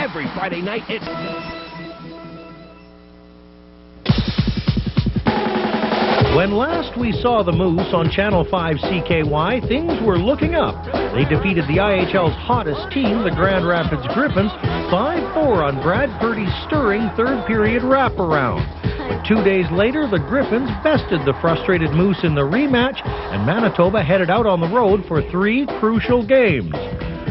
Every Friday night, it's... When last we saw the Moose on Channel 5 CKY, things were looking up. They defeated the IHL's hottest team, the Grand Rapids Griffins, 5-4 on Brad Purdy's stirring third-period wraparound. But 2 days later, the Griffins bested the frustrated Moose in the rematch, and Manitoba headed out on the road for 3 crucial games.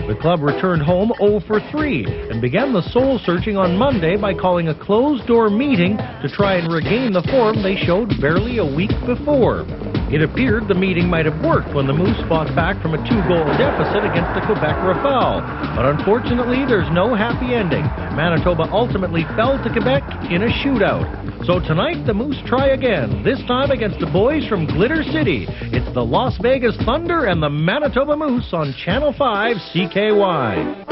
The club returned home 0-for-3 and began the soul-searching on Monday by calling a closed-door meeting to try and regain the form they showed barely a week before. It appeared the meeting might have worked when the Moose fought back from a 2-goal deficit against the Quebec Rafale. But unfortunately, there's no happy ending. Manitoba ultimately fell to Quebec in a shootout. So tonight, the Moose try again, this time against the boys from Glitter City. It's the Las Vegas Thunder and the Manitoba Moose on Channel 5 CKY.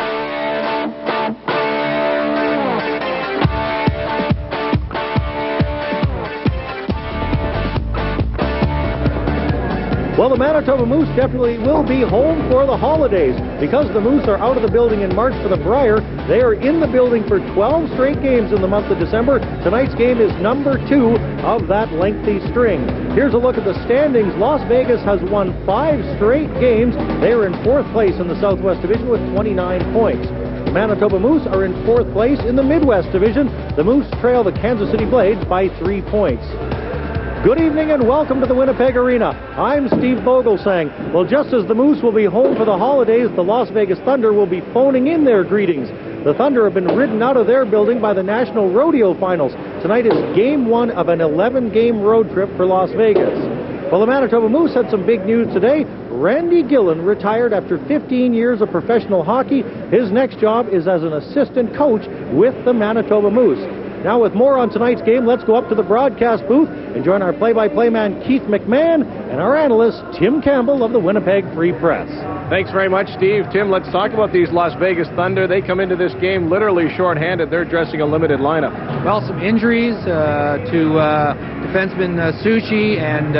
Well, the Manitoba Moose definitely will be home for the holidays. Because the Moose are out of the building in March for the Brier, they are in the building for 12 straight games in the month of December. Tonight's game is number 2 of that lengthy string. Here's a look at the standings. Las Vegas has won 5 straight games. They are in 4th place in the Southwest Division with 29 points. The Manitoba Moose are in 4th place in the Midwest Division. The Moose trail the Kansas City Blades by 3 points. Good evening and welcome to the Winnipeg Arena. I'm Steve Vogelsang. Well, just as the Moose will be home for the holidays, the Las Vegas Thunder will be phoning in their greetings. The Thunder have been ridden out of their building by the National Rodeo Finals. Tonight is Game 1 of an 11-game road trip for Las Vegas. Well, the Manitoba Moose had some big news today. Randy Gillen retired after 15 years of professional hockey. His next job is as an assistant coach with the Manitoba Moose. Now, with more on tonight's game, let's go up to the broadcast booth and join our play-by-play man, Keith McMahon, and our analyst, Tim Campbell of the Winnipeg Free Press. Thanks very much, Steve. Tim, let's talk about these Las Vegas Thunder. They come into this game literally shorthanded. They're dressing a limited lineup. Well, some injuries to defenseman Sushi and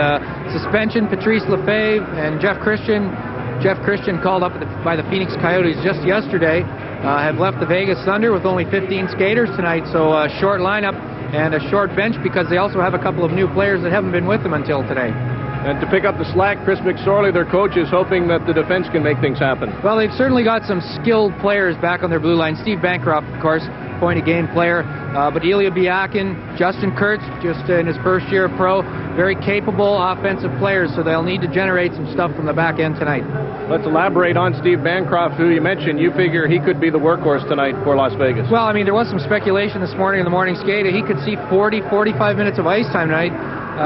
suspension Patrice Lefebvre and Jeff Christian. Jeff Christian, called up by the Phoenix Coyotes just yesterday, have left the Vegas Thunder with only 15 skaters tonight, so a short lineup and a short bench because they also have a couple of new players that haven't been with them until today. And to pick up the slack, Chris McSorley, their coach, is hoping that the defense can make things happen. Well, they've certainly got some skilled players back on their blue line. Steve Bancroft, of course, point-a-game player, but Ilya Biakin, Justin Kurtz, just in his first year of pro, very capable offensive players, so they'll need to generate some stuff from the back end tonight. Let's elaborate on Steve Bancroft, who you mentioned. You figure he could be the workhorse tonight for Las Vegas. Well, I mean, there was some speculation this morning in the morning skate. He could see 45 minutes of ice time tonight.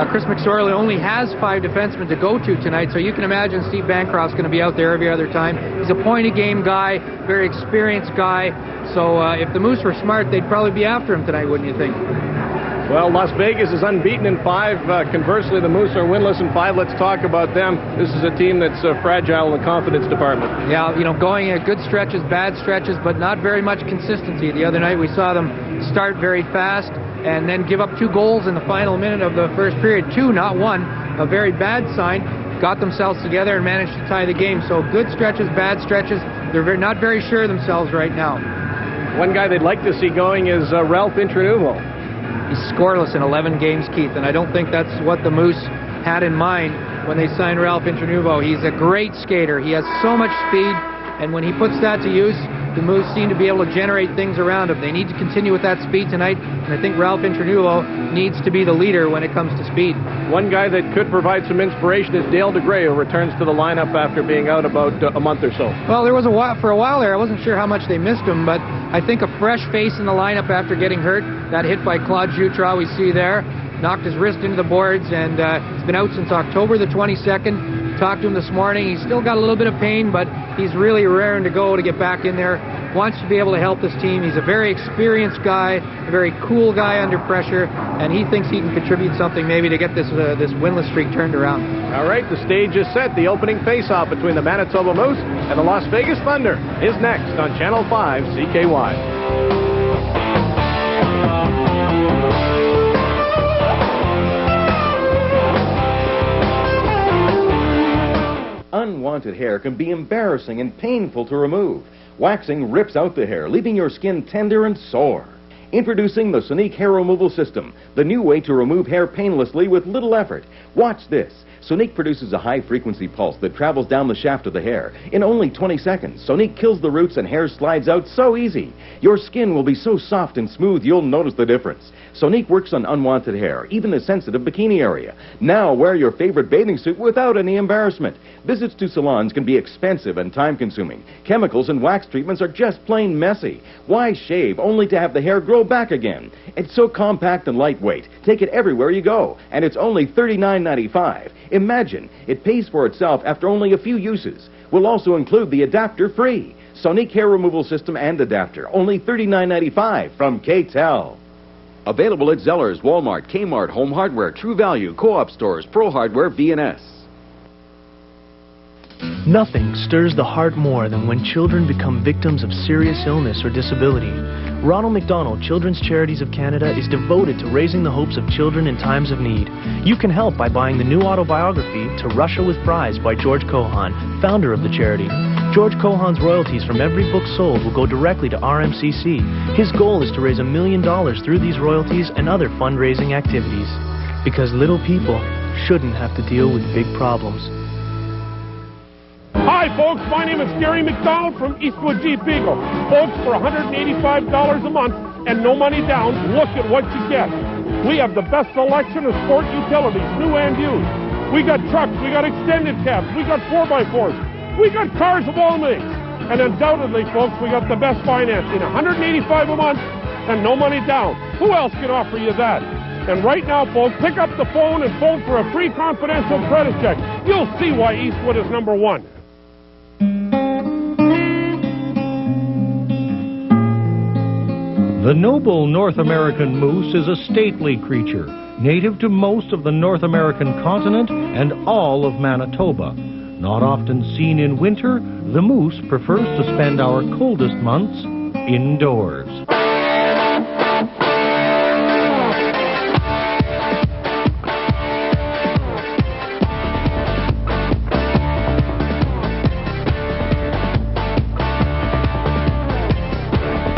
Chris McSorley only has 5 defensemen to go to tonight, so you can imagine Steve Bancroft's going to be out there every other time. He's a point-a-game guy, very experienced guy, so if the Moose were smart, they'd probably be after him tonight, wouldn't you think? Well, Las Vegas is unbeaten in 5. Conversely, the Moose are winless in 5. Let's talk about them. This is a team that's fragile in the confidence department. Yeah, you know, going at good stretches, bad stretches, but not very much consistency. The other night we saw them start very fast and then give up 2 goals in the final minute of the first period. 2, not 1. A very bad sign. Got themselves together and managed to tie the game. So good stretches, bad stretches. They're not very sure of themselves right now. One guy they'd like to see going is Ralph Intranuvo. He's scoreless in 11 games, Keith, and I don't think that's what the Moose had in mind when they signed Ralph Intranuvo. He's a great skater. He has so much speed, and when he puts that to use, the Moose seem to be able to generate things around him. They need to continue with that speed tonight, and I think Ralph Intranuvo needs to be the leader when it comes to speed. One guy that could provide some inspiration is Dale DeGray, who returns to the lineup after being out about a month or so. Well, there was for a while there, I wasn't sure how much they missed him, but I think a fresh face in the lineup after getting hurt, that hit by Claude Jutra we see there, knocked his wrist into the boards, and he's been out since October the 22nd. Talked to him this morning. He's still got a little bit of pain, but he's really raring to go to get back in there. Wants to be able to help this team. He's a very experienced guy, a very cool guy under pressure, and he thinks he can contribute something maybe to get this winless streak turned around. All right, the stage is set. The opening face-off between the Manitoba Moose and the Las Vegas Thunder is next on Channel 5 CKY. Unwanted hair can be embarrassing and painful to remove. Waxing rips out the hair, leaving your skin tender and sore. Introducing the Sonique Hair Removal System, the new way to remove hair painlessly with little effort. Watch this. Sonique produces a high-frequency pulse that travels down the shaft of the hair. In only 20 seconds, Sonique kills the roots and hair slides out so easy. Your skin will be so soft and smooth you'll notice the difference. Sonique works on unwanted hair, even the sensitive bikini area. Now wear your favorite bathing suit without any embarrassment. Visits to salons can be expensive and time-consuming. Chemicals and wax treatments are just plain messy. Why shave only to have the hair grow back again? It's so compact and lightweight. Take it everywhere you go, and it's only $39.95. Imagine, it pays for itself after only a few uses. We'll also include the adapter free. Sonique Hair Removal System and adapter, only $39.95 from K-Tel. Available at Zellers, Walmart, Kmart, Home Hardware, True Value, Co-op stores, Pro Hardware, V&S. Nothing stirs the heart more than when children become victims of serious illness or disability. Ronald McDonald Children's Charities of Canada is devoted to raising the hopes of children in times of need. You can help by buying the new autobiography, To Russia with Fries by George Cohan, founder of the charity. George Cohan's royalties from every book sold will go directly to RMCC. His goal is to raise $1 million through these royalties and other fundraising activities. Because little people shouldn't have to deal with big problems. Hi, folks. My name is Gary McDonald from Eastwood Jeep Eagle. Folks, for $185 a month and no money down, look at what you get. We have the best selection of sport utilities, new and used. We got trucks, we got extended cabs, we got 4x4s, we got cars of all makes. And undoubtedly, folks, we got the best financing, $185 a month and no money down. Who else can offer you that? And right now, folks, pick up the phone and phone for a free confidential credit check. You'll see why Eastwood is number one. The noble North American moose is a stately creature, native to most of the North American continent and all of Manitoba. Not often seen in winter, the moose prefers to spend our coldest months indoors.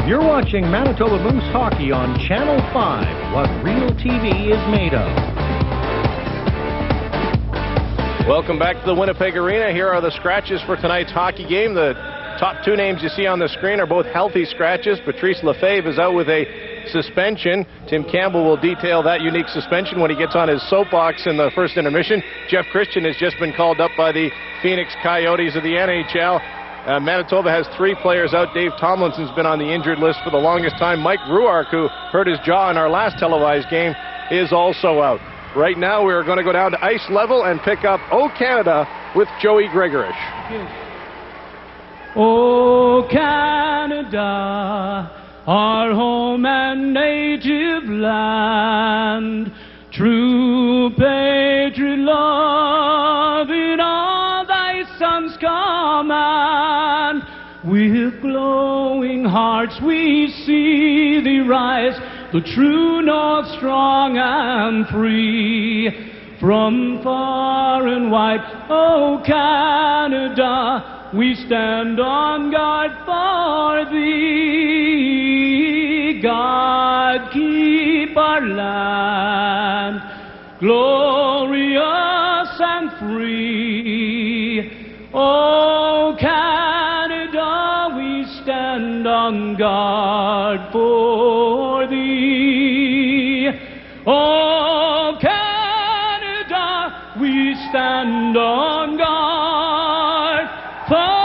You're watching Manitoba Moose Hockey on Channel 5, what real TV is made of. Welcome back to the Winnipeg Arena. Here are the scratches for tonight's hockey game. The top two names you see on the screen are both healthy scratches. Patrice Lefebvre is out with a suspension. Tim Campbell will detail that unique suspension when he gets on his soapbox in the first intermission. Jeff Christian has just been called up by the Phoenix Coyotes of the NHL. Manitoba has 3 players out. Dave Tomlinson's been on the injured list for the longest time. Mike Ruark, who hurt his jaw in our last televised game, is also out. Right now, we're going to go down to ice level and pick up O Canada with Joey Gregorish. O Canada, our home and native land, true patriot love in all thy sons command. With glowing hearts we see thee rise, the true north strong and free. From far and wide, O Canada, we stand on guard for thee. God keep our land glorious and free. O Canada, we stand on guard for thee. O Canada, we stand on guard for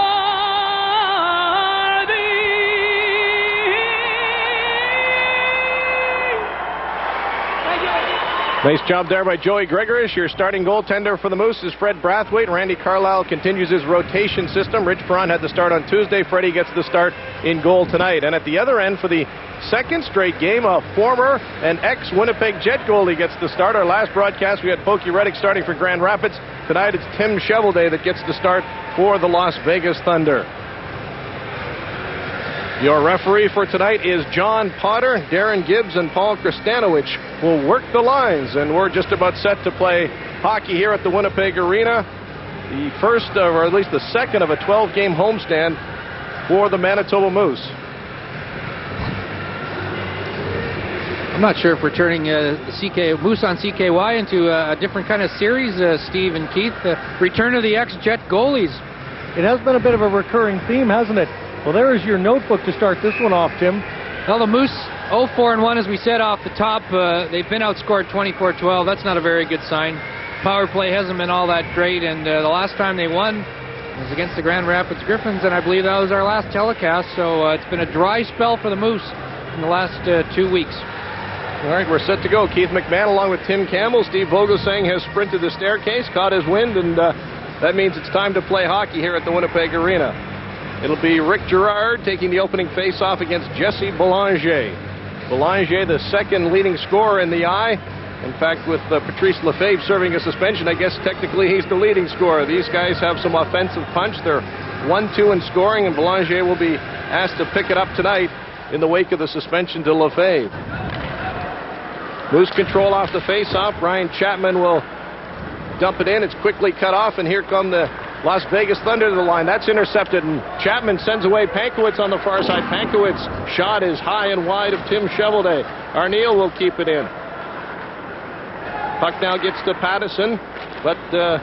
Nice job there by Joey Gregorish. Your starting goaltender for the Moose is Fred Brathwaite. Randy Carlisle continues his rotation system. Rich Perron had the start on Tuesday. Freddie gets the start in goal tonight. And at the other end, for the second straight game, a former and ex-Winnipeg Jet goalie gets the start. Our last broadcast, we had Pokey Reddick starting for Grand Rapids. Tonight, it's Tim Chevelday that gets the start for the Las Vegas Thunder. Your referee for tonight is John Potter. Darren Gibbs and Paul Kristanowicz will work the lines, and we're just about set to play hockey here at the Winnipeg Arena. The first, or at least the second, of a 12-game homestand for the Manitoba Moose. I'm not sure if we're turning the Moose on CKY into a different kind of series, Steve and Keith. Return of the ex-Jet goalies. It has been a bit of a recurring theme, hasn't it? Well, there is your notebook to start this one off, Tim. Well, the Moose 0-4-1, as we said off the top. They've been outscored 24-12. That's not a very good sign. Power play hasn't been all that great, and the last time they won was against the Grand Rapids Griffins, and I believe that was our last telecast. So it's been a dry spell for the Moose in the last 2 weeks. All right, we're set to go. Keith McMahon along with Tim Campbell. Steve Vogelsang has sprinted the staircase, caught his wind, and that means it's time to play hockey here at the Winnipeg Arena. It'll be Rick Girard taking the opening face-off against Jesse Belanger. Belanger, the second leading scorer in the I. In fact, with Patrice Lefebvre serving a suspension, I guess technically he's the leading scorer. These guys have some offensive punch. They're 1-2 in scoring, and Belanger will be asked to pick it up tonight in the wake of the suspension to Lefebvre. Moose control off the face-off. Brian Chapman will dump it in. It's quickly cut off, and here come the Las Vegas Thunder to the line. That's intercepted, and Chapman sends away Pankowitz on the far side. Pankowitz's shot is high and wide of Tim Cheveldae. Arneal will keep it in. Puck now gets to Pattison, but the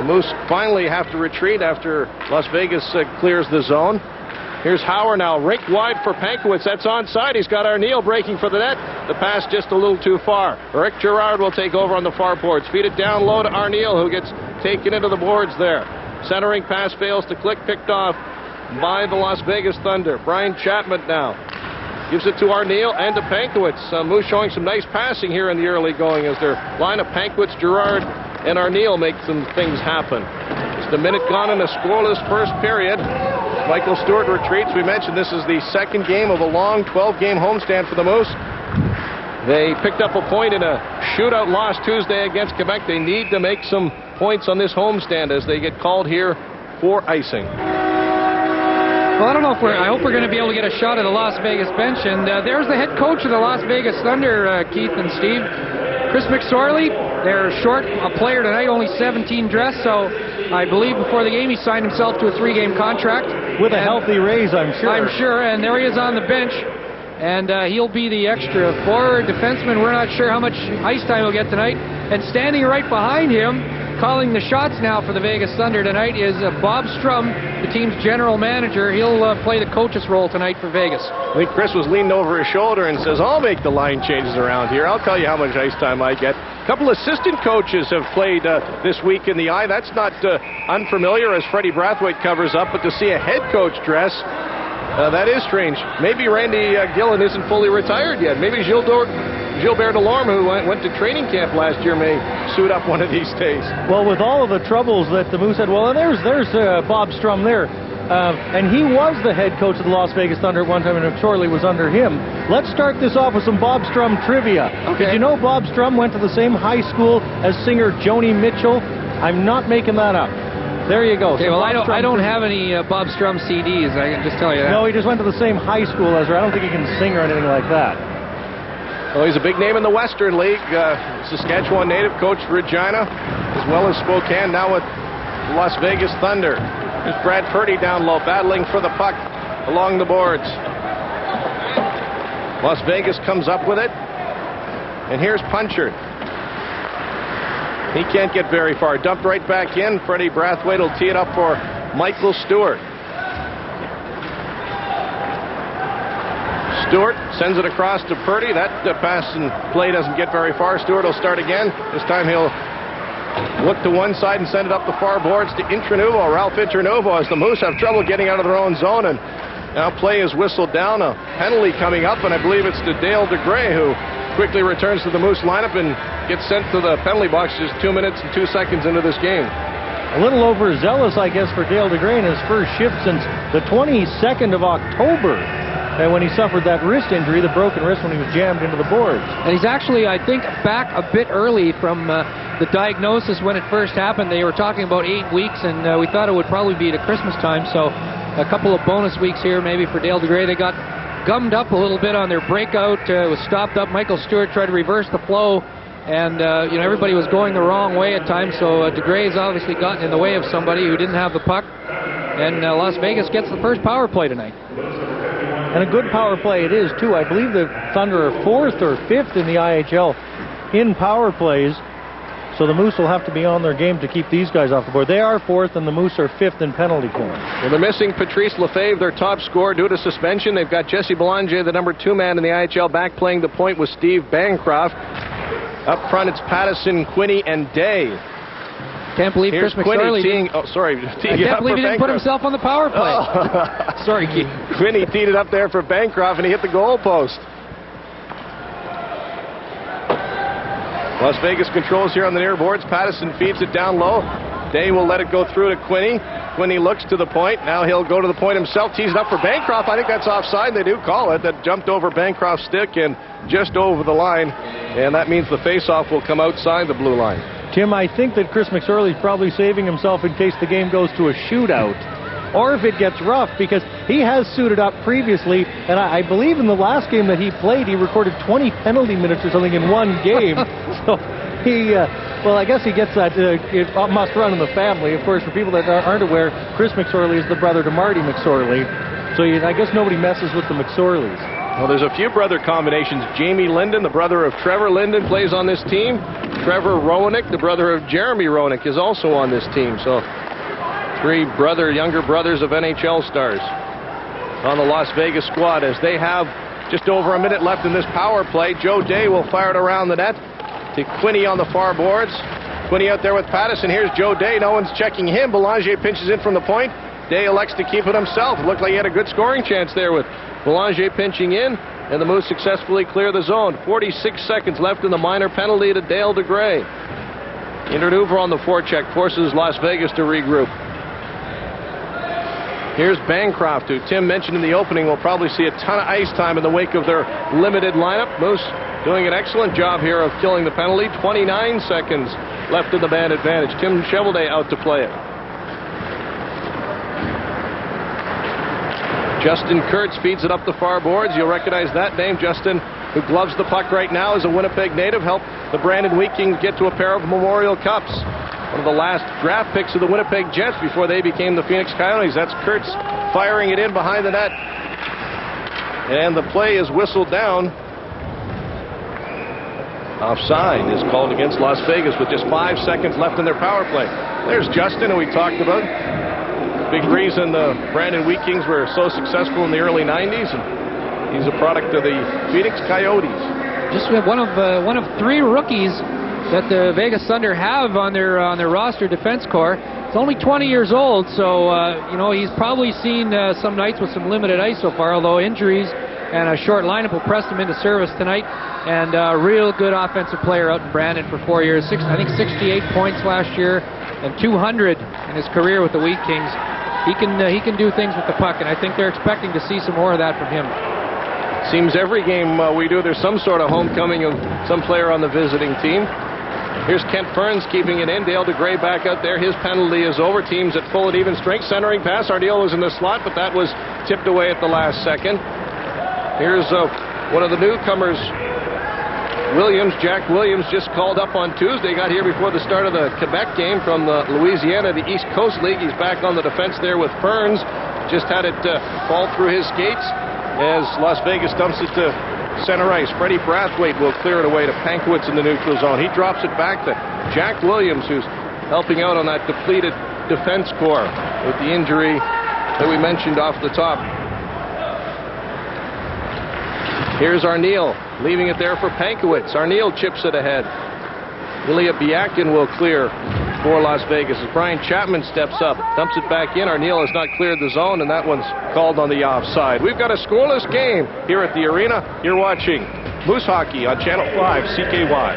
Moose finally have to retreat after Las Vegas clears the zone. Here's Hauer now, rink wide for Pankowitz. That's onside. He's got Arneal breaking for the net. The pass just a little too far. Rick Girard will take over on the far boards. Feed it down low to Arneal, who gets taken into the boards there. Centering pass fails to click, picked off by the Las Vegas Thunder. Brian Chapman now gives it to Arneal and to Pankowitz. Moose showing some nice passing here in the early going as their line of Pankowitz, Girard, and Arneal make some things happen. Just a minute gone in a scoreless first period. Michael Stewart retreats. We mentioned this is the second game of a long 12-game homestand for the Moose. They picked up a point in a shootout loss Tuesday against Quebec. They need to make some points on this homestand as they get called here for icing. Well, I don't know if I hope we're going to be able to get a shot at the Las Vegas bench. And there's the head coach of the Las Vegas Thunder, Keith and Steve. Chris McSorley, they're short a player tonight, only 17 dressed, so I believe before the game he signed himself to a 3-game contract. With a healthy raise, I'm sure. I'm sure, and there he is on the bench. And he'll be the extra forward defenseman. We're not sure how much ice time he'll get tonight. And standing right behind him, calling the shots now for the Vegas Thunder tonight, is Bob Strum, the team's general manager. He'll play the coach's role tonight for Vegas. I think Chris was leaning over his shoulder and says, I'll make the line changes around here. I'll tell you how much ice time I get. A couple assistant coaches have played this week in the I. That's not unfamiliar as Freddie Brathwaite covers up, but to see a head coach dress, that is strange. Maybe Randy Gillen isn't fully retired yet. Maybe Gilbert Delorme, who went to training camp last year, may suit up one of these days. Well, with all of the troubles that the Moose had, well, there's Bob Strum there. And he was the head coach of the Las Vegas Thunder at one time, and McSorley was under him. Let's start this off with some Bob Strum trivia. Okay. Did you know Bob Strum went to the same high school as singer Joni Mitchell? I'm not making that up. There you go. Okay, so well, I don't have any Bob Strum CDs, I can just tell you that. No, he just went to the same high school as her. I don't think he can sing or anything like that. Well, he's a big name in the Western League. Saskatchewan native, coached Regina as well as Spokane, now with the Las Vegas Thunder. There's Brad Purdy down low, battling for the puck along the boards. Las Vegas comes up with it. And here's Punchard. He can't get very far. Dumped right back in. Freddie Brathwaite will tee it up for Michael Stewart. Stewart sends it across to Purdy. That pass and play doesn't get very far. Stewart will start again. This time he'll look to one side and send it up the far boards to Intranuvo. Ralph Intranuvo, as the Moose have trouble getting out of their own zone, and now play is whistled down. A penalty coming up, and I believe it's to Dale DeGray, who quickly returns to the Moose lineup and gets sent to the penalty box just 2 minutes and 2 seconds into this game. A little overzealous, I guess, for Dale DeGray in his first shift since the 22nd of October. When he suffered that wrist injury, the broken wrist when he was jammed into the boards. And he's actually, I think, back a bit early from the diagnosis when it first happened. They were talking about 8 weeks, and we thought it would probably be at Christmas time. So a couple of bonus weeks here maybe for Dale DeGray. They got gummed up a little bit on their breakout. Was stopped up. Michael Stewart tried to reverse the flow, and everybody was going the wrong way at times. So DeGray's obviously gotten in the way of somebody who didn't have the puck. and Las Vegas gets the first power play tonight. And a good power play it is, too. I believe the Thunder are 4th or 5th in the IHL in power plays. So the Moose will have to be on their game to keep these guys off the board. They are 4th, and the Moose are 5th in penalty killing. Well, they're missing Patrice Lefebvre, their top scorer, due to suspension. They've got Jesse Belanger, the number 2 man in the IHL, back playing the point with Steve Bancroft. Up front, it's Pattison, Quinney, and Day. Can't believe Here's Chris Quinney McSorley teeing. Oh, sorry. I can't believe he didn't put himself on the power play. Oh. Sorry, Keith. Quinney teed it up there for Bancroft, and he hit the goal post. Las Vegas controls here on the near boards. Pattison feeds it down low. Day will let it go through to Quinney. Quinney looks to the point. Now he'll go to the point himself. Tees it up for Bancroft. I think that's offside. They do call it. That jumped over Bancroft's stick and just over the line. And that means the face-off will come outside the blue line. Tim, I think that Chris McSorley's probably saving himself in case the game goes to a shootout. Or if it gets rough, because he has suited up previously, and I believe in the last game that he played, he recorded 20 penalty minutes or something in one game. So he, well, I guess he gets that, it must run in the family. Of course, for people that aren't aware, Chris McSorley is the brother to Marty McSorley. So I guess nobody messes with the McSorleys. Well, there's a few brother combinations. Jamie Linden, the brother of Trevor Linden, plays on this team. Trevor Roenick, the brother of Jeremy Roenick, is also on this team. So 3 younger brothers of NHL stars on the Las Vegas squad, as they have just over a minute left in this power play. Joe Day will fire it around the net to Quinney on the far boards. Quinney out there with Pattison. Here's Joe Day. No one's checking him. Belanger pinches in from the point. Day elects to keep it himself. It looked like he had a good scoring chance there with Belanger pinching in, and the Moose successfully clear the zone. 46 seconds left in the minor penalty to Dale DeGray. Intermaneuver on the forecheck forces Las Vegas to regroup. Here's Bancroft, who Tim mentioned in the opening will probably see a ton of ice time in the wake of their limited lineup. Moose doing an excellent job here of killing the penalty. 29 seconds left in the man advantage. Tim Cheveldae out to play it. Justin Kurtz feeds it up the far boards. You'll recognize that name. Justin, who gloves the puck right now, is a Winnipeg native. Helped the Brandon Wheat Kings get to a pair of Memorial Cups. One of the last draft picks of the Winnipeg Jets before they became the Phoenix Coyotes. That's Kurtz firing it in behind the net. And the play is whistled down. Offside is called against Las Vegas with just 5 seconds left in their power play. There's Justin, who we talked about. Big reason the Brandon Wheat Kings were so successful in the early 90s. And he's a product of the Phoenix Coyotes. Just one of 3 rookies that the Vegas Thunder have on their roster defense corps. He's only 20 years old, so he's probably seen some nights with some limited ice so far, although injuries and a short lineup will press him into service tonight. And a real good offensive player out in Brandon for 4 years. I think 68 points last year and 200 in his career with the Wheat Kings. He can do things with the puck, and I think they're expecting to see some more of that from him. Seems every game we do, there's some sort of homecoming of some player on the visiting team. Here's Kent Burns keeping it in. Dale DeGray back out there. His penalty is over. Teams at full and even strength. Centering pass. Arneal was in the slot, but that was tipped away at the last second. Here's one of the newcomers, Williams. Jack Williams just called up on Tuesday. Got here before the start of the Quebec game from the Louisiana, the East Coast League. He's back on the defense there with Burns. Just had it fall through his skates as Las Vegas dumps it to center ice. Freddie Brathwaite will clear it away to Pankowitz in the neutral zone. He drops it back to Jack Williams, who's helping out on that depleted defense corps with the injury that we mentioned off the top. Here's Arneal, leaving it there for Pankowitz. Arneal chips it ahead. Ilya Biakin will clear for Las Vegas as Brian Chapman steps up, dumps it back in. Arneal has not cleared the zone, and that one's called on the offside. We've got a scoreless game here at the arena. You're watching Moose Hockey on Channel 5 CKY.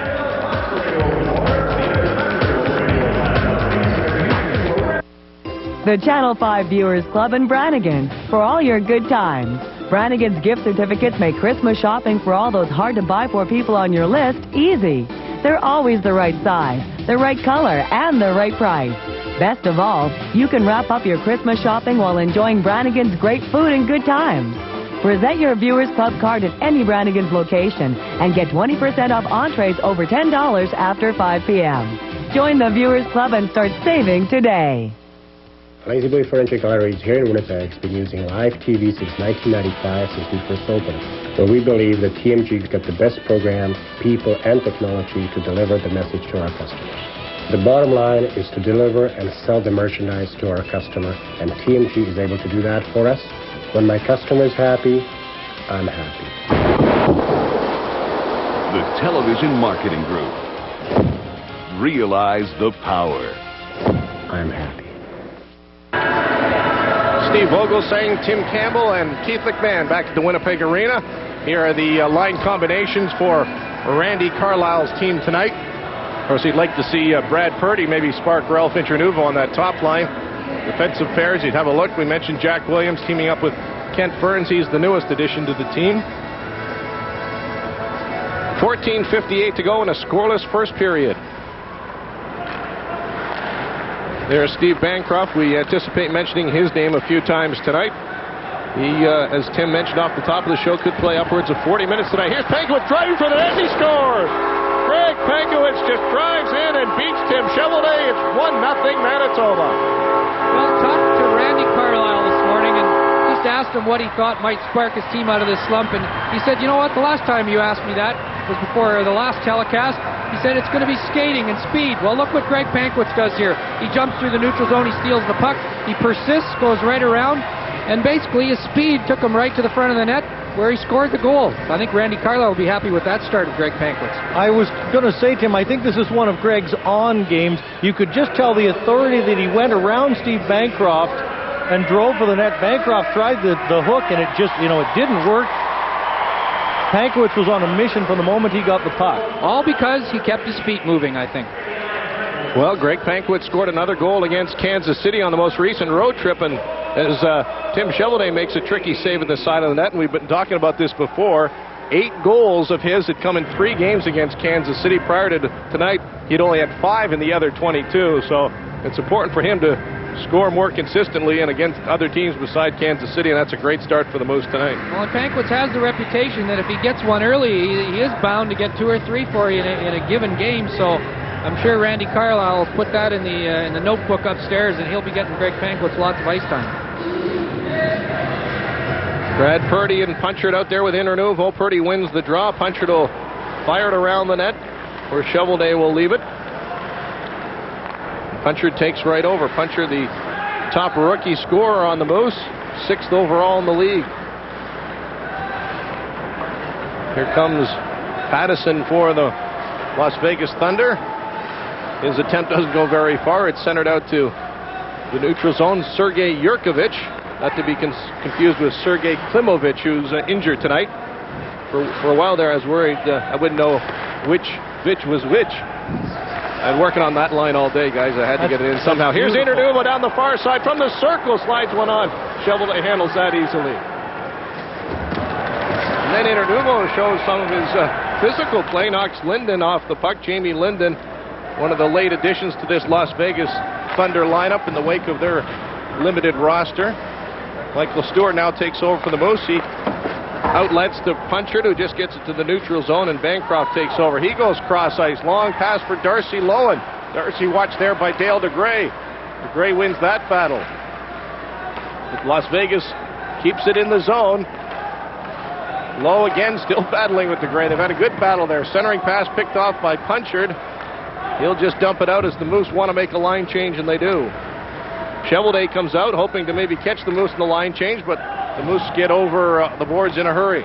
The Channel 5 Viewers Club in Brannigan for all your good times. Brannigan's gift certificates make Christmas shopping for all those hard-to-buy-for people on your list easy. They're always the right size, the right color, and the right price. Best of all, you can wrap up your Christmas shopping while enjoying Brannigan's great food and good times. Present your Viewers Club card at any Brannigan's location and get 20% off entrees over $10 after 5 p.m. Join the Viewers Club and start saving today. Lazy Boy Furniture Galleries here in Winnipeg has been using live TV since 1995, since we first opened. So we believe that TMG's got the best program, people, and technology to deliver the message to our customers. The bottom line is to deliver and sell the merchandise to our customer, and TMG is able to do that for us. When my customer is happy, I'm happy. The Television Marketing Group. Realize the power. I'm happy. Steve Vogelsang, Tim Campbell, and Keith McMahon back at the Winnipeg Arena. Here are the line combinations for Randy Carlisle's team tonight. Of course, he'd like to see Brad Purdy maybe spark Ralph Internuvo on that top line. Defensive pairs, you'd have a look. We mentioned Jack Williams teaming up with Kent Burns. He's the newest addition to the team. 14:58 to go in a scoreless first period. There's Steve Bancroft. We anticipate mentioning his name a few times tonight. He, as Tim mentioned off the top of the show, could play upwards of 40 minutes tonight. Here's Pankowitz driving for the net. He scores! Greg Pankowitz just drives in and beats Tim Cheveldae. It's 1-0 Manitoba. Well, talked to Randy Carlisle this morning and just asked him what he thought might spark his team out of this slump. And he said, you know what, the last time you asked me that was before the last telecast. He said it's going to be skating and speed. Well, look what Greg Pankowitz does here. He jumps through the neutral zone, he steals the puck, he persists, goes right around, and basically his speed took him right to the front of the net where he scored the goal. I think Randy Carlisle will be happy with that start of Greg Pankowitz. I was going to say, Tim, I think this is one of Greg's on games. You could just tell the authority that he went around Steve Bancroft and drove for the net. Bancroft tried the hook, and it just, it didn't work. Pankowitz was on a mission from the moment he got the puck. All because he kept his feet moving, I think. Well, Greg Pankowitz scored another goal against Kansas City on the most recent road trip, and as Tim Cheveldae makes a tricky save at the side of the net, and we've been talking about this before, 8 goals of his had come in 3 games against Kansas City. Prior to tonight, he'd only had 5 in the other 22, so it's important for him to score more consistently and against other teams beside Kansas City, and that's a great start for the Moose tonight. Well, and Pankowitz has the reputation that if he gets one early, he is bound to get 2 or 3 for you in a given game, so I'm sure Randy Carlisle will put that in the notebook upstairs, and he'll be getting Greg Pankowitz lots of ice time. Brad Purdy and Punchard out there with Internuvo. Purdy wins the draw. Punchard will fire it around the net, where Cheveldae will leave it. Punchard takes right over. Punchard, the top rookie scorer on the Moose, 6th overall in the league. Here comes Pattison for the Las Vegas Thunder. His attempt doesn't go very far. It's centered out to the neutral zone. Sergei Yurkovich, not to be confused with Sergei Klimovich, who's injured tonight. For a while there, I was worried I wouldn't know which Vitch was which. I'm working on that line all day, guys. I had to get it in somehow. Here's Internuvo down the far side from the circle. Slides one on. Cheveldae handles that easily. And then Internuvo shows some of his physical play. Knocks Linden off the puck. Jamie Linden, one of the late additions to this Las Vegas Thunder lineup in the wake of their limited roster. Michael Stewart now takes over for the Moose. He outlets to Punchard, who just gets it to the neutral zone, and Bancroft takes over. He goes cross ice. Long pass for Darcy Lowen. Darcy watched there by Dale DeGray. DeGray wins that battle. Las Vegas keeps it in the zone. Lowe again still battling with DeGray. They've had a good battle there. Centering pass picked off by Punchard. He'll just dump it out as the Moose want to make a line change, and they do. Cheveldae comes out hoping to maybe catch the Moose in the line change, but the Moose get over the boards in a hurry.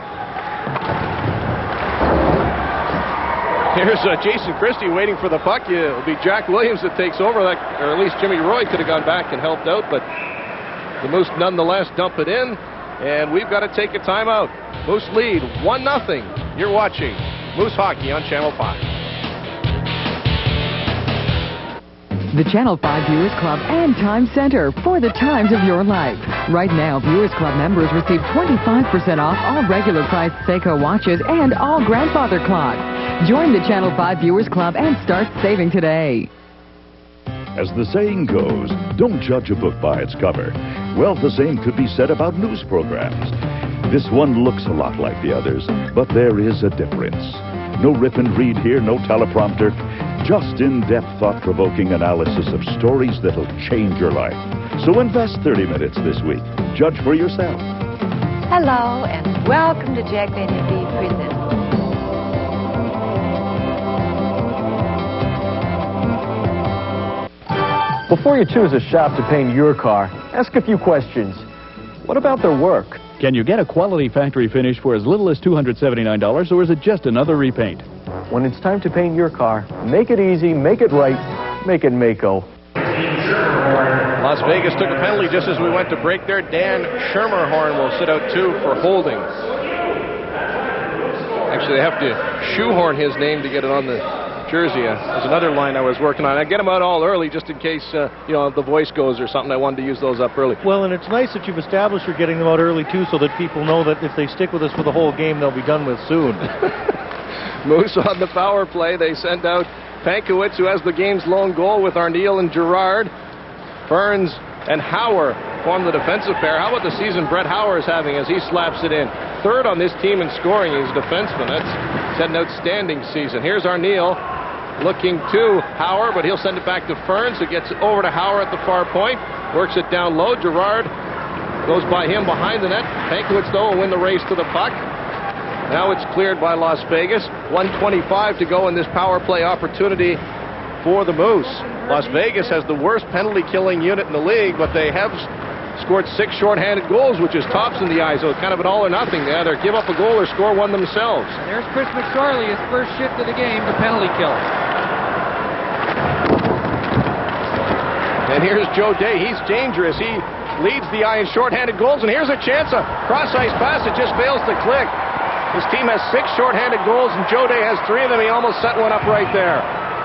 Here's Jason Christie waiting for the puck. It'll be Jack Williams that takes over, or at least Jimmy Roy could have gone back and helped out, but the Moose nonetheless dump it in, and we've got to take a timeout. Moose lead 1-0. You're watching Moose Hockey on Channel 5. The Channel 5 Viewers Club and Time Center for the times of your life. Right now, Viewers Club members receive 25% off all regular priced Seiko watches and all grandfather clocks. Join the Channel 5 Viewers Club and start saving today. As the saying goes, don't judge a book by its cover. Well, the same could be said about news programs. This one looks a lot like the others, but there is a difference. No rip and read here, no teleprompter. Just in-depth, thought-provoking analysis of stories that'll change your life. So invest 30 minutes this week. Judge for yourself. Hello, and welcome to Jack Daniel Beef Presents. Before you choose a shop to paint your car, ask a few questions. What about their work? Can you get a quality factory finish for as little as $279, or is it just another repaint? When it's time to paint your car, make it easy, make it right, make it Mako. Las Vegas took a penalty just as we went to break there. Dan Schermerhorn will sit out 2 for holding. Actually, they have to shoehorn his name to get it on the jersey. There's another line I was working on. I get them out all early just in case, the voice goes or something. I wanted to use those up early. Well, and it's nice that you've established you're getting them out early, too, so that people know that if they stick with us for the whole game, they'll be done with soon. Moose on the power play. They send out Pankowitz, who has the game's lone goal, with Arneal and Gerard. Burns and Hauer form the defensive pair. How about the season Brett Hauer is having as he slaps it in? 3rd on this team in scoring. He's a defenseman. That's an outstanding season. Here's Arneal looking to Hauer, but he'll send it back to Ferns, who gets over to Hauer at the far point. Works it down low. Gerard goes by him behind the net. Pankowitz, though, will win the race to the puck. Now it's cleared by Las Vegas. 1:25 to go in this power play opportunity for the Moose. Las Vegas has the worst penalty-killing unit in the league, but they have scored 6 shorthanded goals, which is tops in the eye, so it's kind of an all or nothing. They either give up a goal or score one themselves. And there's Chris McSorley, his first shift of the game, the penalty kill. And here's Joe Day. He's dangerous. He leads the eye in shorthanded goals, and here's a chance, a cross-ice pass. It just fails to click. His team has 6 shorthanded goals, and Joe Day has 3 of them. He almost set one up right there.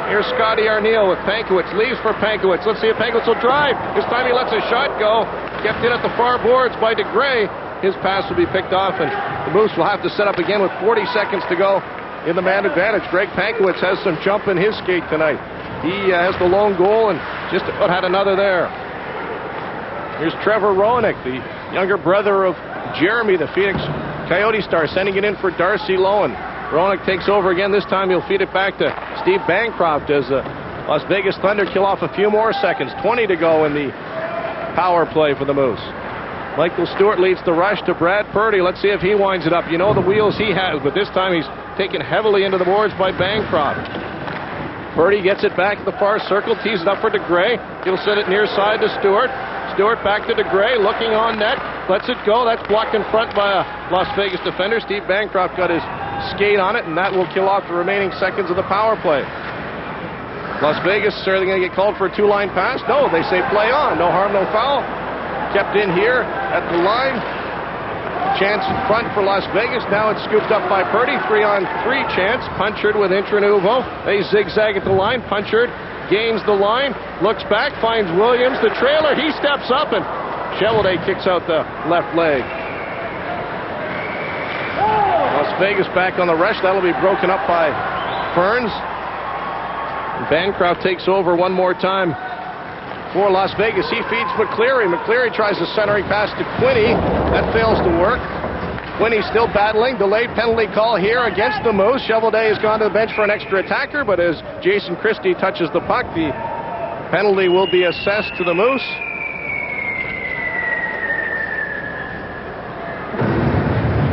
Here's Scotty Arneal with Pankowitz. Leaves for Pankowitz. Let's see if Pankowitz will drive. This time he lets a shot go. Kept in at the far boards by DeGray. His pass will be picked off, and the Moose will have to set up again with 40 seconds to go in the man advantage. Greg Pankowitz has some jump in his skate tonight. He has the lone goal and just about had another there. Here's Trevor Roenick, the younger brother of Jeremy, the Phoenix Coyote star, sending it in for Darcy Lowen. Roenick takes over again. This time he'll feed it back to Steve Bancroft as the Las Vegas Thunder kill off a few more seconds. 20 to go in the power play for the Moose. Michael Stewart leads the rush to Brad Purdy. Let's see if he winds it up. You know the wheels he has, but this time he's taken heavily into the boards by Bancroft. Purdy gets it back to the far circle, tees it up for DeGray. He'll send it near side to Stewart. Stewart back to DeGray, looking on net, lets it go. That's blocked in front by a Las Vegas defender. Steve Bancroft got his skate on it, and that will kill off the remaining seconds of the power play. Las Vegas, are they going to get called for a 2-line pass? No, they say play on. No harm, no foul. Kept in here at the line. Chance in front for Las Vegas. Now it's scooped up by Purdy. 3-on-3 chance. Punchard with Intranuvo. They zigzag at the line. Punchard gains the line. Looks back. Finds Williams. The trailer. He steps up, and Chevalier kicks out the left leg. Las Vegas back on the rush. That'll be broken up by Ferns. Bancroft takes over one more time for Las Vegas. He feeds McCleary. McCleary tries a centering pass to Quinney. That fails to work. Quinney still battling. Delayed penalty call here against the Moose. Chevalier has gone to the bench for an extra attacker, but as Jason Christie touches the puck, the penalty will be assessed to the Moose.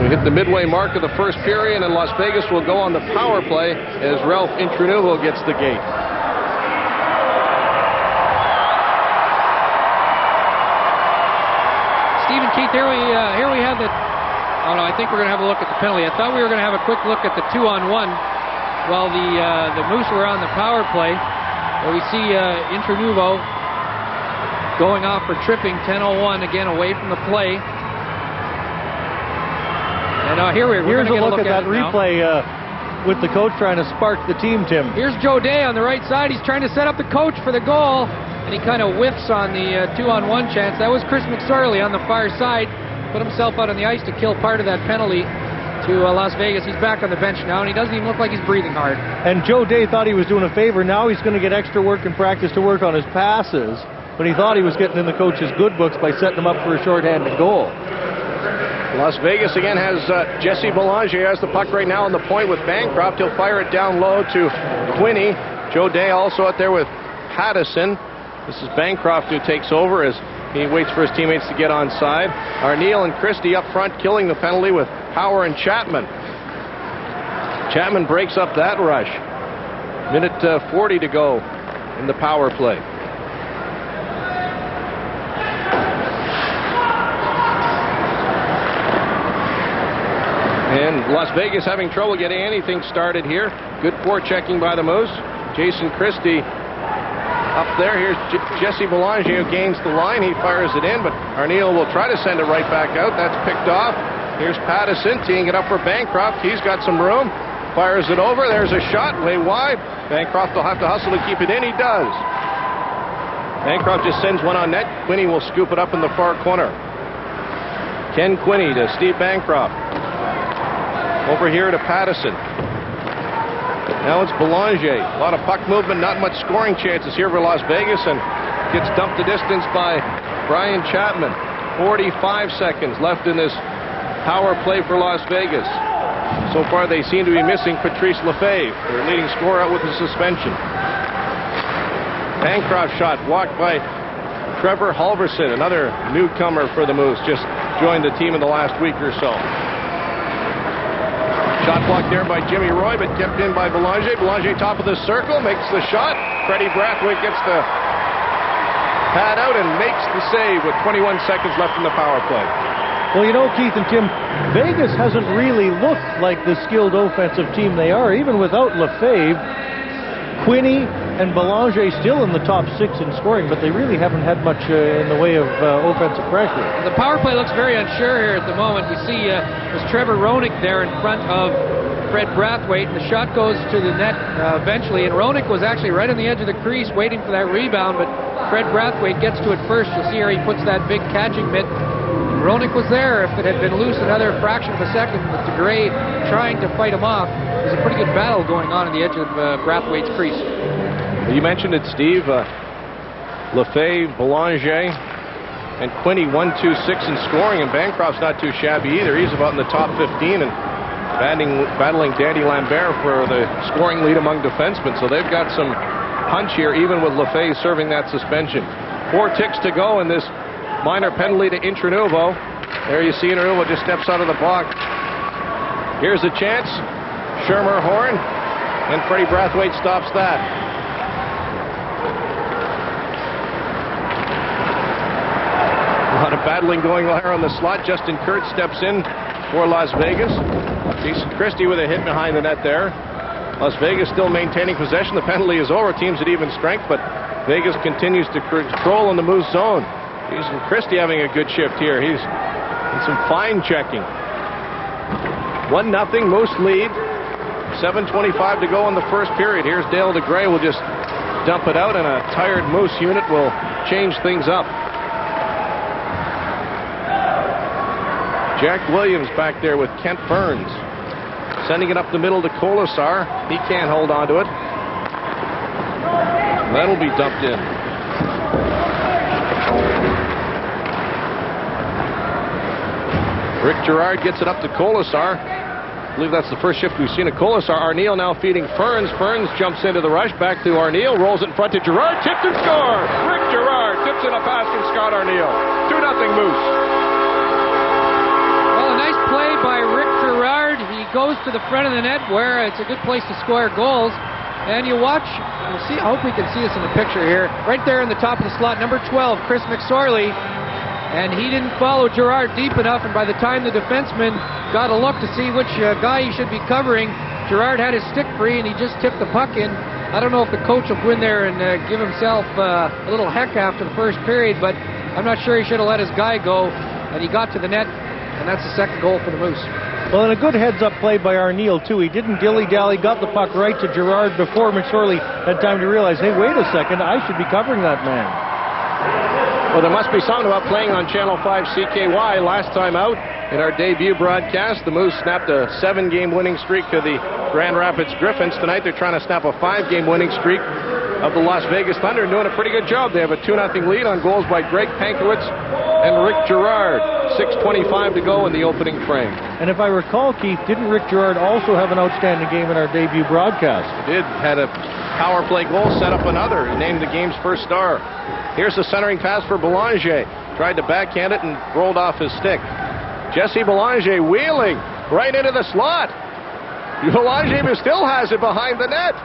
We hit the midway mark of the first period, and Las Vegas will go on the power play as Ralph Intranuvo gets the gate. Stephen Keith, here we have the... Oh, no, I think we're going to have a look at the penalty. I thought we were going to have a quick look at the 2-on-1 while the Moose were on the power play. Where we see Intranuvo going off for tripping, 10:01, again away from the play. And here we're Here's going to a look at that replay with the coach trying to spark the team, Tim. Here's Joe Day on the right side. He's trying to set up the coach for the goal, and he kind of whiffs on the 2-on-1 chance. That was Chris McSorley on the far side. Put himself out on the ice to kill part of that penalty to Las Vegas. He's back on the bench now, and he doesn't even look like he's breathing hard. And Joe Day thought he was doing a favor. Now he's going to get extra work and practice to work on his passes, but he thought he was getting in the coach's good books by setting him up for a shorthanded goal. Las Vegas again has Jesse Belanger has the puck right now on the point with Bancroft. He'll fire it down low to Quinney. Joe Day also out there with Pattison. This is Bancroft who takes over as He waits for his teammates to get onside. Arneal and Christie up front killing the penalty with Power and Chapman. Chapman breaks up that rush. Minute 40 to go in the power play. And Las Vegas having trouble getting anything started here. Good forechecking by the Moose. Jason Christie up there. Here's Jesse Belanger who gains the line. He fires it in, but Arneal will try to send it right back out. That's picked off. Here's Pattison teeing it up for Bancroft. He's got some room. Fires it over. There's a shot way wide. Bancroft will have to hustle to keep it in. He does. Bancroft just sends one on net. Quinney will scoop it up in the far corner. Ken Quinney to Steve Bancroft. Over here to Pattison. Now it's Belanger. A lot of puck movement, not much scoring chances here for Las Vegas, and gets dumped the distance by Brian Chapman. 45 seconds left in this power play for Las Vegas. So far they seem to be missing Patrice Lefebvre, their leading scorer, out with a suspension. Bancroft shot blocked by Trevor Halverson, another newcomer for the Moose, just joined the team in the last week or so. Shot blocked there by Jimmy Roy, but kept in by Belanger. Belanger top of the circle, makes the shot. Freddie Brathwaite gets the pad out and makes the save with 21 seconds left in the power play. Well, you know, Keith and Tim, Vegas hasn't really looked like the skilled offensive team they are, even without Lefebvre. Quinney and Belanger still in the top 6 in scoring, but they really haven't had much in the way of offensive pressure. The power play looks very unsure here at the moment. You see there's Trevor Roenick there in front of Fred Brathwaite, and the shot goes to the net eventually, and Roenick was actually right on the edge of the crease waiting for that rebound, but Fred Brathwaite gets to it first. You'll see here he puts that big catching mitt. Roenick was there. If it had been loose another fraction of a second with DeGray trying to fight him off, there's a pretty good battle going on the edge of Brathwaite's crease. You mentioned it, Steve. Lefebvre, Belanger, and Quinney 1, 2, 6 in scoring, and Bancroft's not too shabby either. He's about in the top 15 and battling Danny Lambert for the scoring lead among defensemen. So they've got some punch here, even with Lefebvre serving that suspension. 4 ticks to go in this minor penalty to Intranuvo. There you see Intranuvo just steps out of the box. Here's a chance. Shermer Horn, and Freddie Brathwaite stops that. A lot of battling going on here on the slot. Justin Kurtz steps in for Las Vegas. Jason Christie with a hit behind the net there. Las Vegas still maintaining possession. The penalty is over. Teams at even strength, but Vegas continues to control in the Moose zone. Jason Christie having a good shift here. He's in some fine checking. 1-0 Moose lead. 7:25 to go in the first period. Here's Dale DeGray. Will just dump it out, and a tired Moose unit will change things up. Jack Williams back there with Kent Burns. Sending it up the middle to Colasar. He can't hold on to it. That'll be dumped in. Rick Girard gets it up to Colasar. I believe that's the first shift we've seen of Colasar. Arneal now feeding Ferns. Ferns jumps into the rush. Back to Arneal. Rolls it in front to Girard. Tipped and score! Rick Girard tips in a pass from Scott Arneal. 2-0 Moose. Well, a nice play by Rick Girard. He goes to the front of the net where it's a good place to score goals. And you watch, you'll see, I hope we can see this in the picture here. Right there in the top of the slot, number 12, Chris McSorley. And he didn't follow Girard deep enough, and by the time the defenseman got a look to see which guy he should be covering, Girard had his stick free, and he just tipped the puck in. I don't know if the coach will go in there and give himself a little heck after the first period, but I'm not sure he should have let his guy go, and he got to the net, and that's the second goal for the Moose. Well, and a good heads-up play by Arneal, too. He didn't dilly-dally, got the puck right to Girard before McSorley had time to realize, hey, wait a second, I should be covering that man. Well, there must be something about playing on Channel 5 CKY. Last time out in our debut broadcast, the Moose snapped a 7-game winning streak to the Grand Rapids Griffins. Tonight they're trying to snap a 5-game winning streak of the Las Vegas Thunder, and doing a pretty good job. They have a 2-0 lead on goals by Greg Pankowitz and Rick Girard. 6:25 to go in the opening frame. And if I recall, Keith, didn't Rick Girard also have an outstanding game in our debut broadcast? He did. Had a power play goal, set up another. He named the game's first star. Here's the centering pass for Belanger. tried to backhand it and rolled off his stick. Jesse Belanger wheeling right into the slot. Belanger still has it behind the net.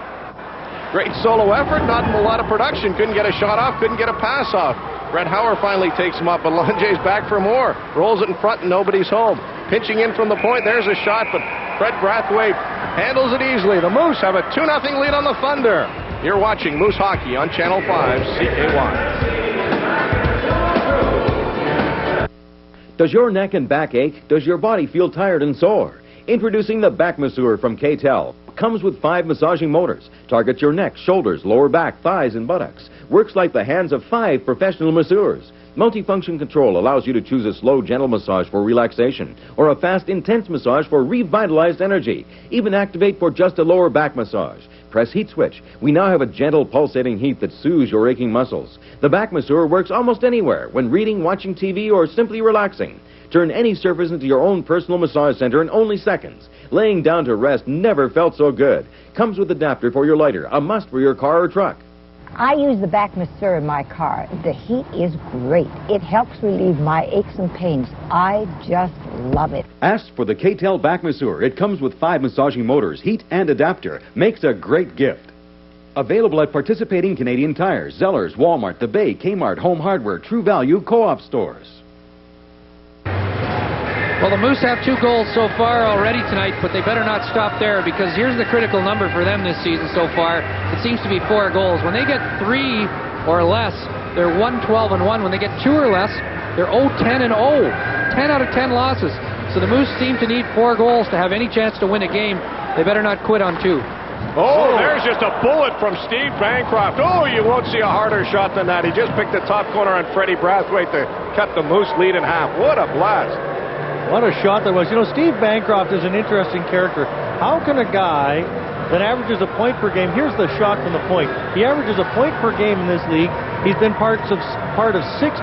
Great solo effort, not a lot of production. Couldn't get a shot off, couldn't get a pass off. Brett Hauer finally takes him up, but Belanger's back for more. Rolls it in front and nobody's home. Pinching in from the point, there's a shot, but Fred Brathwaite handles it easily. The Moose have a 2-0 lead on the Thunder. You're watching Moose Hockey on Channel 5 CKY. Does your neck and back ache? Does your body feel tired and sore? Introducing the Back Masseur from K-Tel. Comes with 5 massaging motors. Targets your neck, shoulders, lower back, thighs, and buttocks. Works like the hands of 5 professional masseurs. Multifunction control allows you to choose a slow, gentle massage for relaxation or a fast, intense massage for revitalized energy. Even activate for just a lower back massage. Press heat switch. We now have a gentle, pulsating heat that soothes your aching muscles. The Back Masseur works almost anywhere, when reading, watching TV, or simply relaxing. Turn any surface into your own personal massage center in only seconds. Laying down to rest never felt so good. Comes with adapter for your lighter, a must for your car or truck. I use the Back Masseur in my car. The heat is great. It helps relieve my aches and pains. I just love it. Ask for the K-Tel Back Masseur. It comes with 5 massaging motors, heat, and adapter. Makes a great gift. Available at participating Canadian Tire, Zellers, Walmart, The Bay, Kmart, Home Hardware, True Value, Co-op stores. Well, the Moose have 2 goals so far already tonight, but they better not stop there, because here's the critical number for them this season so far. It seems to be 4 goals. When they get 3 or less, they're 1-12-1. When they get 2 or less, they're 0-10-0. 10 out of 10 losses. So the Moose seem to need 4 goals to have any chance to win a game. They better not quit on 2. Oh, there's just a bullet from Steve Bancroft. Oh, you won't see a harder shot than that. He just picked the top corner on Freddie Brathwaite to cut the Moose lead in half. What a blast. What a shot that was. You know, Steve Bancroft is an interesting character. How can a guy that averages a point per game, here's the shot from the point. He averages a point per game in this league. He's been part of 6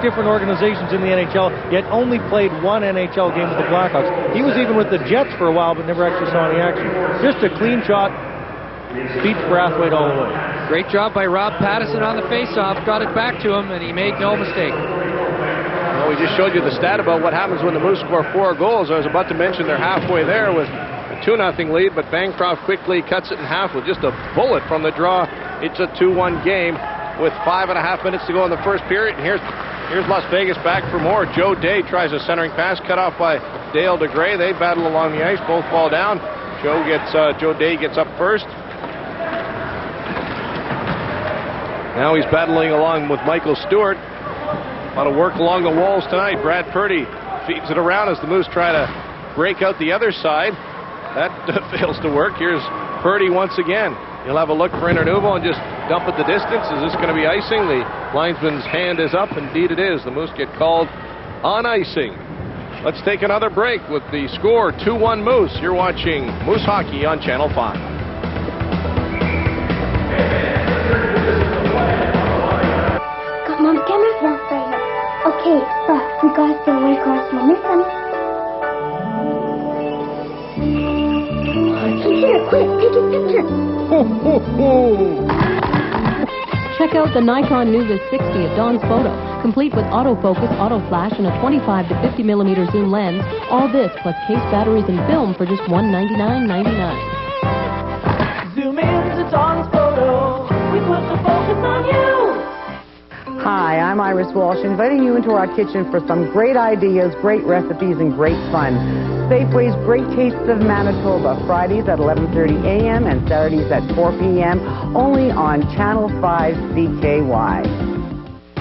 different organizations in the NHL, yet only played 1 NHL game with the Blackhawks. He was even with the Jets for a while, but never actually saw any action. Just a clean shot. Beats Brathwaite all the way. Great job by Rob Pattison on the faceoff. Got it back to him, and he made no mistake. Well, we just showed you the stat about what happens when the Moose score 4 goals. I was about to mention they're halfway there with a 2-0 lead, but Bancroft quickly cuts it in half with just a bullet from the draw. It's a 2-1 game with 5.5 minutes to go in the first period. And here's Las Vegas back for more. Joe Day tries a centering pass, cut off by Dale DeGray. They battle along the ice, both fall down. Joe Day gets up first. Now he's battling along with Michael Stewart. A lot of work along the walls tonight. Brad Purdy feeds it around as the Moose try to break out the other side. That fails to work. Here's Purdy once again. He'll have a look for Internuvo and just dump at the distance. Is this going to be icing? The linesman's hand is up. Indeed it is. The Moose get called on icing. Let's take another break with the score 2-1 Moose. You're watching Moose Hockey on Channel 5. Mom, get my phone for you. Okay, but we gotta stay away across from Missing. Here, quick, take a picture. Ho, ho, ho. Check out the Nikon Nuvis 60 at Don's Photo, complete with autofocus, autoflash, and a 25 to 50 millimeter zoom lens. All this plus case batteries and film for just $199.99. Zoom in to Don's Photo. We put the focus on you. Hi, I'm Iris Walsh, inviting you into our kitchen for some great ideas, great recipes, and great fun. Safeway's Great Tastes of Manitoba, Fridays at 11:30 a.m. and Saturdays at 4 p.m., only on Channel 5 CKY.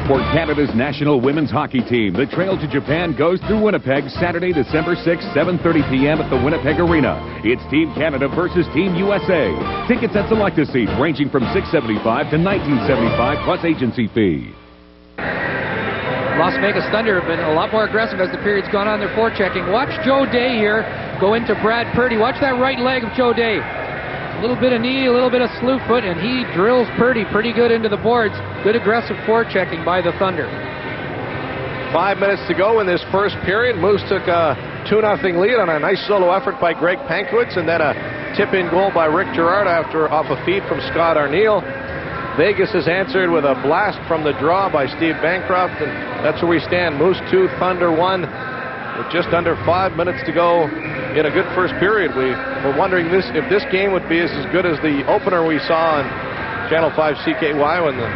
For Canada's national women's hockey team, the Trail to Japan goes through Winnipeg Saturday, December 6, 7:30 p.m. at the Winnipeg Arena. It's Team Canada versus Team USA. Tickets at selected seats ranging from $6.75 to $19.75 plus agency fee. Las Vegas Thunder have been a lot more aggressive as the period's gone on. They're forechecking. Watch Joe Day here go into Brad Purdy. Watch that right leg of Joe Day. A little bit of knee, a little bit of slew foot, and he drills Purdy pretty good into the boards. Good aggressive forechecking by the Thunder. 5 minutes to go in this first period. Moose took a 2-0 lead on a nice solo effort by Greg Pankowitz, and then a tip-in goal by Rick Girard off a feed from Scott Arneal. Vegas has answered with a blast from the draw by Steve Bancroft, and that's where we stand. Moose 2, Thunder 1, with just under 5 minutes to go in a good first period. We were wondering if this game would be as good as the opener we saw on Channel 5 CKY when the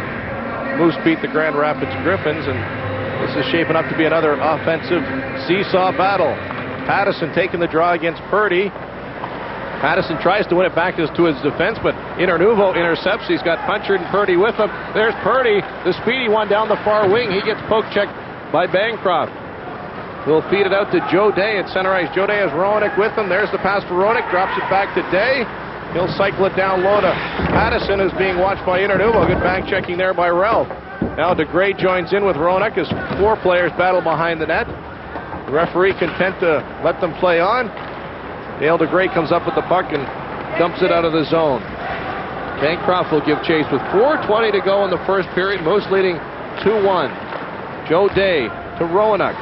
Moose beat the Grand Rapids Griffins, and this is shaping up to be another offensive seesaw battle. Pattison taking the draw against Purdy. Pattison tries to win it back to his defense, but Internuvo intercepts. He's got Punchard and Purdy with him. There's Purdy, the speedy one down the far wing. He gets poke checked by Bancroft. He'll feed it out to Joe Day at center ice. Joe Day has Roenick with him. There's the pass for Roenick. Drops it back to Day. He'll cycle it down low to Pattison, who's being watched by Internuvo. Good back checking there by Ralph. Now DeGray joins in with Roenick as 4 players battle behind the net. The referee content to let them play on. Dale DeGray comes up with the puck and dumps it out of the zone. Bancroft will give chase with 4:20 to go in the first period. Moose leading 2-1. Joe Day to Roenick.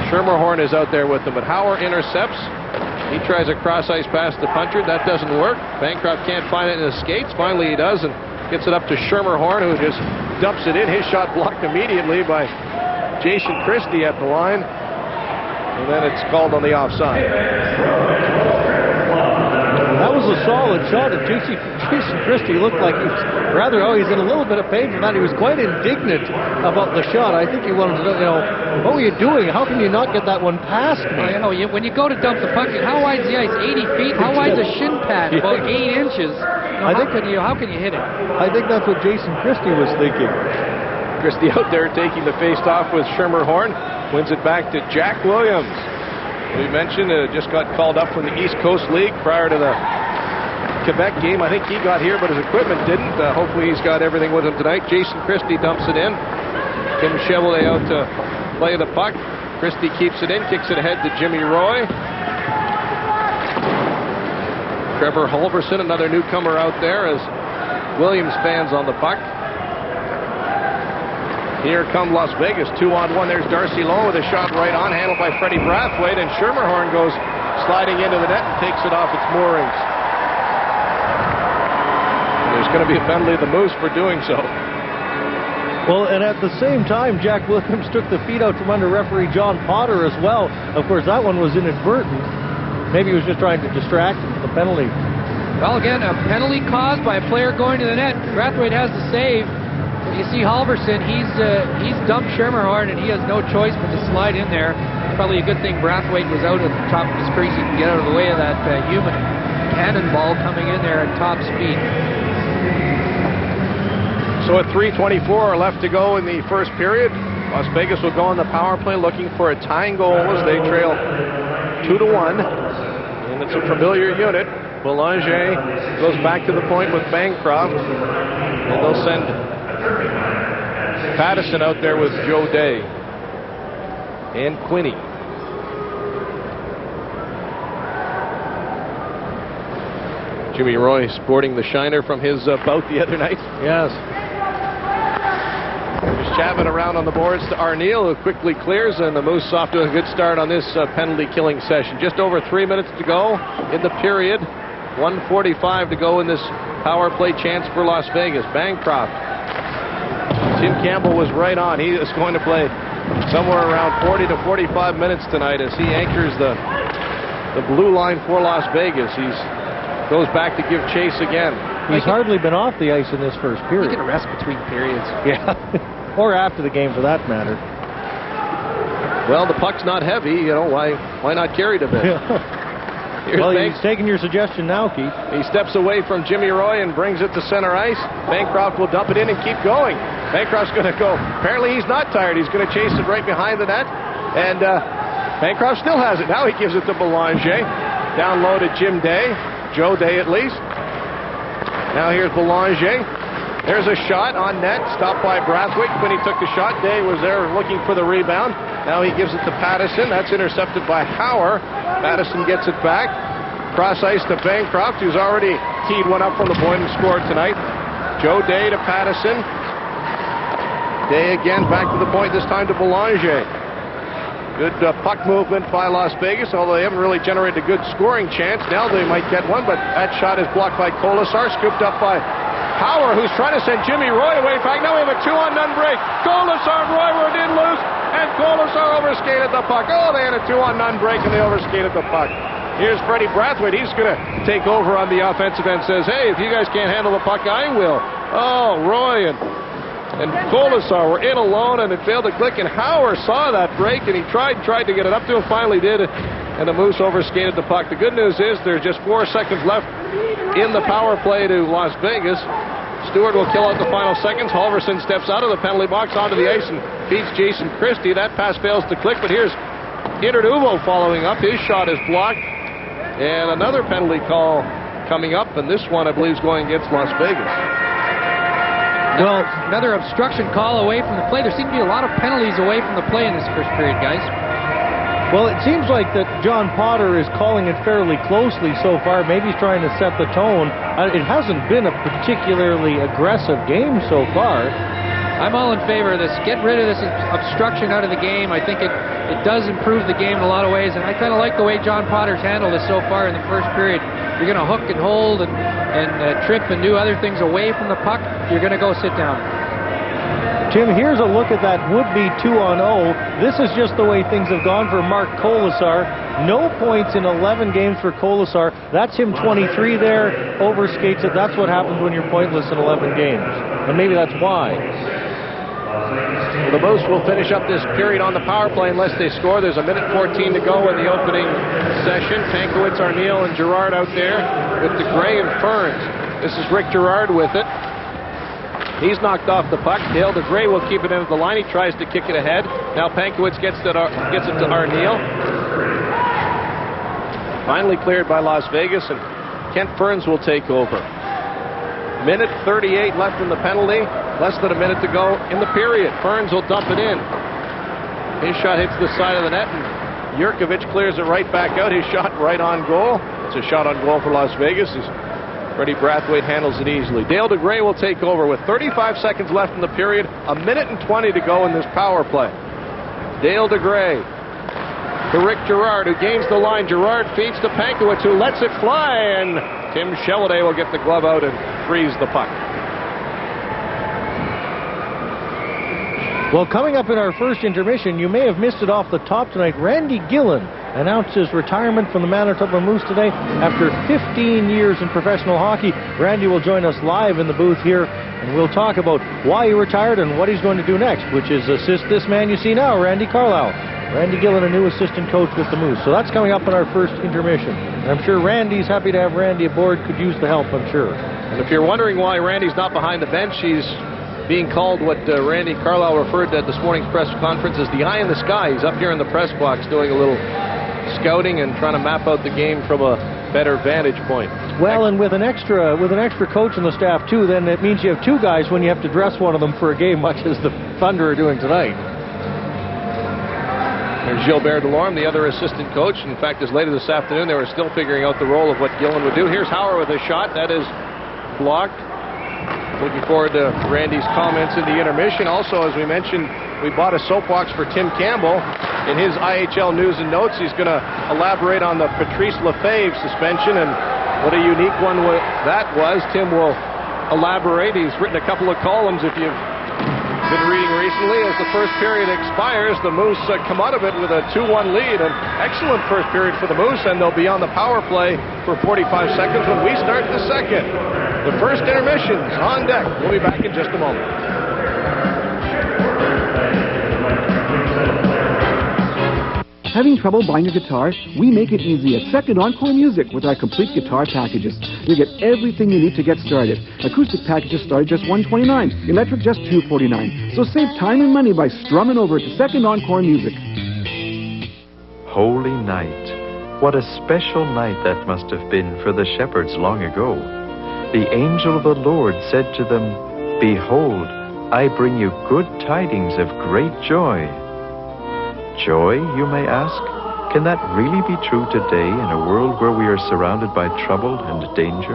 Schermerhorn is out there with him, but Hauer intercepts. He tries a cross-ice pass to Punchard. That doesn't work. Bancroft can't find it in his skates. Finally he does, and gets it up to Schermerhorn, who just dumps it in. His shot blocked immediately by Jason Christie at the line. And then it's called on the offside. That was a solid shot, and Jason Christie looked like he was he's in a little bit of pain from that. He was quite indignant about the shot. I think he wanted to know, what were you doing? How can you not get that one past me? When you go to dump the puck, how wide's the ice? 80 feet? How wide's a shin pad? About 8 inches. How can you hit it? I think that's what Jason Christie was thinking. Christie out there taking the face-off with Schermerhorn. Wins it back to Jack Williams. We mentioned just got called up from the East Coast League prior to the Quebec game. I think he got here, but his equipment didn't. Hopefully he's got everything with him tonight. Jason Christie dumps it in. Tim Chevalier out to play the puck. Christie keeps it in, kicks it ahead to Jimmy Roy. Trevor Halverson, another newcomer out there, as Williams fans on the puck. Here come Las Vegas, 2-on-1. There's Darcy Lowe with a shot right on, handled by Freddie Brathwaite, and Schermerhorn goes sliding into the net and takes it off its moorings. And there's going to be a penalty to the Moose for doing so. Well, and at the same time, Jack Williams took the feet out from under referee John Potter as well. Of course, that one was inadvertent. Maybe he was just trying to distract him with the penalty. Well, again, a penalty caused by a player going to the net. Brathwaite has the save. You see Halverson, he's dumped Schermerhorn, and he has no choice but to slide in there. Probably a good thing Brathwaite was out at the top of his crease. He can get out of the way of that human cannonball coming in there at top speed. So at 3:24 left to go in the first period, Las Vegas will go on the power play looking for a tying goal as they trail 2-1. And it's a familiar unit. Boulanger goes back to the point with Bancroft. And they'll send Pattison out there with Joe Day and Quinney. Jimmy Roy sporting the shiner from his bout the other night. Yes. Just Chapman around on the boards to Arneal, who quickly clears, and the Moose off to a good start on this penalty-killing session. Just over 3 minutes to go in the period. 1:45 to go in this power play chance for Las Vegas. Bancroft. Tim Campbell was right on. He is going to play somewhere around 40 to 45 minutes tonight as he anchors the blue line for Las Vegas. He goes back to give chase again. He's hardly been off the ice in this first period. He can rest between periods. Yeah. Or after the game, for that matter. Well, the puck's not heavy. Why not carry it a bit? Well, he's taking your suggestion now, Keith. He steps away from Jimmy Roy and brings it to center ice. Bancroft will dump it in and keep going. Bancroft's going to go. Apparently he's not tired. He's going to chase it right behind the net. And Bancroft still has it. Now he gives it to Boulanger. Down low to Jim Day. Joe Day at least. Now here's Boulanger. There's a shot on net. Stopped by Brathwaite when he took the shot. Day was there looking for the rebound. Now he gives it to Pattison. That's intercepted by Hauer. Pattison gets it back. Cross ice to Bancroft, who's already teed one up from the point and scored tonight. Joe Day to Pattison. Day again back to the point, this time to Boulanger. Good puck movement by Las Vegas, although they haven't really generated a good scoring chance. Now they might get one, but that shot is blocked by Kolasar, scooped up by Power, who's trying to send Jimmy Roy away. In fact, now we have a 2-on-none break. Colasar, Roy were in loose, and Colasar overskated the puck. Oh, they had a 2-on-none break, and they overskated the puck. Here's Freddie Brathwaite. He's going to take over on the offensive end. Says, hey, if you guys can't handle the puck, I will. Oh, Roy and Colasar were in alone, and it failed to click. And Hauer saw that break, and he tried to get it up to him. Finally did, and the Moose overskated the puck. The good news is there's just 4 seconds left in the power play to Las Vegas. Stewart will kill out the final seconds. Halverson steps out of the penalty box onto the ice and beats Jason Christie. That pass fails to click, but here's Innard Uvo following up. His shot is blocked. And another penalty call coming up, and this one, I believe, is going against Las Vegas. Well, another obstruction call away from the play. There seem to be a lot of penalties away from the play in this first period, guys. Well, it seems like that John Potter is calling it fairly closely so far. Maybe he's trying to set the tone. It hasn't been a particularly aggressive game so far. I'm all in favor of this. Get rid of this obstruction out of the game. I think it does improve the game in a lot of ways, and I kind of like the way John Potter's handled this so far in the first period. You're going to hook and hold and trip and do other things away from the puck. You're going to go sit down. Tim, here's a look at that would-be 2-on-0. This is just the way things have gone for Mark Colasar. No points in 11 games for Colasar. That's him 23 there, overskates it. That's what happens when you're pointless in 11 games. And maybe that's why. The Moose will finish up this period on the power play unless they score. There's a minute 14 to go in the opening session. Pankowitz, Arneal, and Girard out there with DeGray and Ferns. This is Rick Girard with it. He's knocked off the puck. Dale DeGray will keep it into the line. He tries to kick it ahead. Now Pankowitz gets it to Arneal. Finally cleared by Las Vegas, and Kent Ferns will take over. Minute 38 left in the penalty. Less than a minute to go in the period. Ferns will dump it in. His shot hits the side of the net, and Jurkovic clears it right back out. His shot right on goal. It's a shot on goal for Las Vegas as Freddie Brathwaite handles it easily. Dale DeGray will take over with 35 seconds left in the period. A minute and 20 to go in this power play. Dale DeGray to Rick Girard, who gains the line. Girard feeds to Pankowitz, who lets it fly, and Tim Sheladay will get the glove out and freeze the puck. Well, coming up in our first intermission, you may have missed it off the top tonight. Randy Gillen announced his retirement from the Manitoba Moose today after 15 years in professional hockey. Randy will join us live in the booth here, and we'll talk about why he retired and what he's going to do next, which is assist this man you see now, Randy Carlisle. Randy Gillen, a new assistant coach with the Moose. So that's coming up in our first intermission. And I'm sure Randy's happy to have Randy aboard. Could use the help, I'm sure. And if you're wondering why Randy's not behind the bench, he's being called what Randy Carlisle referred to at this morning's press conference as the eye in the sky. He's up here in the press box doing a little scouting and trying to map out the game from a better vantage point. Well, and with an extra coach on the staff too, then it means you have 2 guys when you have to dress one of them for a game, much as the Thunder are doing tonight. There's Gilbert Delorme, the other assistant coach. In fact, as late as this afternoon, they were still figuring out the role of what Gillen would do. Here's Hauer with a shot. That is blocked. Looking forward to Randy's comments in the intermission. Also, as we mentioned, we bought a soapbox for Tim Campbell. In his IHL news and notes, he's going to elaborate on the Patrice Lefebvre suspension and what a unique one that was. Tim will elaborate. He's written a couple of columns if you've been reading recently. As the first period expires, the Moose come out of it with a 2-1 lead. An excellent first period for the Moose, and they'll be on the power play for 45 seconds when we start the second. The first intermission's on deck. We'll be back in just a moment. Having trouble buying a guitar? We make it easy at Second Encore Music with our complete guitar packages. You get everything you need to get started. Acoustic packages start at just $129, electric just $249. So save time and money by strumming over to Second Encore Music. Holy night. What a special night that must have been for the shepherds long ago. The angel of the Lord said to them, "Behold, I bring you good tidings of great joy." Joy, you may ask? Can that really be true today in a world where we are surrounded by trouble and danger?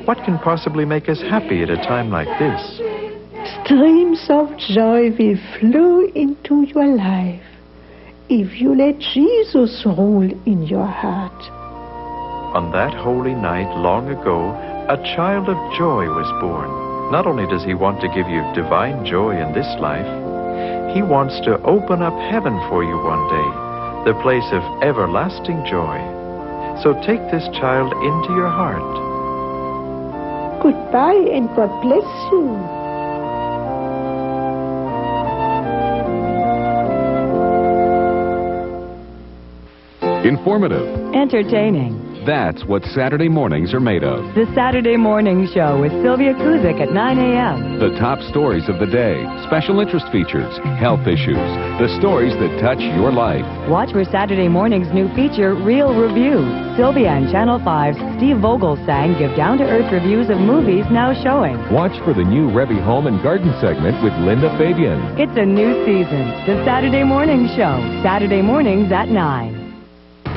What can possibly make us happy at a time like this? Streams of joy will flow into your life if you let Jesus rule in your heart. On that holy night long ago, a child of joy was born. Not only does he want to give you divine joy in this life, he wants to open up heaven for you one day, the place of everlasting joy. So take this child into your heart. Goodbye and God bless you. Informative. Entertaining. That's what Saturday mornings are made of. The Saturday Morning Show with Sylvia Kuzik at 9 a.m. The top stories of the day, special interest features, health issues, the stories that touch your life. Watch for Saturday morning's new feature, Real Review. Sylvia and Channel 5's Steve Vogelsang give down-to-earth reviews of movies now showing. Watch for the new Revy Home and Garden segment with Linda Fabian. It's a new season. The Saturday Morning Show. Saturday mornings at 9.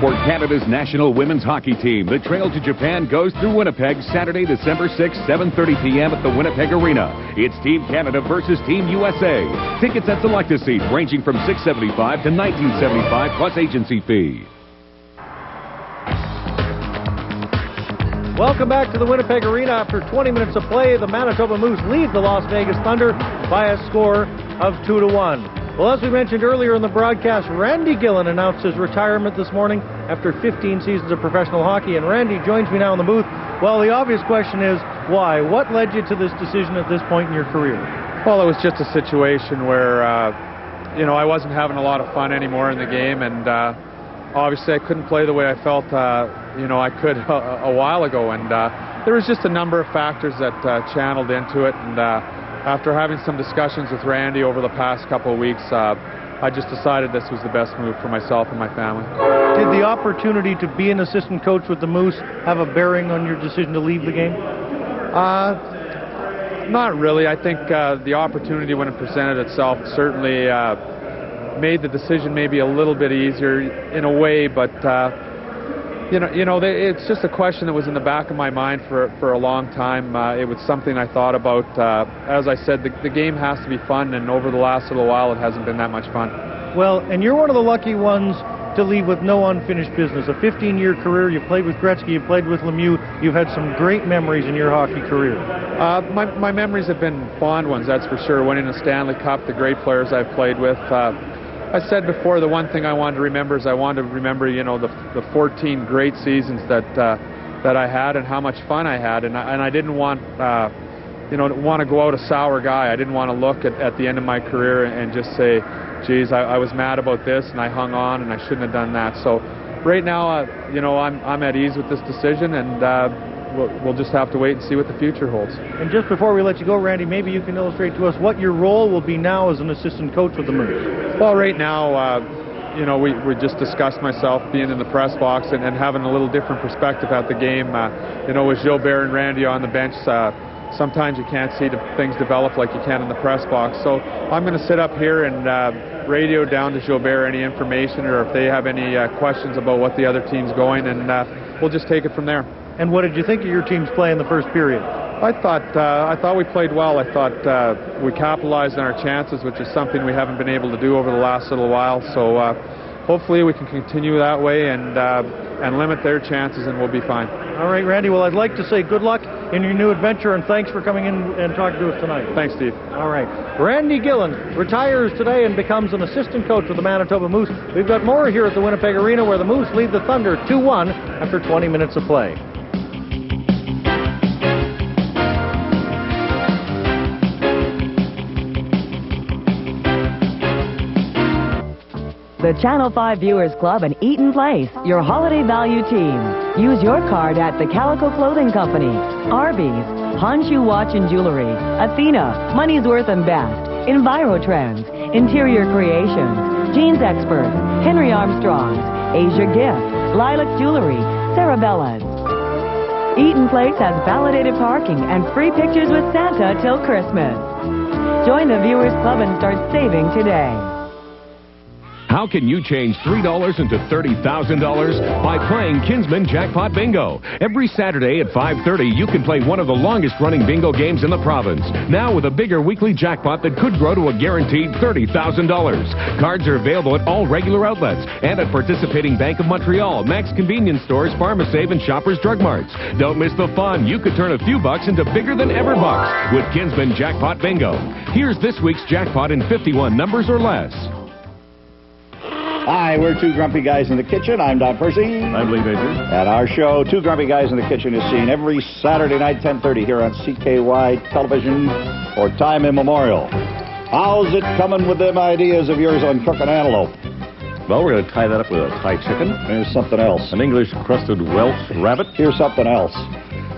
For Canada's national women's hockey team, the Trail to Japan goes through Winnipeg Saturday, December 6, 7:30 p.m. at the Winnipeg Arena. It's Team Canada versus Team USA. Tickets at selected seats ranging from $6.75 to $19.75 plus agency fee. Welcome back to the Winnipeg Arena. After 20 minutes of play, the Manitoba Moose lead the Las Vegas Thunder by a score of 2-1. Well, as we mentioned earlier in the broadcast, Randy Gillen announced his retirement this morning after 15 seasons of professional hockey, and Randy joins me now in the booth. Well, the obvious question is, why? What led you to this decision at this point in your career? Well, it was just a situation where, I wasn't having a lot of fun anymore in the game, and obviously I couldn't play the way I felt, I could a while ago, and there was just a number of factors that channeled into it, and after having some discussions with Randy over the past couple of weeks, I just decided this was the best move for myself and my family. Did the opportunity to be an assistant coach with the Moose have a bearing on your decision to leave the game? Not really. I think the opportunity, when it presented itself, certainly made the decision maybe a little bit easier in a way, but it's just a question that was in the back of my mind for a long time. It was something I thought about. As I said, the game has to be fun, and over the last little while, it hasn't been that much fun. Well, and you're one of the lucky ones to leave with no unfinished business. A 15-year career. You played with Gretzky, you played with Lemieux. You've had some great memories in your hockey career. My memories have been fond ones, that's for sure. Winning a Stanley Cup, the great players I've played with. I said before, the one thing I wanted to remember is I wanted to remember, the 14 great seasons that I had and how much fun I had, and I didn't want to go out a sour guy. I didn't want to look at the end of my career and just say, geez, I was mad about this and I hung on and I shouldn't have done that. So right now, I'm at ease with this decision, and we'll just have to wait and see what the future holds. And just before we let you go, Randy, maybe you can illustrate to us what your role will be now as an assistant coach with the Moose. Well, right now, we just discussed myself being in the press box and having a little different perspective at the game. With Gilbert and Randy on the bench, sometimes you can't see things develop like you can in the press box. So I'm going to sit up here and radio down to Gilbert any information, or if they have any questions about what the other team's going, and we'll just take it from there. And what did you think of your team's play in the first period? I thought we played well. I thought we capitalized on our chances, which is something we haven't been able to do over the last little while. So hopefully we can continue that way and limit their chances, and we'll be fine. All right, Randy. Well, I'd like to say good luck in your new adventure, and thanks for coming in and talking to us tonight. Thanks, Steve. All right. Randy Gillen retires today and becomes an assistant coach with the Manitoba Moose. We've got more here at the Winnipeg Arena, where the Moose lead the Thunder 2-1 after 20 minutes of play. The Channel 5 Viewers Club and Eaton Place, your holiday value team. Use your card at the Calico Clothing Company, Arby's, Honshu Watch and Jewelry, Athena, Money's Worth and Best, Envirotrends, Interior Creations, Jeans Experts, Henry Armstrong's, Asia Gift, Lilac Jewelry, Sarabella's. Eaton Place has validated parking and free pictures with Santa till Christmas. Join the Viewers Club and start saving today. How can you change $3 into $30,000? By playing Kinsman Jackpot Bingo. Every Saturday at 5:30, you can play one of the longest-running bingo games in the province. Now with a bigger weekly jackpot that could grow to a guaranteed $30,000. Cards are available at all regular outlets and at participating Bank of Montreal, Max Convenience Stores, PharmaSave, and Shoppers Drug Marts. Don't miss the fun. You could turn a few bucks into bigger than ever bucks with Kinsman Jackpot Bingo. Here's this week's jackpot in 51 numbers or less. Hi, we're Two Grumpy Guys in the Kitchen. I'm Don Percy. I'm Lee Majors. And our show, Two Grumpy Guys in the Kitchen, is seen every Saturday night, 10:30, here on CKY Television for time immemorial. How's it coming with them ideas of yours on cooking antelope? Well, we're going to tie that up with a Thai chicken. Here's something else. An English crusted Welsh rabbit. Here's something else.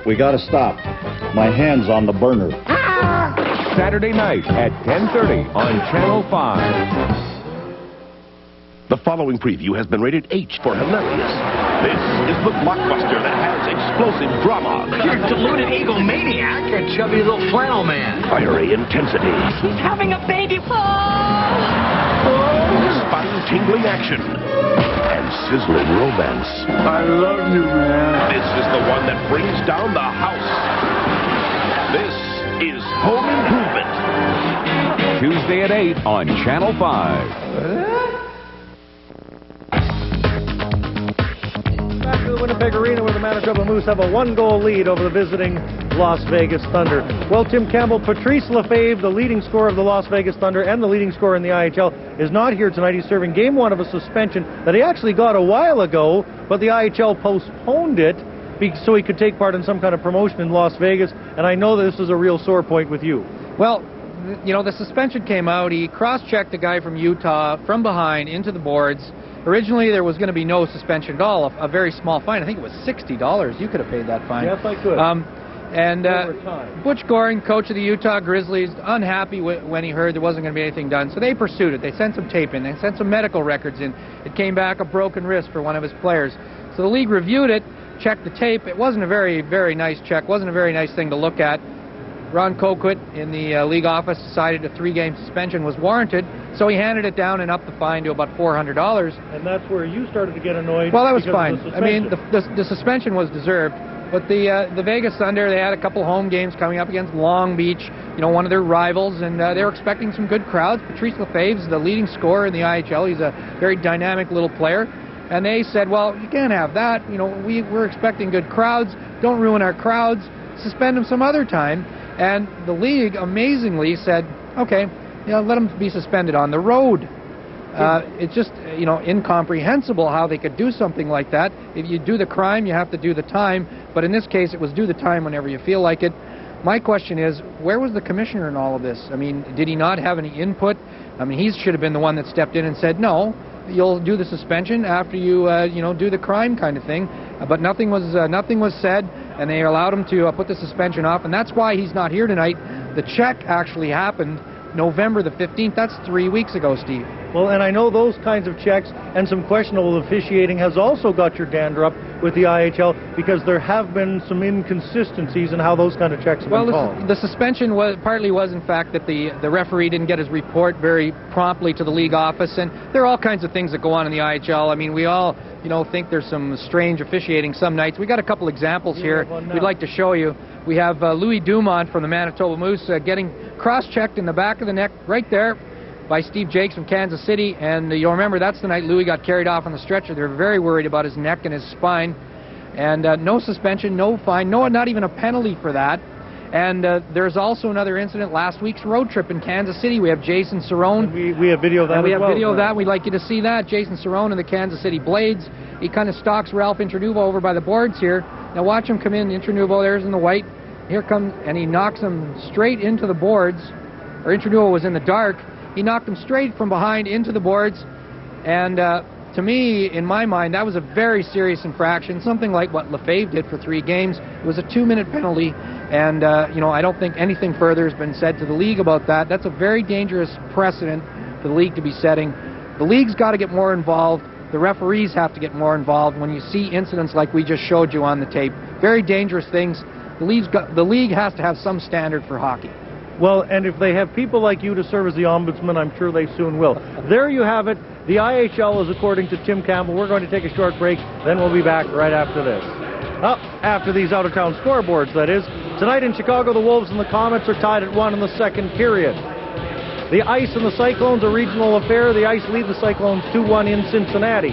We got to stop. My hand's on the burner. Saturday night at 10:30 on Channel 5. The following preview has been rated H for hilarious. This is the blockbuster that has explosive drama. You're a deluded egomaniac. You're a chubby little flannel man. Fiery intensity. He's having a baby. Spine-tingling action. And sizzling romance. I love you, man. This is the one that brings down the house. This is Home Improvement. Tuesday at 8 on Channel 5. Back to the Winnipeg Arena where the Manitoba Moose have a one-goal lead over the visiting Las Vegas Thunder. Well, Tim Campbell, Patrice Lefebvre, the leading scorer of the Las Vegas Thunder and the leading scorer in the IHL, is not here tonight. He's serving game one of a suspension that he actually got a while ago, but the IHL postponed it so he could take part in some kind of promotion in Las Vegas, and I know that this is a real sore point with you. Well, you know, the suspension came out. He cross-checked a guy from Utah from behind into the boards. Originally, there was going to be no suspension at all, a very small fine. I think it was $60. You could have paid that fine. Yes, I could. Butch Goring, coach of the Utah Grizzlies, unhappy when he heard there wasn't going to be anything done. So they pursued it. They sent some tape in. They sent some medical records in. It came back a broken wrist for one of his players. So the league reviewed it, checked the tape. It wasn't a very, very nice check. Wasn't a very nice thing to look at. Ron Coquit in the league office decided a 3-game suspension was warranted, so he handed it down and upped the fine to about $400. And that's where you started to get annoyed. Well, that was fine. I mean, the suspension was deserved. But the Vegas Thunder, they had a couple home games coming up against Long Beach, you know, one of their rivals, and they were expecting some good crowds. Patrice Lefebvre is the leading scorer in the IHL. He's a very dynamic little player. And they said, well, you can't have that. You know, we're expecting good crowds. Don't ruin our crowds. Suspend him some other time. And the league, amazingly, said, okay, let him be suspended on the road. It's just, you know, incomprehensible how they could do something like that. If you do the crime, you have to do the time. But in this case, it was do the time whenever you feel like it. My question is, where was the commissioner in all of this? I mean, did he not have any input? I mean, he should have been the one that stepped in and said, no, you'll do the suspension after you, do the crime kind of thing. But nothing was said, and they allowed him to put the suspension off, and that's why he's not here tonight. The check actually happened November the 15th. That's 3 weeks ago, Steve. Well, and I know those kinds of checks and some questionable officiating has also got your dander up with the IHL because there have been some inconsistencies in how those kind of checks have been called. The suspension was in fact that the referee didn't get his report very promptly to the league office, and there are all kinds of things that go on in the IHL. I mean, we all think there's some strange officiating some nights. We got a couple examples here we'd like to show you. We have Louis Dumont from the Manitoba Moose getting cross-checked in the back of the neck right there by Steve Jakes from Kansas City, and you'll remember that's the night Louis got carried off on the stretcher. They're very worried about his neck and his spine, and no suspension, no fine, not even a penalty for that. And there's also another incident, last week's road trip in Kansas City. We have Jason Cerrone. We have video of that as well. We have video of that. We'd like you to see that. Jason Cerrone and the Kansas City Blades. He kind of stalks Ralph Internuvo over by the boards here. Now watch him come in. Internuvo there's in the white. Here comes, and he knocks him straight into the boards. Or Internuvo was in the dark. He knocked him straight from behind into the boards. And to me, in my mind, that was a very serious infraction, something like what Lefebvre did for 3 games. It was a 2-minute penalty, and I don't think anything further has been said to the league about that. That's a very dangerous precedent for the league to be setting. The league's got to get more involved. The referees have to get more involved when you see incidents like we just showed you on the tape. Very dangerous things. The league has to have some standard for hockey. Well, and if they have people like you to serve as the ombudsman, I'm sure they soon will. There you have it. The IHL is according to Tim Campbell. We're going to take a short break, then we'll be back right after this. After these out-of-town scoreboards, that is. Tonight in Chicago, the Wolves and the Comets are tied at 1 in the second period. The Ice and the Cyclones, a regional affair. The Ice lead the Cyclones 2-1 in Cincinnati.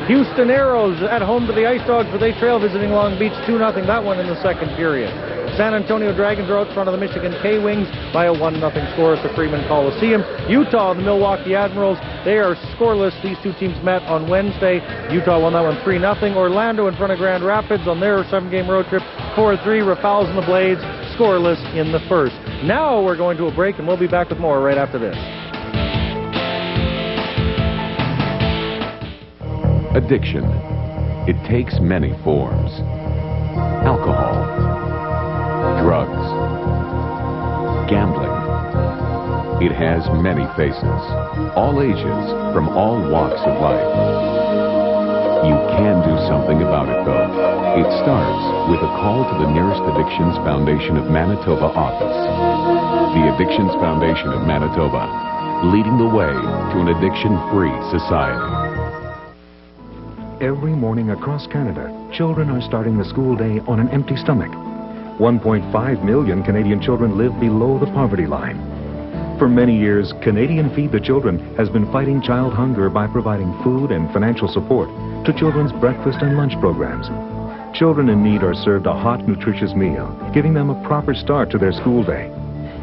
Houston Aeros at home to the Ice Dogs, but they trail visiting Long Beach 2-0, that one in the second period. San Antonio Dragons are out front of the Michigan K-Wings by a 1-0 score at the Freeman Coliseum. Utah and the Milwaukee Admirals, they are scoreless. These two teams met on Wednesday. Utah won that one 3-0. Orlando in front of Grand Rapids on their 7-game road trip, 4-3. Rafales and the Blades scoreless in the first. Now we're going to a break, and we'll be back with more right after this. Addiction. It takes many forms. Alcohol, drugs, gambling. It has many faces, all ages, from all walks of life. You can do something about it, though. It starts with a call to the nearest Addictions Foundation of Manitoba office. The Addictions Foundation of Manitoba, leading the way to an addiction-free society. Every morning across Canada, children are starting the school day on an empty stomach. 1.5 million Canadian children live below the poverty line. For many years, Canadian Feed the Children has been fighting child hunger by providing food and financial support to children's breakfast and lunch programs. Children in need are served a hot, nutritious meal, giving them a proper start to their school day.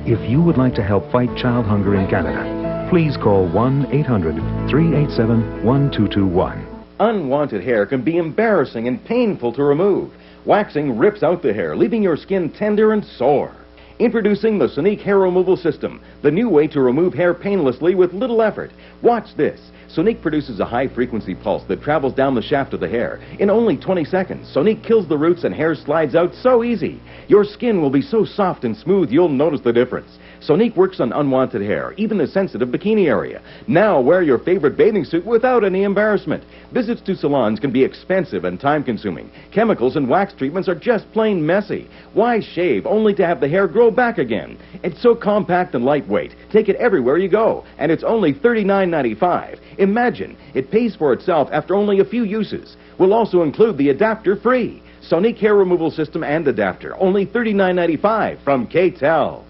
If you would like to help fight child hunger in Canada, please call 1-800-387-1221. Unwanted hair can be embarrassing and painful to remove. Waxing rips out the hair, leaving your skin tender and sore. Introducing the Sonique Hair Removal System, the new way to remove hair painlessly with little effort. Watch this. Sonique produces a high-frequency pulse that travels down the shaft of the hair. In only 20 seconds, Sonique kills the roots and hair slides out so easy. Your skin will be so soft and smooth you'll notice the difference. Sonique works on unwanted hair, even the sensitive bikini area. Now wear your favorite bathing suit without any embarrassment. Visits to salons can be expensive and time-consuming. Chemicals and wax treatments are just plain messy. Why shave only to have the hair grow back again? It's so compact and lightweight. Take it everywhere you go, and it's only $39.95. Imagine, it pays for itself after only a few uses. We'll also include the adapter free. Sonique Hair Removal System and adapter, only $39.95 from K-Tel.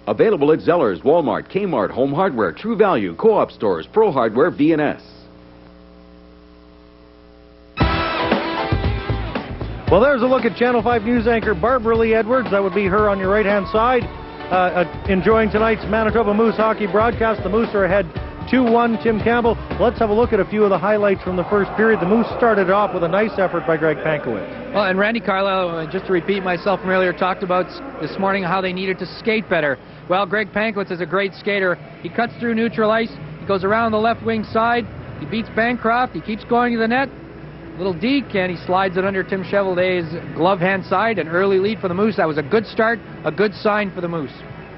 Available at Zellers, Walmart, Kmart, Home Hardware, True Value, Co-op stores, Pro Hardware, V&S. Well, there's a look at Channel 5 News anchor Barbara Lee Edwards. That would be her on your right-hand side. Enjoying tonight's Manitoba Moose hockey broadcast. The Moose are ahead 2-1, Tim Campbell. Let's have a look at a few of the highlights from the first period. The Moose started off with a nice effort by Greg Pankowitz. Well, and Randy Carlisle, just to repeat myself from earlier, talked about this morning how they needed to skate better. Well, Greg Pankowitz is a great skater. He cuts through neutral ice. He goes around the left wing side. He beats Bancroft. He keeps going to the net. Little deke, and he slides it under Tim Chevalier's glove hand side. An early lead for the Moose. That was a good start, a good sign for the Moose.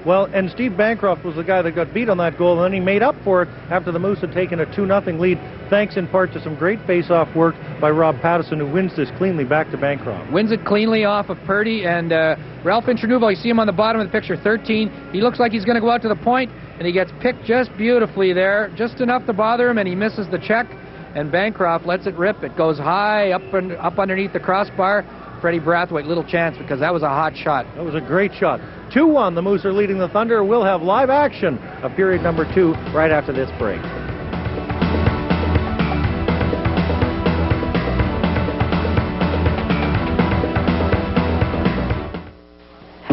Well, and Steve Bancroft was the guy that got beat on that goal, and then he made up for it after the Moose had taken a 2-0 lead, thanks in part to some great face-off work by Rob Pattison, who wins this cleanly back to Bancroft. Wins it cleanly off of Purdy, and Ralph Intranuvo, you see him on the bottom of the picture, 13. He looks like he's going to go out to the point, and he gets picked just beautifully there, just enough to bother him, and he misses the check, and Bancroft lets it rip. It goes high up underneath the crossbar. Freddie Brathwaite, little chance because that was a hot shot. That was a great shot. 2-1, the Moose are leading the Thunder. We'll have live action of period number 2 right after this break.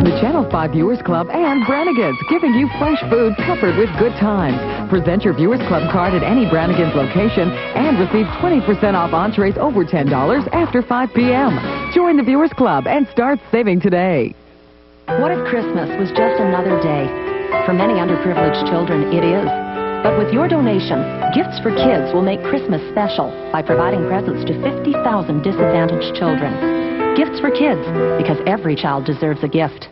The Channel 5 Viewers Club and Brannigan's, giving you fresh food peppered with good times. Present your Viewers Club card at any Brannigan's location and receive 20% off entrees over $10 after 5 p.m. Join the Viewers Club and start saving today. What if Christmas was just another day? For many underprivileged children, it is. But with your donation, Gifts for Kids will make Christmas special by providing presents to 50,000 disadvantaged children. Gifts for Kids, because every child deserves a gift.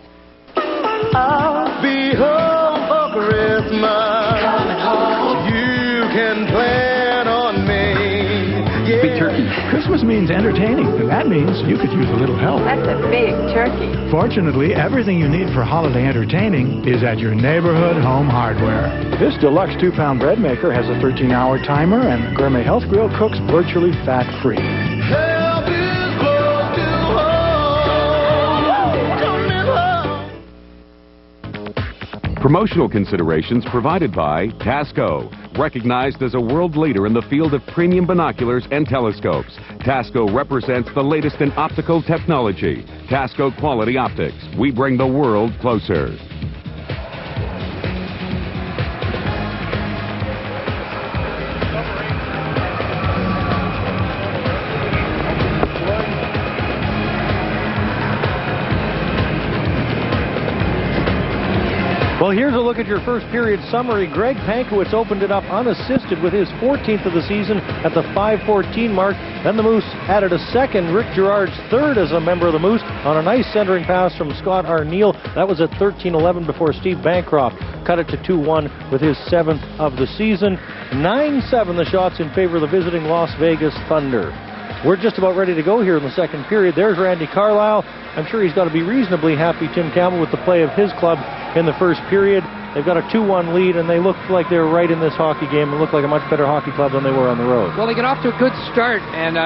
I'll be home for Christmas. Coming home. You can plan on me. Yeah. Big turkey. Christmas means entertaining, and that means you could use a little help. That's a big turkey. Fortunately, everything you need for holiday entertaining is at your neighborhood home hardware. This deluxe 2-pound bread maker has a 13-hour timer, and the Gourmet Health Grill cooks virtually fat-free. Help is close to home. Coming home. Promotional considerations provided by Tasco, recognized as a world leader in the field of premium binoculars and telescopes. Tasco represents the latest in optical technology. Tasco Quality Optics. We bring the world closer. Well, here's a look at your first period summary. Greg Pankowitz opened it up unassisted with his 14th of the season at the 5:14 mark. Then the Moose added a second, Rick Girard's third as a member of the Moose, on a nice centering pass from Scott Arneal. That was at 13:11 before Steve Bancroft cut it to 2-1 with his 7th of the season. 9-7 the shots in favor of the visiting Las Vegas Thunder. We're just about ready to go here in the second period. There's Randy Carlyle. I'm sure he's got to be reasonably happy, Tim Campbell, with the play of his club in the first period. They've got a 2-1 lead, and they look like they're right in this hockey game and look like a much better hockey club than they were on the road. Well, they get off to a good start, and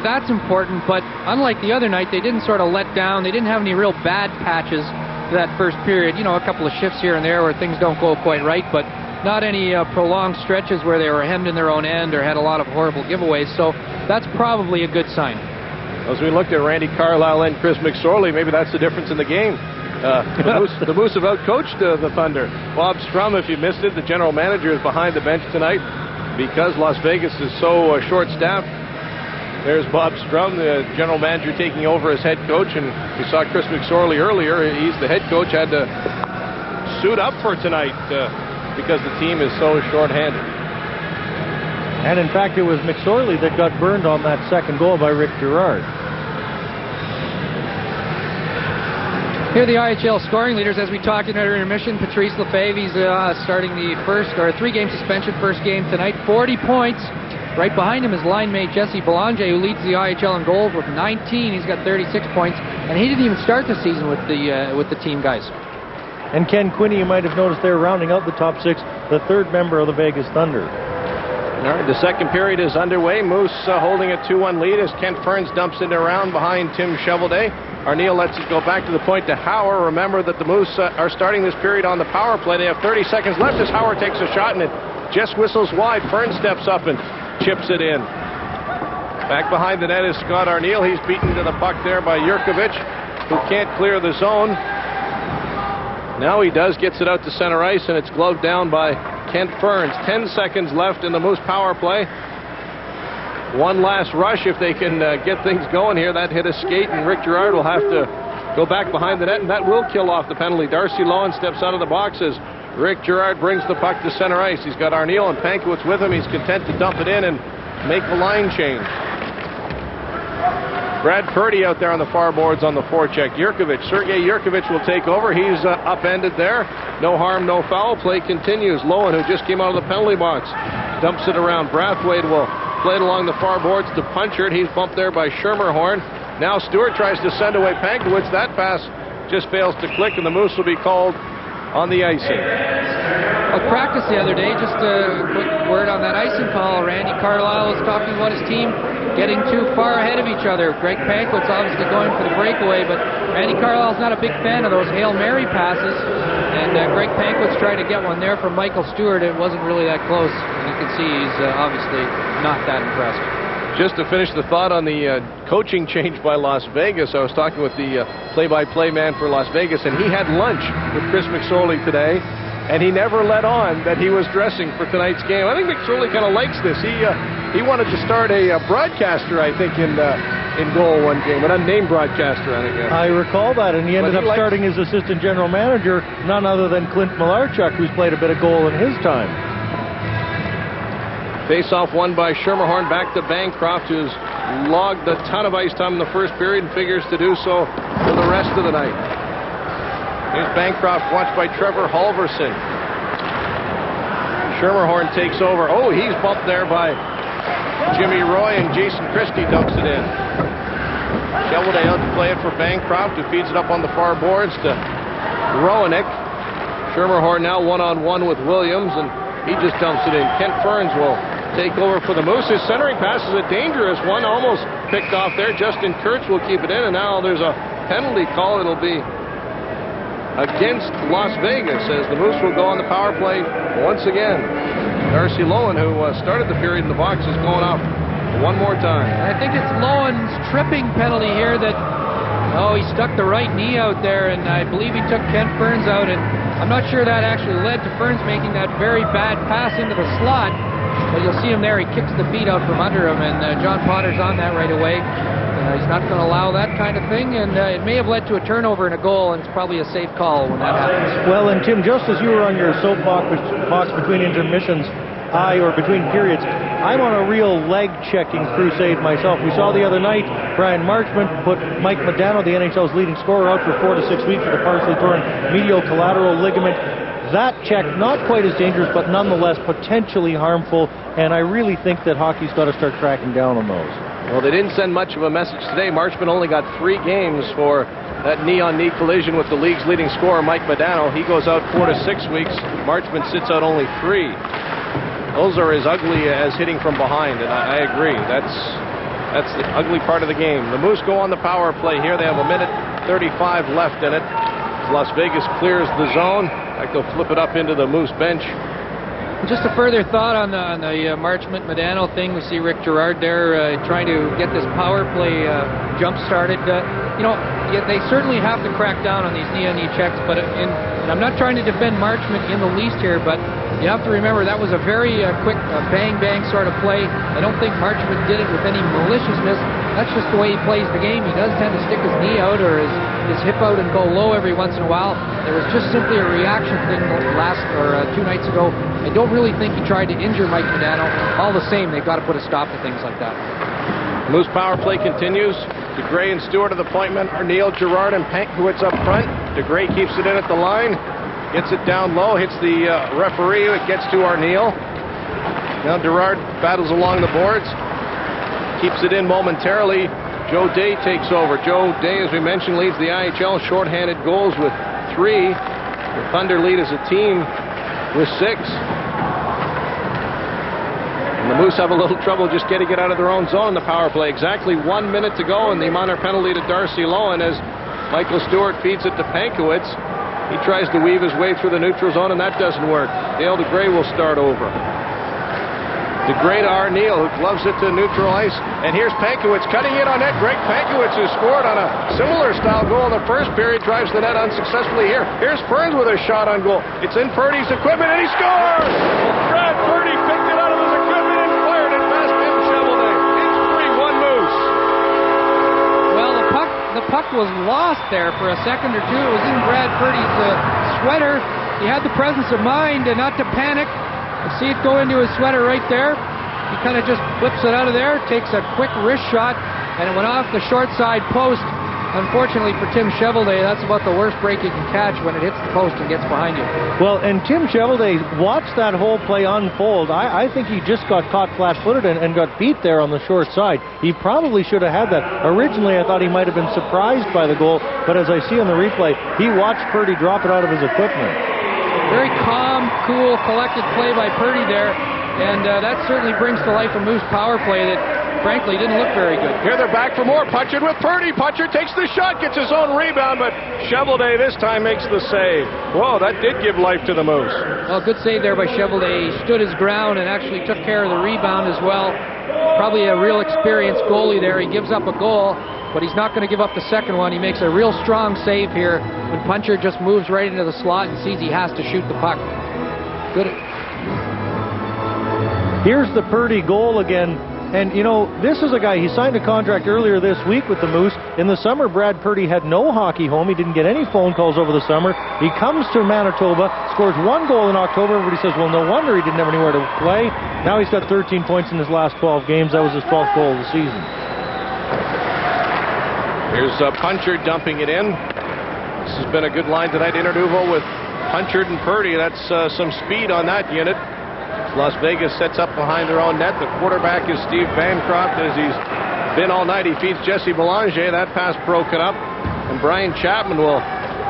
that's important. But unlike the other night, they didn't sort of let down. They didn't have any real bad patches for that first period. A couple of shifts here and there where things don't go quite right, but not any prolonged stretches where they were hemmed in their own end or had a lot of horrible giveaways. So that's probably a good sign. As we looked at Randy Carlyle and Chris McSorley, maybe that's the difference in the game. The Moose have outcoached the Thunder. Bob Strum, if you missed it, the general manager, is behind the bench tonight because Las Vegas is so short-staffed. There's Bob Strum, the general manager, taking over as head coach, and we saw Chris McSorley earlier. He's the head coach, had to suit up for tonight because the team is so short-handed. And in fact, it was McSorley that got burned on that second goal by Rick Girard. Here are the IHL scoring leaders as we talked in our intermission. Patrice Lefebvre, he's starting the three-game suspension, first game tonight, 40 points. Right behind him is line mate Jesse Belanger, who leads the IHL in goals with 19. He's got 36 points, and he didn't even start the season with the team guys. And Ken Quinney, you might have noticed there, rounding out the top six, the third member of the Vegas Thunder. All right, the second period is underway. Moose holding a 2-1 lead as Kent Ferns dumps it around behind Tim Shovelday. Arneal lets it go back to the point to Hauer. Remember that the Moose are starting this period on the power play. They have 30 seconds left as Hauer takes a shot and it just whistles wide. Ferns steps up and chips it in. Back behind the net is Scott Arneal. He's beaten to the puck there by Jurkovic, who can't clear the zone. Now he does, gets it out to center ice, and it's gloved down by Kent Ferns. 10 seconds left in the Moose power play. One last rush if they can get things going here. That hit a skate, and Rick Girard will have to go back behind the net, and that will kill off the penalty. Darcy Lowen steps out of the box as Rick Girard brings the puck to center ice. He's got Arneal and Pankowitz with him. He's content to dump it in and make the line change. Brad Purdy out there on the far boards on the forecheck. Sergei Jurkovic will take over. He's upended there. No harm, no foul. Play continues. Lowen, who just came out of the penalty box, dumps it around. Brathwaite will play it along the far boards to Punchard. He's bumped there by Schermerhorn. Now Stewart tries to send away Pankowitz. That pass just fails to click, and the Moose will be called on the icing. Well, practice the other day, just a quick word on that icing call. Randy Carlyle was talking about his team getting too far ahead of each other. Greg Pankowitz obviously going for the breakaway, but Randy Carlyle's not a big fan of those Hail Mary passes, and Greg Pankowitz tried to get one there from Michael Stewart. It wasn't really that close, and you can see he's obviously not that impressed. Just to finish the thought on the coaching change by Las Vegas, I was talking with the play-by-play man for Las Vegas, and he had lunch with Chris McSorley today, and he never let on that he was dressing for tonight's game. I think McSorley kind of likes this. He wanted to start a broadcaster, I think, in goal one game, an unnamed broadcaster, I think. I recall that, and he ended up starting his assistant general manager, none other than Clint Malarchuk, who's played a bit of goal in his time. Face-off won by Schermerhorn, back to Bancroft, who's logged a ton of ice time in the first period and figures to do so for the rest of the night. Here's Bancroft, watched by Trevor Halverson. Schermerhorn takes over. Oh, he's bumped there by Jimmy Roy, and Jason Christie dumps it in. Shovelday out to play it for Bancroft, who feeds it up on the far boards to Roenick. Schermerhorn now one-on-one with Williams, and he just dumps it in. Kent Ferns will take over for the Moose. His centering pass is a dangerous one, almost picked off there. Justin Kurtz will keep it in, and now there's a penalty call. It'll be against Las Vegas as the Moose will go on the power play once again. Darcy Lowen, who started the period in the box, is going off one more time. I think it's Lowen's tripping penalty here that, he stuck the right knee out there, and I believe he took Kent Ferns out, and I'm not sure that actually led to Ferns making that very bad pass into the slot, but you'll see him there. He kicks the feet out from under him, and John Potter's on that right away. He's not going to allow that kind of thing, and it may have led to a turnover and a goal, and it's probably a safe call when that happens. Well, and Tim, just as you were on your soapbox between intermissions, or between periods, I'm on a real leg-checking crusade myself. We saw the other night Brian Marchment put Mike Modano, the NHL's leading scorer, out for 4 to 6 weeks with a partially torn medial collateral ligament. That check, not quite as dangerous, but nonetheless potentially harmful, and I really think that hockey's got to start cracking down on those. Well, they didn't send much of a message today. Marchment only got 3 games for that knee-on-knee collision with the league's leading scorer, Mike Modano. He goes out 4 to 6 weeks. Marchment sits out only 3. Those are as ugly as hitting from behind, and I agree. That's the ugly part of the game. The Moose go on the power play here. They have 1:35 left in it. As Las Vegas clears the zone. In fact, they'll flip it up into the Moose bench. Just a further thought on the Marchment-Modano thing. We see Rick Girard there trying to get this power play jump started. They certainly have to crack down on these knee-on-knee checks, but and I'm not trying to defend Marchment in the least here, but you have to remember that was a very quick bang-bang sort of play. I don't think Marchment did it with any maliciousness. That's just the way he plays the game. He does tend to stick his knee out or his hip out and go low every once in a while. There was just simply a reaction thing 2 nights ago. I don't really think he tried to injure Mike Modano. All the same, they've got to put a stop to things like that. Moose power play continues. DeGray and Stewart at the point men. Arneal, Girard, and Pankowitz up front. DeGray keeps it in at the line. Gets it down low. Hits the referee. It gets to Arneal. Now Girard battles along the boards. Keeps it in momentarily. Joe Day takes over. Joe Day, as we mentioned, leads the IHL shorthanded goals with 3. The Thunder lead as a team with 6. And the Moose have a little trouble just getting it out of their own zone in the power play. Exactly 1 minute to go, and the minor penalty to Darcy Lowen as Michael Stewart feeds it to Pankowitz. He tries to weave his way through the neutral zone, and that doesn't work. Dale DeGray will start over. DeGray to Arneal, who gloves it to neutral ice. And here's Pankowitz cutting in on net. Greg Pankowitz, who scored on a similar style goal in the first period, drives the net unsuccessfully here. Here's Ferns with a shot on goal. It's in Purdy's equipment, and he scores! Brad Purdy picked it out of his equipment and fired it past Tim Shovelday. It's 3-1 Moose. Well, the puck was lost there for a second or two. It was in Brad Purdy's sweater. He had the presence of mind and not to panic. You see it go into his sweater right there. He kind of just flips it out of there, takes a quick wrist shot, and it went off the short side post. Unfortunately for Tim Shovelday, that's about the worst break you can catch when it hits the post and gets behind you. Well, and Tim Shovelday watched that whole play unfold. I think he just got caught flat-footed and got beat there on the short side. He probably should have had that. Originally, I thought he might have been surprised by the goal, but as I see on the replay, he watched Purdy drop it out of his equipment. Very calm, cool, collected play by Purdy there, and that certainly brings to life a Moose power play that, frankly, didn't look very good. Here they're back for more. Putchard with Purdy. Putchard takes the shot, gets his own rebound, but Shovelday this time makes the save. Whoa, that did give life to the Moose. Well, good save there by Shovelday. He stood his ground and actually took care of the rebound as well. Probably a real experienced goalie there. He gives up a goal, but he's not going to give up the second one. He makes a real strong save here when Puncher just moves right into the slot and sees he has to shoot the puck. Good. Here's the Purdy goal again. And, this is a guy, he signed a contract earlier this week with the Moose. In the summer, Brad Purdy had no hockey home. He didn't get any phone calls over the summer. He comes to Manitoba, scores 1 goal in October. Everybody says, well, no wonder he didn't have anywhere to play. Now he's got 13 points in his last 12 games. That was his 12th goal of the season. Here's Punchard dumping it in. This has been a good line tonight. Interduvo with Punchard and Purdy. That's some speed on that unit. Las Vegas sets up behind their own net. The quarterback is Steve Bancroft, as he's been all night. He feeds Jesse Belanger. That pass broken up, and Brian Chapman will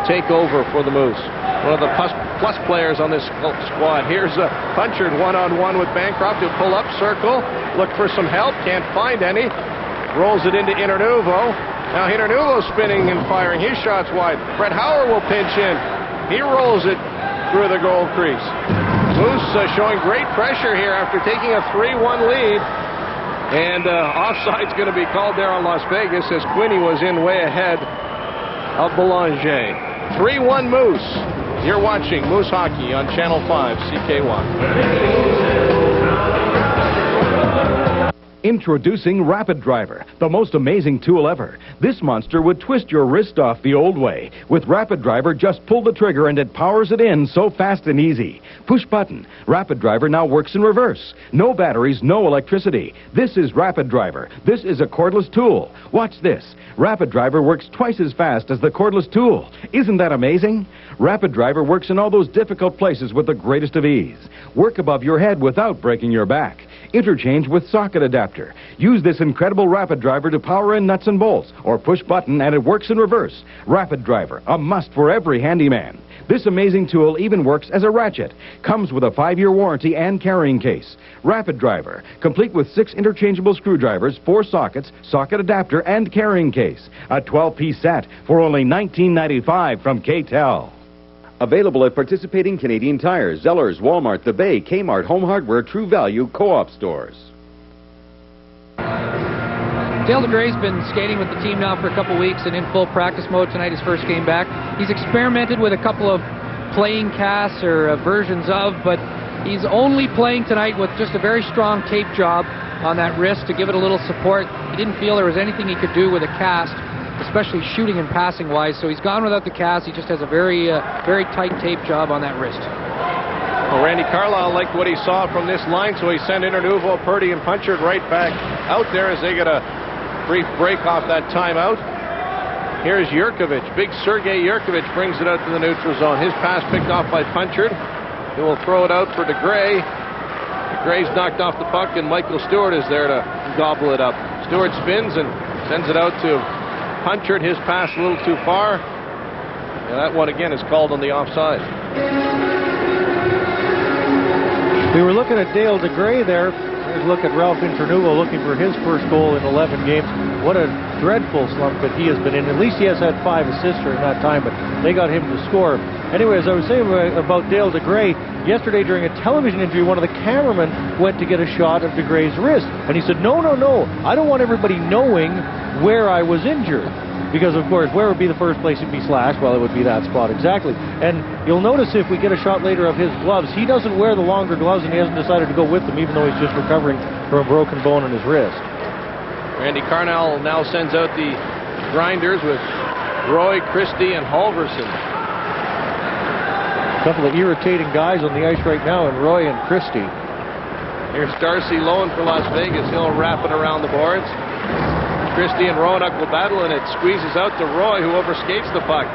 take over for the Moose. One of the plus players on this squad. Here's a Punchard one-on-one with Bancroft. He'll pull up, circle, look for some help. Can't find any. Rolls it into Internuvo. Now Internuvo spinning and firing. His shot's wide. Fred Hauer will pinch in. He rolls it through the goal crease. Moose showing great pressure here after taking a 3-1 lead. And offside's going to be called there on Las Vegas as Quinney was in way ahead of Belanger. 3-1 Moose. You're watching Moose Hockey on Channel 5, CK1. Introducing Rapid Driver, the most amazing tool ever. This monster would twist your wrist off the old way. With Rapid Driver, just pull the trigger and it powers it in so fast and easy. Push button. Rapid Driver now works in reverse. No batteries, no electricity. This is Rapid Driver. This is a cordless tool. Watch this. Rapid Driver works twice as fast as the cordless tool. Isn't that amazing? Rapid Driver works in all those difficult places with the greatest of ease. Work above your head without breaking your back. Interchange with socket adapter. Use this incredible Rapid Driver to power in nuts and bolts, or push button and it works in reverse. Rapid Driver, a must for every handyman. This amazing tool even works as a ratchet. Comes with a 5-year warranty and carrying case. Rapid Driver, complete with 6 interchangeable screwdrivers, 4 sockets, socket adapter, and carrying case. A 12-piece set for only $19.95 from K-Tel. Available at participating Canadian Tire, Zellers, Walmart, The Bay, Kmart, Home Hardware, True Value, Co-op stores. Dale DeGray's been skating with the team now for a couple weeks and in full practice mode tonight, his first game back. He's experimented with a couple of playing casts or versions of, but he's only playing tonight with just a very strong tape job on that wrist to give it a little support. He didn't feel there was anything he could do with a cast, especially shooting and passing wise, so he's gone without the cast. He just has a very tight tape job on that wrist. Well, Randy Carlyle liked what he saw from this line, so he sent Internuvo, Purdy, and Punchard right back out there as they get a brief break off that timeout. Here's Yurkovich. Big Sergei Yurkovich brings it out to the neutral zone. His pass picked off by Punchard. He will throw it out for DeGray. DeGray's knocked off the puck, and Michael Stewart is there to gobble it up. Stewart spins and sends it out to Punchard. His pass a little too far. And that one again is called on the offside. We were looking at Dale DeGray there. Here's a look at Ralph Internuvo looking for his first goal in 11 games. What a dreadful slump that he has been in. At least he has had 5 assists during that time, but they got him to score. Anyway, as I was saying about Dale DeGray, yesterday during a television interview, one of the cameramen went to get a shot of DeGray's wrist. And he said, no, I don't want everybody knowing where I was injured. Because, of course, where would be the first place he'd be slashed? Well, it would be that spot, exactly. And you'll notice if we get a shot later of his gloves, he doesn't wear the longer gloves, and he hasn't decided to go with them, even though he's just recovering from a broken bone in his wrist. Randy Carnell now sends out the grinders with Roy, Christie, and Halverson. A couple of irritating guys on the ice right now, and Roy and Christie. Here's Darcy Lowen for Las Vegas. He'll wrap it around the boards. Christie and Roanoke will battle, and it squeezes out to Roy, who overskates the puck.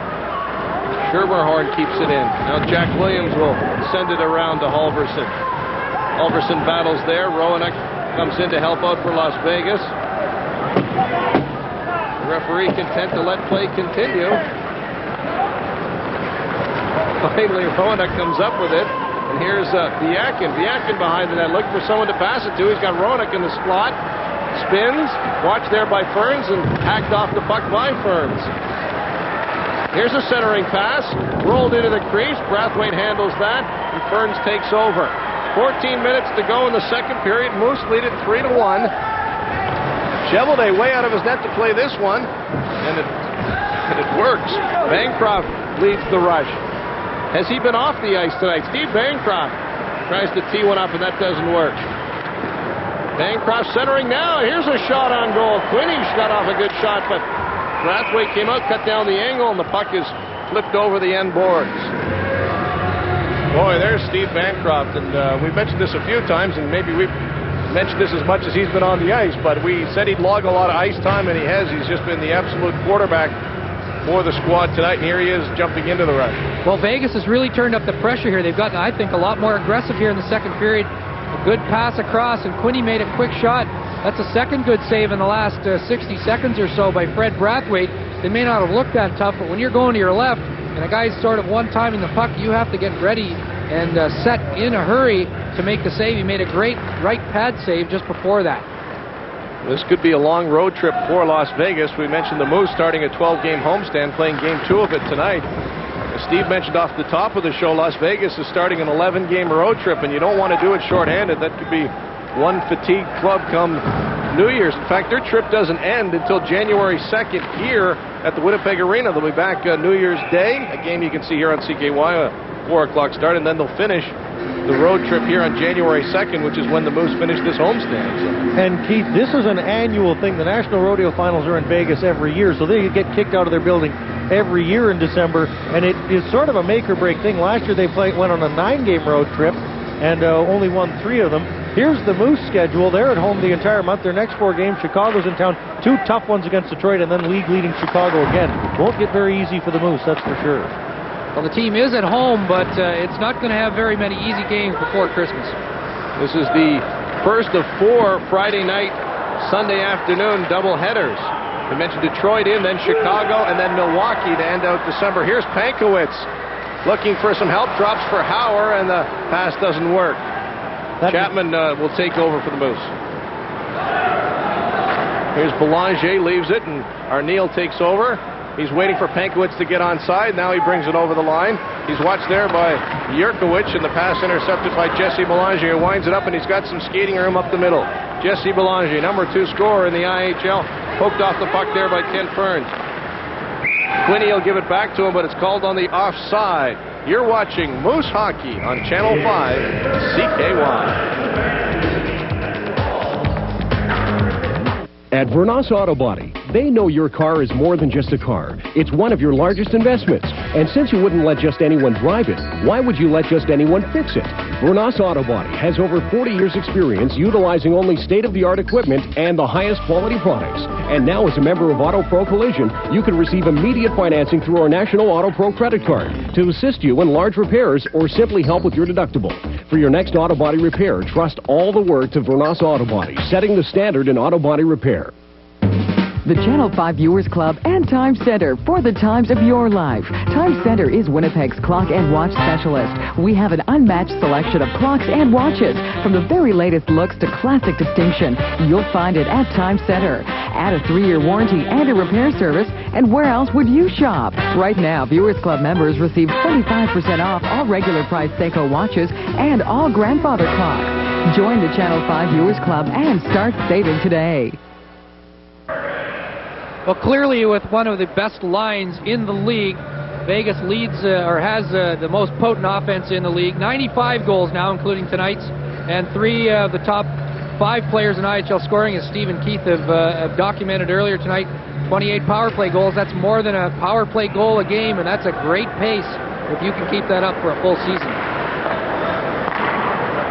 Schermerhorn keeps it in. Now Jack Williams will send it around to Halverson. Halverson battles there. Roanoke comes in to help out for Las Vegas. The referee content to let play continue. Finally, Roanoke comes up with it. And here's Viakin. Viakin behind the net, looking for someone to pass it to. He's got Roanoke in the slot. Spins, watched there by Ferns, and hacked off the puck by Ferns. Here's a centering pass, rolled into the crease. Brathwaite handles that, and Ferns takes over. 14 minutes to go in the second period. Moose lead it 3-1. Cheveldae way out of his net to play this one, and it works. Bancroft leads the rush. Has he been off the ice tonight? Steve Bancroft tries to tee one up, and that doesn't work. Bancroft centering now. Here's a shot on goal. Quinney got off a good shot, but Brathwaite came out, cut down the angle, and the puck is flipped over the end boards. Boy, there's Steve Bancroft, and we've mentioned this a few times, and maybe we've mentioned this as much as he's been on the ice, but we said he'd log a lot of ice time, and he has. He's just been the absolute quarterback for the squad tonight, and here he is jumping into the rush. Well, Vegas has really turned up the pressure here. They've gotten, I think, a lot more aggressive here in the second period. A good pass across, and Quinney made a quick shot. That's a second good save in the last 60 seconds or so by Fred Brathwaite. They may not have looked that tough, but when you're going to your left and a guy's sort of one-timing the puck, you have to get ready and set in a hurry to make the save. He made a great right pad save just before that. This could be a long road trip for Las Vegas. We mentioned the Moose starting a 12-game homestand, playing Game 2 of it tonight. As Steve mentioned off the top of the show, Las Vegas is starting an 11-game road trip, and you don't want to do it shorthanded. That could be one fatigued club come New Year's. In fact, their trip doesn't end until January 2nd here at the Winnipeg Arena. They'll be back New Year's Day, a game you can see here on CKY, 4 o'clock start, and then they'll finish the road trip here on January 2nd, which is when the Moose finish this homestand. So. And Keith, this is an annual thing. The National Rodeo Finals are in Vegas every year, so they get kicked out of their building every year in December, and it is sort of a make-or-break thing. Last year they went on a 9-game road trip and only won 3 of them. Here's the Moose schedule. They're at home the entire month. Their next 4 games, Chicago's in town, 2 tough ones against Detroit, and then league-leading Chicago again. Won't get very easy for the Moose, that's for sure. Well, the team is at home, but it's not going to have very many easy games before Christmas. This is the first of 4 Friday night, Sunday afternoon doubleheaders. We mentioned Detroit in, then Chicago, and then Milwaukee to end out December. Here's Pankowitz looking for some help, drops for Hauer, and the pass doesn't work. Chapman will take over for the Moose. Here's Belanger, leaves it, and Arneal takes over. He's waiting for Pankowitz to get onside. Now he brings it over the line. He's watched there by Yurkowicz, and the pass intercepted by Jesse Belanger. He winds it up, and he's got some skating room up the middle. Jesse Belanger, number 2 scorer in the IHL, poked off the puck there by Ken Ferns. Quinney will give it back to him, but it's called on the offside. You're watching Moose Hockey on Channel 5, CKY. At Vernos Auto Body, they know your car is more than just a car. It's one of your largest investments. And since you wouldn't let just anyone drive it, why would you let just anyone fix it? Vernos Auto Body has over 40 years' experience utilizing only state-of-the-art equipment and the highest quality products. And now, as a member of Auto Pro Collision, you can receive immediate financing through our National Auto Pro credit card to assist you in large repairs or simply help with your deductible. For your next auto body repair, trust all the work to Vernos Auto Body, setting the standard in auto body repair. The Channel 5 Viewers Club and Time Center for the times of your life. Time Center is Winnipeg's clock and watch specialist. We have an unmatched selection of clocks and watches. From the very latest looks to classic distinction, you'll find it at Time Center. Add a 3-year warranty and a repair service, and where else would you shop? Right now, Viewers Club members receive 25% off all regular price Seiko watches and all grandfather clocks. Join the Channel 5 Viewers Club and start saving today. Well, clearly with one of the best lines in the league, Vegas leads or has the most potent offense in the league. 95 goals now, including tonight's, and 3 of the top 5 players in IHL scoring, as Steve and Keith have documented earlier tonight. 28 power play goals. That's more than a power play goal a game, and that's a great pace if you can keep that up for a full season.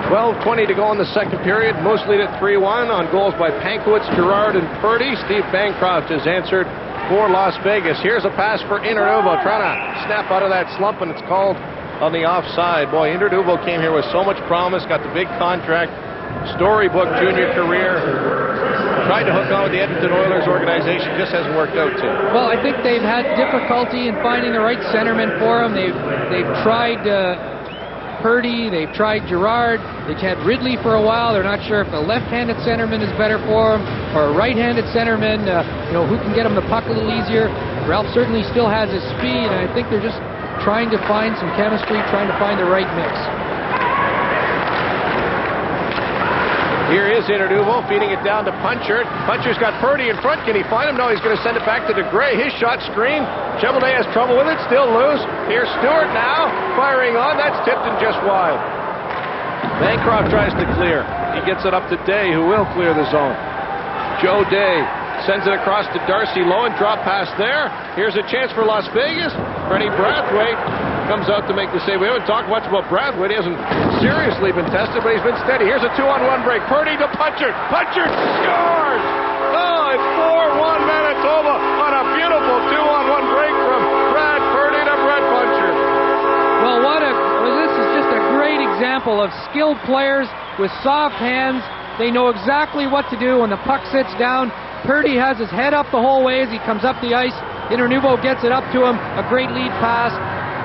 12:20 to go in the second period. Moose lead at 3-1 on goals by Pankowitz, Gerard, and Purdy. Steve Bancroft has answered for Las Vegas. Here's a pass for Interduvo, trying to snap out of that slump, and it's called on the offside. Boy, Interduvo came here with so much promise, got the big contract, storybook junior career. Tried to hook on with the Edmonton Oilers organization, just hasn't worked out too. Well, I think they've had difficulty in finding the right centerman for him. They've tried Purdy, they've tried Gerard, they've had Ridley for a while. They're not sure if a left-handed centerman is better for him or a right-handed centerman, who can get him the puck a little easier. Ralph certainly still has his speed, and I think they're just trying to find some chemistry, trying to find the right mix. Here is Interduvo feeding it down to Punchert. Puncher's got Purdy in front. Can he find him? No, he's going to send it back to DeGray. His shot screen. Chevrolet has trouble with it. Still loose. Here's Stewart now. Firing on. That's tipped and just wide. Bancroft tries to clear. He gets it up to Day, who will clear the zone. Joe Day sends it across to Darcy Lowen. Drop pass there. Here's a chance for Las Vegas. Freddie Brathwaite comes out to make the save. We haven't talked much about Brathwaite. He hasn't seriously been tested, but he's been steady. Here's a 2-on-1 break. Purdy to Punchert. Punchert scores! Oh, it's 4-1 Manitoba on a beautiful 2-on-1 break from Brad Purdy to Brett Punchert. Well, this is just a great example of skilled players with soft hands. They know exactly what to do when the puck sits down. Purdy has his head up the whole way as he comes up the ice. Internuvo gets it up to him. A great lead pass.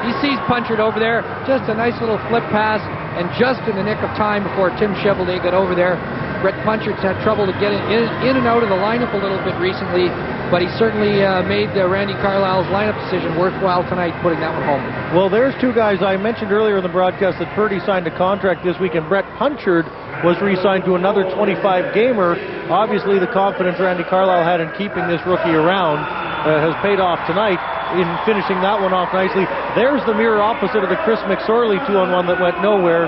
He sees Punchard over there. Just a nice little flip pass. And just in the nick of time before Tim Chevalier got over there, Brett Punchard's had trouble to get in and out of the lineup a little bit recently, but he certainly made Randy Carlyle's lineup decision worthwhile tonight, putting that one home. Well, there's two guys I mentioned earlier in the broadcast that Purdy signed a contract this week, and Brett Punchard was re-signed to another 25-gamer. Obviously, the confidence Randy Carlyle had in keeping this rookie around has paid off tonight in finishing that one off nicely. There's the mirror opposite of the Chris McSorley 2-on-1 that went nowhere.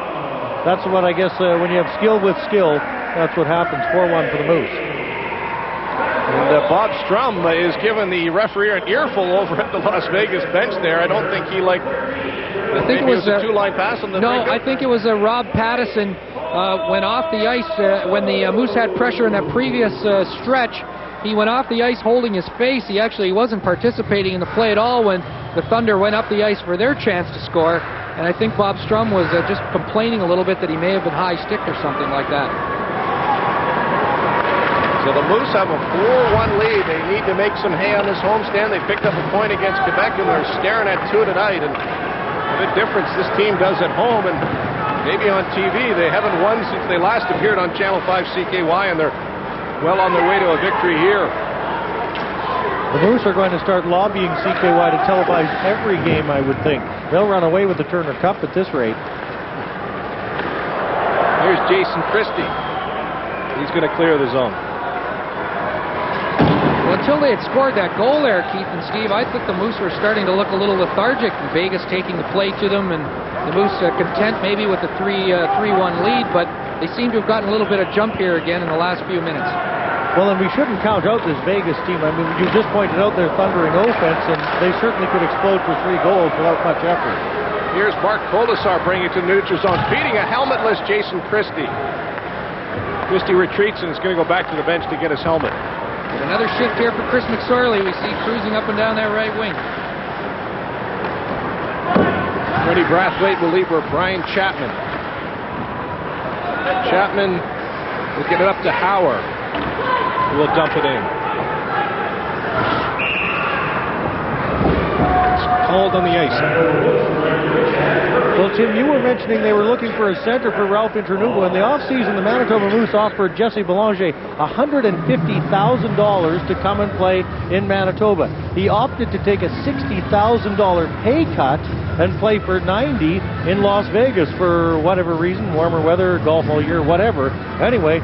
That's what I guess when you have skill with skill, that's what happens. 4-1 for the Moose. And Bob Strum is giving the referee an earful over at the Las Vegas bench there. I don't think he liked. I think it was a two-line pass on the. No, I think it was Rob Pattison went off the ice when the Moose had pressure in that previous stretch. He went off the ice holding his face. He actually wasn't participating in the play at all when the Thunder went up the ice for their chance to score. And I think Bob Strum was just complaining a little bit that he may have been high-sticked or something like that. So the Moose have a 4-1 lead. They need to make some hay on this homestand. They picked up a point against Quebec, and they're staring at 2 tonight. And the difference this team does at home, and maybe on TV, they haven't won since they last appeared on Channel 5 CKY, and they're well on their way to a victory here. The Moose are going to start lobbying CKY to televise every game, I would think. They'll run away with the Turner Cup at this rate. Here's Jason Christie. He's going to clear the zone. Well, until they had scored that goal there, Keith and Steve, I think the Moose were starting to look a little lethargic. Vegas taking the play to them, and the Moose content maybe with the 3-1 lead, but they seem to have gotten a little bit of jump here again in the last few minutes. Well, and we shouldn't count out this Vegas team. I mean, you just pointed out their thundering offense, and they certainly could explode for 3 goals without much effort. Here's Mark Kolasar bringing it to the neutral zone, beating a helmetless Jason Christie. Christie retreats and is going to go back to the bench to get his helmet. And another shift here for Chris McSorley. We see cruising up and down that right wing. Freddie Brathwaite will leave for Brian Chapman. Chapman will get it up to Hauer, who will dump it in. It's cold on the ice. Well, Tim, you were mentioning they were looking for a center for Ralph Internuvo. In the offseason, the Manitoba Moose offered Jesse Belanger $150,000 to come and play in Manitoba. He opted to take a $60,000 pay cut and play for $90,000 in Las Vegas for whatever reason, warmer weather, golf all year, whatever. Anyway,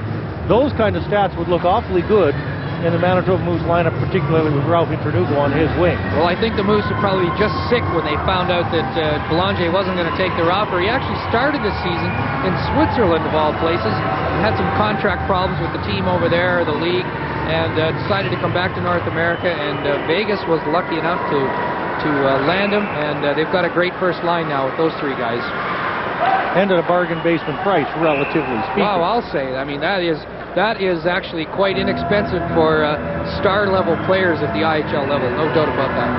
those kind of stats would look awfully good in the Manitoba Moose lineup, particularly with Ralph Internuvo on his wing. Well, I think the Moose are probably just sick when they found out that Belanger wasn't going to take their offer. He actually started the season in Switzerland, of all places, and had some contract problems with the team over there, the league, and decided to come back to North America, and Vegas was lucky enough to land him, and they've got a great first line now with those 3 guys. And at a bargain basement price, relatively speaking. Wow, I'll say. I mean, that is actually quite inexpensive for star-level players at the IHL level. No doubt about that.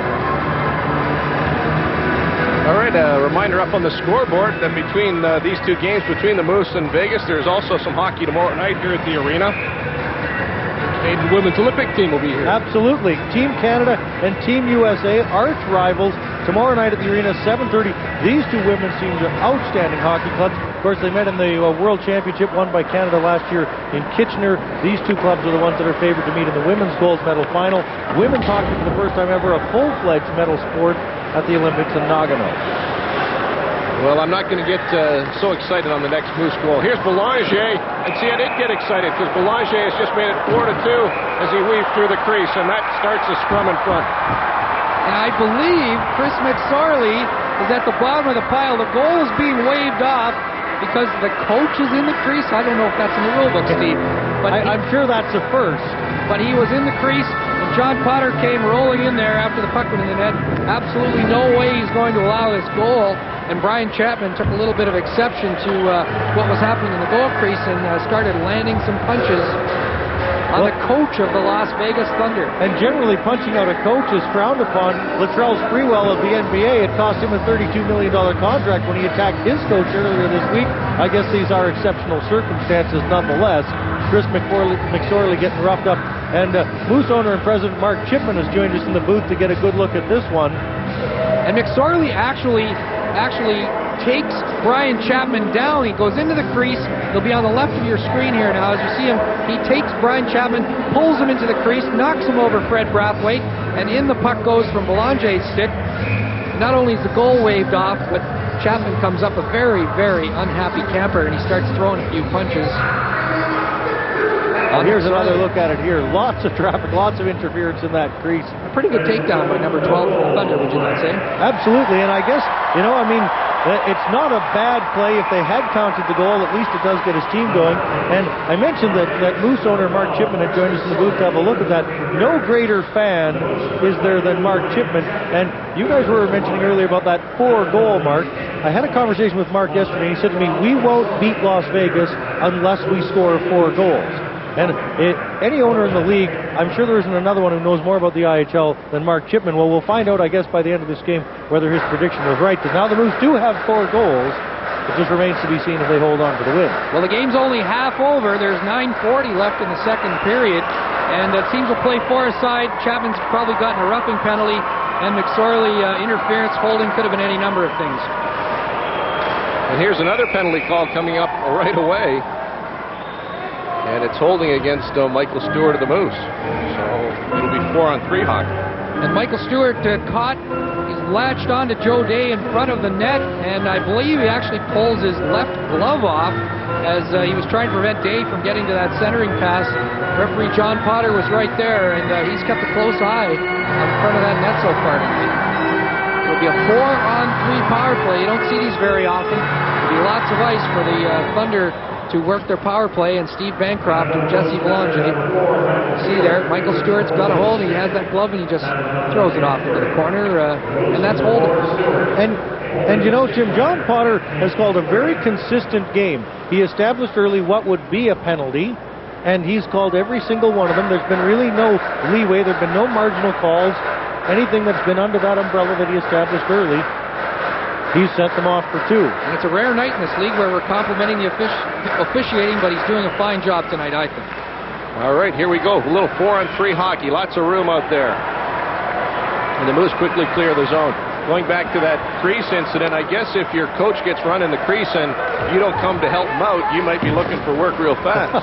All right, a reminder up on the scoreboard that between these 2 games, between the Moose and Vegas, there's also some hockey tomorrow night here at the arena. Canadian Women's Olympic team will be here. Absolutely. Team Canada and Team USA, arch rivals, tomorrow night at the arena, 7:30. These 2 women's teams are outstanding hockey clubs. Of course, they met in the World Championship won by Canada last year in Kitchener. These 2 clubs are the ones that are favored to meet in the women's gold medal final. Women's hockey for the first time ever, a full-fledged medal sport at the Olympics in Nagano. Well, I'm not going to get so excited on the next Moose goal. Here's Belanger, and see, I did get excited because Belanger has just made it 4-2 as he weaves through the crease, and that starts a scrum in front. And I believe Chris McSorley is at the bottom of the pile. The goal is being waved off because the coach is in the crease. I don't know if that's in the rule book, Steve. But I'm sure that's a first. But he was in the crease, and John Potter came rolling in there after the puck went in the net. Absolutely no way he's going to allow this goal. And Brian Chapman took a little bit of exception to what was happening in the goal crease and started landing some punches. on the coach of the Las Vegas Thunder. And generally punching out a coach is frowned upon. Latrell Sprewell of the NBA, it cost him a $32 million contract when he attacked his coach earlier this week. I guess these are exceptional circumstances nonetheless. Chris McSorley getting roughed up. And Moose owner and president Mark Chipman has joined us in the booth to get a good look at this one. And McSorley actually takes Brian Chapman down. He goes into the crease. He'll be on the left of your screen here now. As you see him, he takes Brian Chapman, pulls him into the crease, knocks him over Fred Brathwaite, and in the puck goes from Belanger's stick. Not only is the goal waved off, but Chapman comes up a very, very unhappy camper, and he starts throwing a few punches. And here's another look at it here. Lots of traffic, lots of interference in that crease. A pretty good takedown by number 12 for the Thunder, would you not say? Absolutely, and I guess, it's not a bad play. If they had counted the goal, at least it does get his team going. And I mentioned that Moose owner Mark Chipman had joined us in the booth to have a look at that. No greater fan is there than Mark Chipman. And you guys were mentioning earlier about that 4-goal mark. I had a conversation with Mark yesterday, and he said to me, we won't beat Las Vegas unless we score 4 goals. And any owner in the league, I'm sure there isn't another one who knows more about the IHL than Mark Chipman. Well, we'll find out, I guess, by the end of this game whether his prediction was right. Because now the Moose do have 4 goals. It just remains to be seen if they hold on to the win. Well, the game's only half over. There's 9:40 left in the second period. And it seems to play 4 aside. Chapman's probably gotten a roughing penalty. And McSorley interference, holding, could have been any number of things. And here's another penalty call coming up right away. And it's holding against Michael Stewart of the Moose. So it'll be 4-on-3 hockey. And Michael Stewart caught, he's latched onto Joe Day in front of the net, and I believe he actually pulls his left glove off as he was trying to prevent Day from getting to that centering pass. Referee John Potter was right there, and he's kept a close eye on front of that net so far tonight. It'll be a 4-on-3 power play. You don't see these very often. There'll be lots of ice for the Thunder to work their power play, and Steve Bancroft and Jesse Belanger. See there, Michael Stewart's got a hold, he has that glove, and he just throws it off into the corner, and that's holding. And Tim, John Potter has called a very consistent game. He established early what would be a penalty, and he's called every single one of them. There's been really no leeway. There have been no marginal calls. Anything that's been under that umbrella that he established early, he's sent them off for 2. And it's a rare night in this league where we're complimenting the officiating, but he's doing a fine job tonight, I think. All right, here we go. A little 4-on-3 hockey. Lots of room out there. And the Moose quickly clear the zone. Going back to that crease incident, I guess if your coach gets run in the crease and you don't come to help him out, you might be looking for work real fast.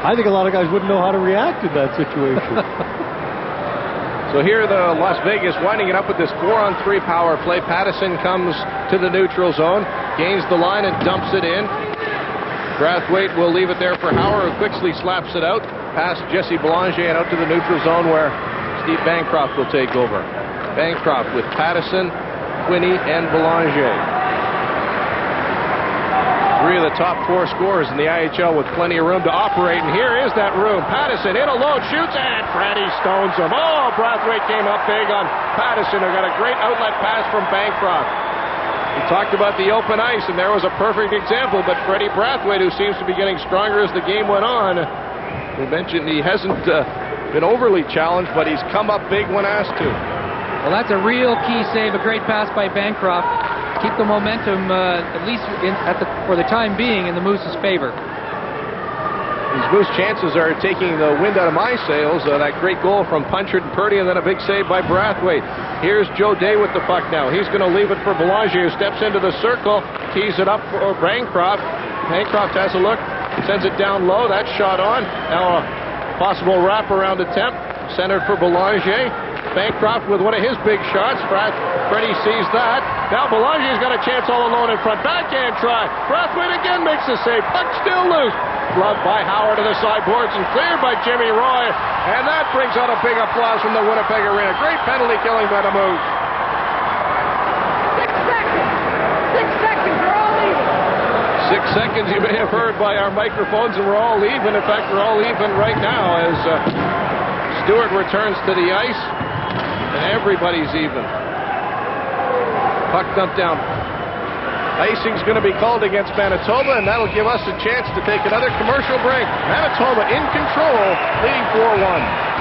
I think a lot of guys wouldn't know how to react in that situation. So here the Las Vegas winding it up with this 4-on-3 power play. Pattison comes to the neutral zone, gains the line and dumps it in. Brathwaite will leave it there for Hauer, who quickly slaps it out past Jesse Belanger and out to the neutral zone where Steve Bancroft will take over. Bancroft with Pattison, Quinney, and Belanger. 3 of the top 4 scorers in the IHL with plenty of room to operate, and here is that room. Pattison in alone, shoots, and Freddie stones him. Oh, Brathwaite came up big on Pattison, who got a great outlet pass from Bancroft. We talked about the open ice, and there was a perfect example, but Freddie Brathwaite, who seems to be getting stronger as the game went on, we mentioned he hasn't been overly challenged, but he's come up big when asked to. Well, that's a real key save, a great pass by Bancroft. Keep the momentum, at least for the time being, in the Moose's favor. These Moose chances are taking the wind out of my sails. That great goal from Punchard and Purdy, and then a big save by Brathwaite. Here's Joe Day with the puck now. He's going to leave it for Belanger, who steps into the circle, tees it up for Bancroft. Bancroft has a look, sends it down low. That shot on. Now a possible wraparound attempt, centered for Belanger. Bancroft with one of his big shots. Freddie sees that. Now Belanger's got a chance all alone in front. Backhand try. Brathwaite again makes the save. Puck still loose. Gloved by Howard to the sideboards and cleared by Jimmy Roy. And that brings out a big applause from the Winnipeg Arena. Great penalty killing by the Moose. 6 seconds. 6 seconds. We're all even. 6 seconds you may have heard by our microphones, and we're all even. In fact, we're all even right now as Stewart returns to the ice. And everybody's even. Puck dumped down Icing's going to be called against Manitoba, and that'll give us a chance to take another commercial break. Manitoba in control, leading 4-1.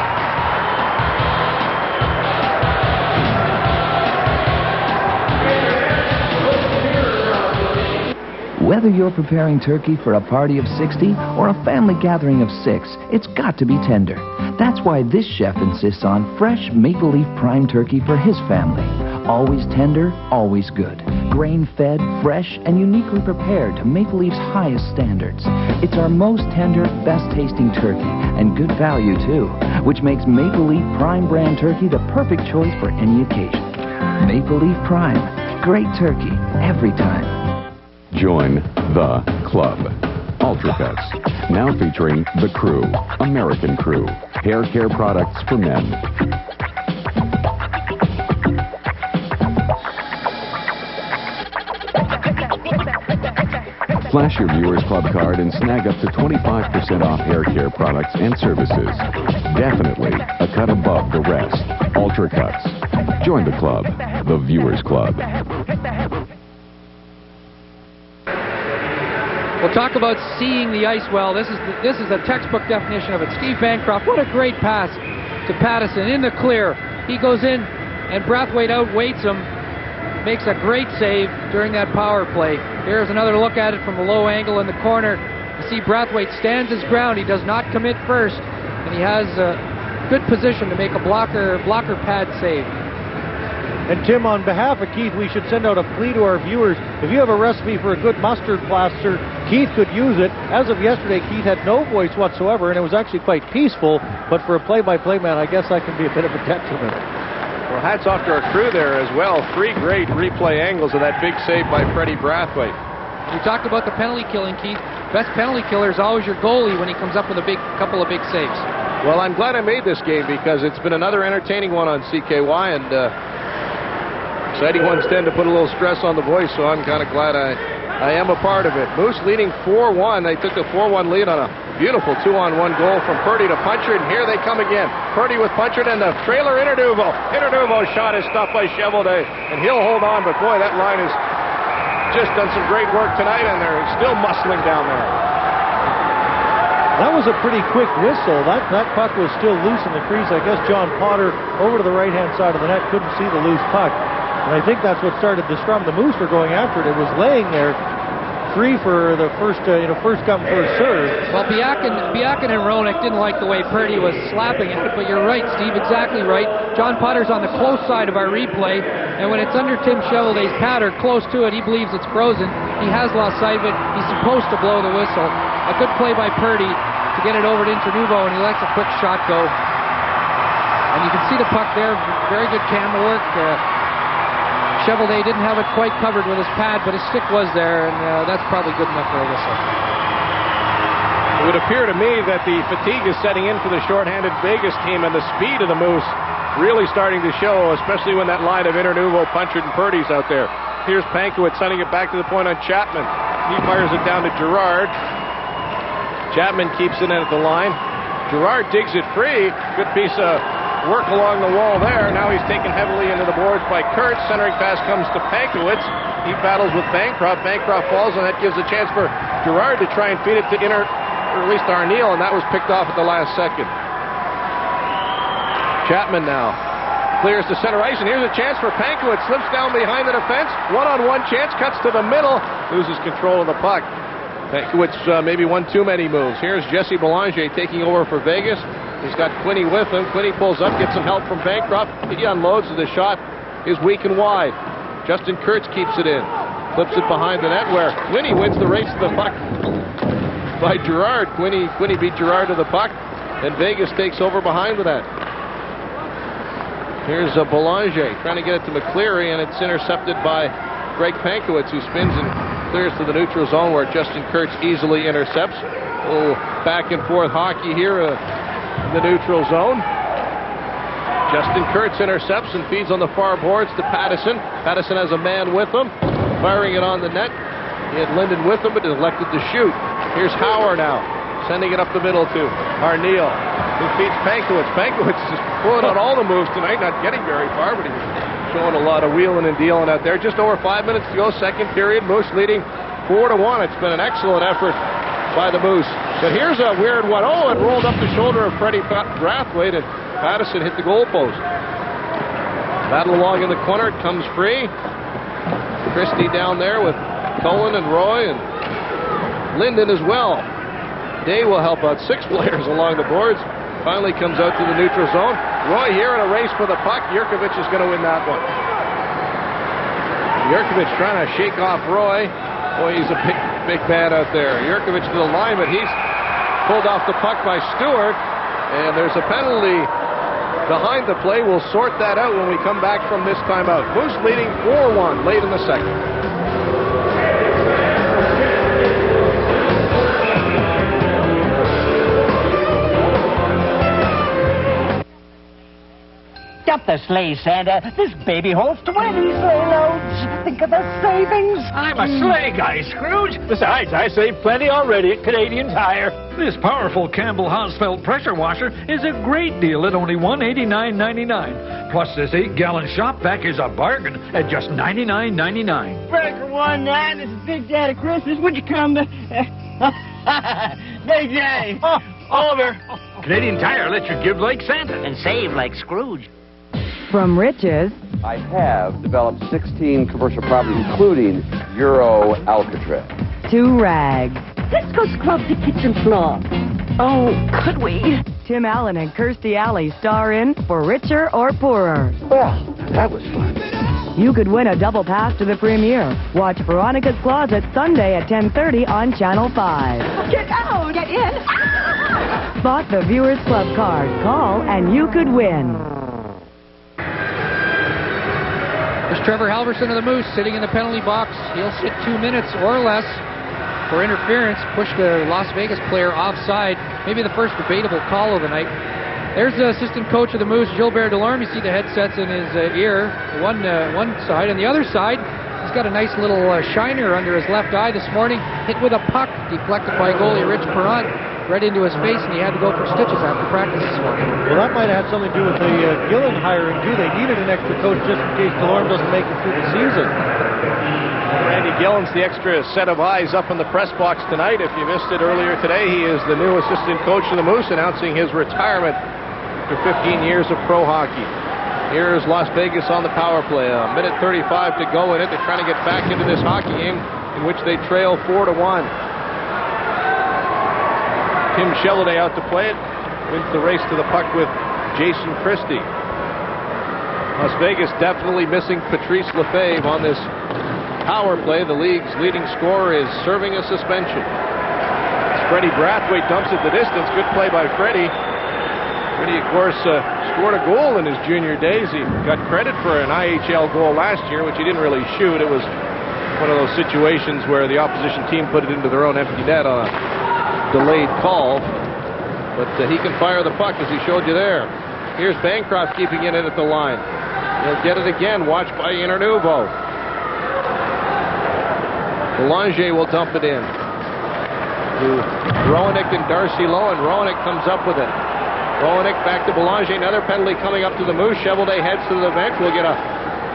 Whether you're preparing turkey for a party of 60 or a family gathering of 6, it's got to be tender. That's why this chef insists on fresh Maple Leaf Prime turkey for his family. Always tender, always good. Grain-fed, fresh, and uniquely prepared to Maple Leaf's highest standards. It's our most tender, best-tasting turkey, and good value, too, which makes Maple Leaf Prime brand turkey the perfect choice for any occasion. Maple Leaf Prime. Great turkey, every time. Join the club. Ultra Cuts, now featuring The Crew, American Crew, hair care products for men. Flash your Viewers Club card and snag up to 25% off hair care products and services. Definitely a cut above the rest. Ultra Cuts. Join the club, the Viewers Club. We'll talk about seeing the ice well. This is a textbook definition of it. Steve Bancroft, what a great pass to Pattison in the clear. He goes in, and Brathwaite outweights him, makes a great save during that power play. Here's another look at it from a low angle in the corner. You see Brathwaite stands his ground. He does not commit first, and he has a good position to make a blocker pad save. And Tim, on behalf of Keith, we should send out a plea to our viewers. If you have a recipe for a good mustard plaster, Keith could use it. As of yesterday, Keith had no voice whatsoever, and it was actually quite peaceful. But for a play-by-play man, I guess that can be a bit of a detriment. Well, hats off to our crew there as well. 3 great replay angles of that big save by Freddie Brathwaite. We talked about the penalty killing, Keith. Best penalty killer is always your goalie when he comes up with a couple of big saves. Well, I'm glad I made this game because it's been another entertaining one on CKY, and exciting ones tend to put a little stress on the voice, so I'm kind of glad I am a part of it. Moose leading 4-1. They took a 4-1 lead on a beautiful 2-on-1 goal from Purdy to Punchard, and here they come again. Purdy with Punchard and the trailer Interduvo. Interduvo's shot is stopped by Chevelday, and he'll hold on, but boy, that line has just done some great work tonight, and they're still muscling down there. That was a pretty quick whistle. That puck was still loose in the crease. I guess John Potter over to the right-hand side of the net couldn't see the loose puck. And I think that's what started the scrum. The Moose were going after it. It was laying there, free for the first come, first serve. Well, Biakin and Roenick didn't like the way Purdy was slapping it, but you're right, Steve, exactly right. John Potter's on the close side of our replay, and when it's under Tim Chevelday's pad or close to it, he believes it's frozen. He has lost sight of it. He's supposed to blow the whistle. A good play by Purdy to get it over to Internuvo, and he lets a quick shot go. And you can see the puck there. Very good camera work. Chevelday didn't have it quite covered with his pad, but his stick was there, and that's probably good enough for a whistle. It would appear to me that the fatigue is setting in for the shorthanded Vegas team, and the speed of the Moose really starting to show, especially when that line of Internuvo, Punchard, and Purdy's out there. Here's Pankowitz sending it back to the point on Chapman. He fires it down to Girard. Chapman keeps it in at the line. Girard digs it free. Good piece of work along the wall there. Now he's taken heavily into the boards by Kurtz. Centering pass comes to Pankowitz. He battles with Bancroft. Bancroft falls, and that gives a chance for Girard to try and feed it to or at least Arneal, and that was picked off at the last second. Chapman now clears to center ice, and here's a chance for Pankowitz. Slips down behind the defense. One-on-one chance, cuts to the middle, loses control of the puck. Pankowitz maybe one too many moves. Here's Jesse Belanger taking over for Vegas. He's got Quinney with him. Quinney pulls up, gets some help from Bancroft. He unloads, and the shot is weak and wide. Justin Kurtz keeps it in. Flips it behind the net where Quinney wins the race to the puck by Girard. Quinney beat Girard to the puck, and Vegas takes over behind with that. Here's Belanger trying to get it to McCleary, and it's intercepted by Greg Pankowitz, who spins and clears to the neutral zone where Justin Kurtz easily intercepts. A little back and forth hockey here in the neutral zone. Justin Kurtz intercepts and feeds on the far boards to Pattison. Pattison has a man with him, firing it on the net. He had Linden with him, but elected to shoot. Here's Hauer now, sending it up the middle to Arneal, who feeds Pankowitz. Pankowitz is pulling out all the moves tonight, not getting very far, but he showing a lot of wheeling and dealing out there. Just over 5 minutes to go, second period. Moose leading 4-1. It's been an excellent effort by the Moose. But here's a weird one. Oh, it rolled up the shoulder of Freddie Brathwaite, and Pattison hit the goalpost. Battle along in the corner. It comes free. Christie down there with Cullen and Roy and Linden as well. Day will help out 6 players along the boards. Finally comes out to the neutral zone. Roy here in a race for the puck. Jurkovic is going to win that one. Jurkovic trying to shake off Roy. Boy, he's a big man out there. Jurkovic to the line, but he's pulled off the puck by Stewart. And there's a penalty behind the play. We'll sort that out when we come back from this timeout. Moose leading 4-1 late in the second. Up the sleigh, Santa. This baby holds 20 sleigh loads. Think of the savings. I'm a sleigh guy, Scrooge. Besides, I saved plenty already at Canadian Tire. This powerful Campbell Hausfeld pressure washer is a great deal at only $189.99. Plus, this 8-gallon shop vac is a bargain at just $99.99. Breaker 1-9. This is Big Daddy Christmas. Would you come to... Big Daddy. Over. Canadian Tire lets you give like Santa. And save like Scrooge. From riches I have developed 16 commercial properties, including Euro Alcatraz. to rags. Let's go scrub the kitchen floor. Oh, could we? Tim Allen and Kirstie Alley star in For Richer or Poorer. Well, that was fun. You could win a double pass to the premiere. Watch Veronica's Closet Sunday at 10:30 on Channel 5. Get out! Get in! Spot the Viewers Club card. Call and you could win. There's Trevor Halverson of the Moose sitting in the penalty box. He'll sit 2 minutes or less for interference. Push the Las Vegas player offside. Maybe the first debatable call of the night. There's the assistant coach of the Moose, Gilbert Delorme. You see the headsets in his ear, one side. On the other side, he's got a nice little shiner under his left eye this morning. Hit with a puck, deflected by goalie Rich Perrant, right into his face, and he had to go for stitches after practice this morning. Well, that might have had something to do with the Gillen hiring, too. They needed an extra coach just in case Delorme doesn't make it through the season. Randy Gillen's the extra set of eyes up in the press box tonight. If you missed it earlier today, he is the new assistant coach of the Moose, announcing his retirement after 15 years of pro hockey. Here's Las Vegas on the power play. A minute 35 to go in it. They're trying to get back into this hockey game in which they trail 4-1. Tim Shelladay out to play it. Wins the race to the puck with Jason Christie. Las Vegas definitely missing Patrice Lefebvre on this power play. The league's leading scorer is serving a suspension. Freddie Brathwaite dumps it the distance. Good play by Freddie. Freddie, of course, scored a goal in his junior days. He got credit for an IHL goal last year, which he didn't really shoot. It was one of those situations where the opposition team put it into their own empty net on a delayed call. But he can fire the puck, as he showed you there. Here's Bancroft keeping it in at the line. He'll get it again, watched by Internuvo. Belanger will dump it in to Roenick and Darcy Lowe, and Roenick comes up with it. Roenick back to Belanger. Another penalty coming up to the Moose. Cheveldae heads to the bench. We'll get a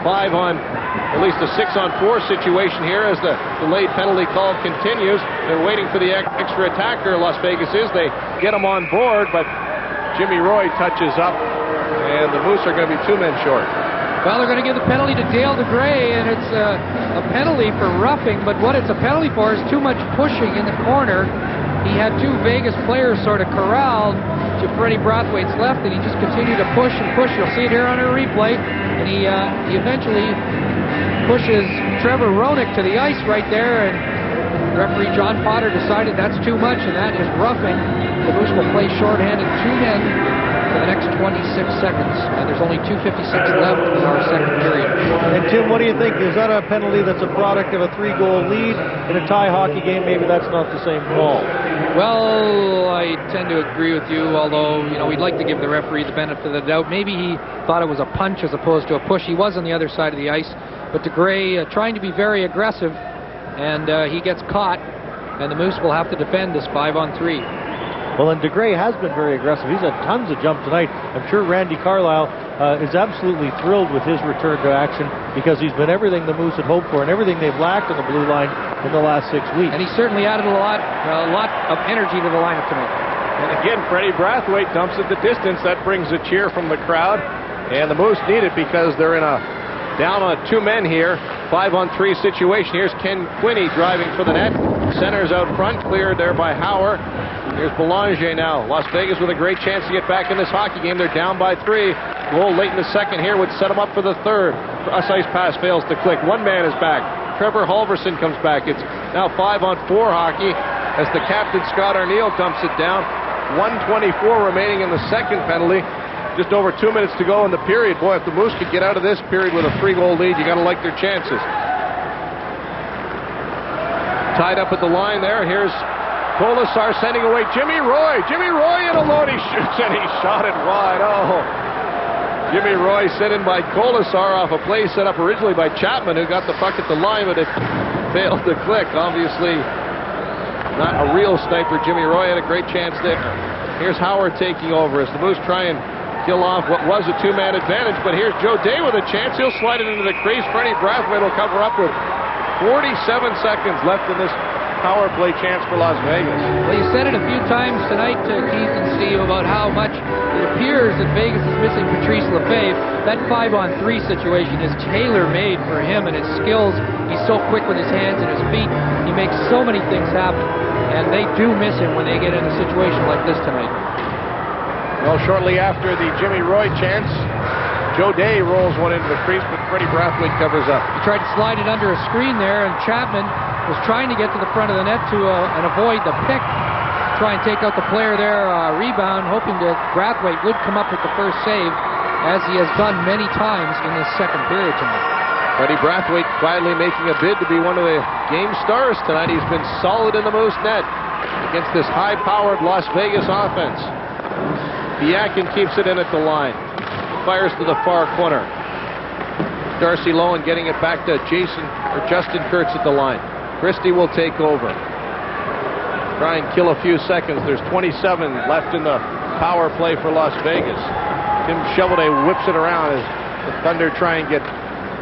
5-on, at least a 6-on-4 situation here as the delayed penalty call continues. They're waiting for the extra attacker, Las Vegas is. They get him on board, but Jimmy Roy touches up, and the Moose are going to be 2 men short. Well, they're going to give the penalty to Dale DeGray, and it's a penalty for roughing, but what it's a penalty for is too much pushing in the corner. He had 2 Vegas players sort of corralled to Freddie Brathwaite's left, and he just continued to push and push. You'll see it here on a replay, and he eventually pushes Trevor Roenick to the ice right there, and referee John Potter decided that's too much, and that is roughing. The Moose will play shorthanded 2 men for the next 26 seconds, and there's only 2:56 left in our second period. And Tim, what do you think? Is that a penalty that's a product of a 3-goal lead in a tie hockey game? Maybe that's not the same call. Well, I tend to agree with you, although, we'd like to give the referee the benefit of the doubt. Maybe he thought it was a punch as opposed to a push. He was on the other side of the ice, but DeGray trying to be very aggressive, and he gets caught, and the Moose will have to defend this 5-on-3. Well, and DeGray has been very aggressive. He's had tons of jump tonight. I'm sure Randy Carlisle is absolutely thrilled with his return to action because he's been everything the Moose had hoped for and everything they've lacked on the blue line in the last 6 weeks. And he certainly added a lot of energy to the lineup tonight. And again, Freddie Brathwaite dumps it the distance. That brings a cheer from the crowd. And the Moose need it because they're in a down on 2 men here. 5-on-3 situation. Here's Ken Quinney driving for the net. Center's out front, cleared there by Hauer. Here's Belanger now. Las Vegas with a great chance to get back in this hockey game. They're down by 3. Goal late in the second here would set them up for the third. Ice pass fails to click. 1 man is back. Trevor Halverson comes back. It's now 5-on-4 hockey as the captain, Scott Arneal, dumps it down. 1:24 remaining in the second penalty. Just over 2 minutes to go in the period. Boy, if the Moose could get out of this period with a 3-goal lead, you got to like their chances. Tied up at the line there. Here's Kolasar sending away Jimmy Roy. Jimmy Roy in alone. He shoots and he shot it wide. Oh. Jimmy Roy sent in by Kolasar off a play set up originally by Chapman, who got the puck at the line, but it failed to click. Obviously, not a real sniper. Jimmy Roy had a great chance there. Here's Howard taking over as the Moose try and kill off what was a 2-man advantage, but here's Joe Day with a chance. He'll slide it into the crease. Freddie Brathwaite will cover up with 47 seconds left in this power play chance for Las Vegas. Well, you said it a few times tonight, Keith and Steve, about how much it appears that Vegas is missing Patrice Lefebvre. That 5-on-3 situation is tailor-made for him and his skills. He's so quick with his hands and his feet. He makes so many things happen, and they do miss him when they get in a situation like this tonight. Well, shortly after the Jimmy Roy chance, Joe Day rolls one into the crease, but Freddie Brathwaite covers up. He tried to slide it under a screen there, and Chapman was trying to get to the front of the net and avoid the pick. Try and take out the player there, rebound, hoping that Brathwaite would come up with the first save, as he has done many times in this second period tonight. Freddie Brathwaite quietly making a bid to be one of the game stars tonight. He's been solid in the Moose net against this high-powered Las Vegas offense. Biakin keeps it in at the line. Fires to the far corner. Darcy Lowen getting it back to Justin Kurtz at the line. Christie will take over. Try and kill a few seconds. There's 27 left in the power play for Las Vegas. Tim Cheveldae whips it around as the Thunder try and get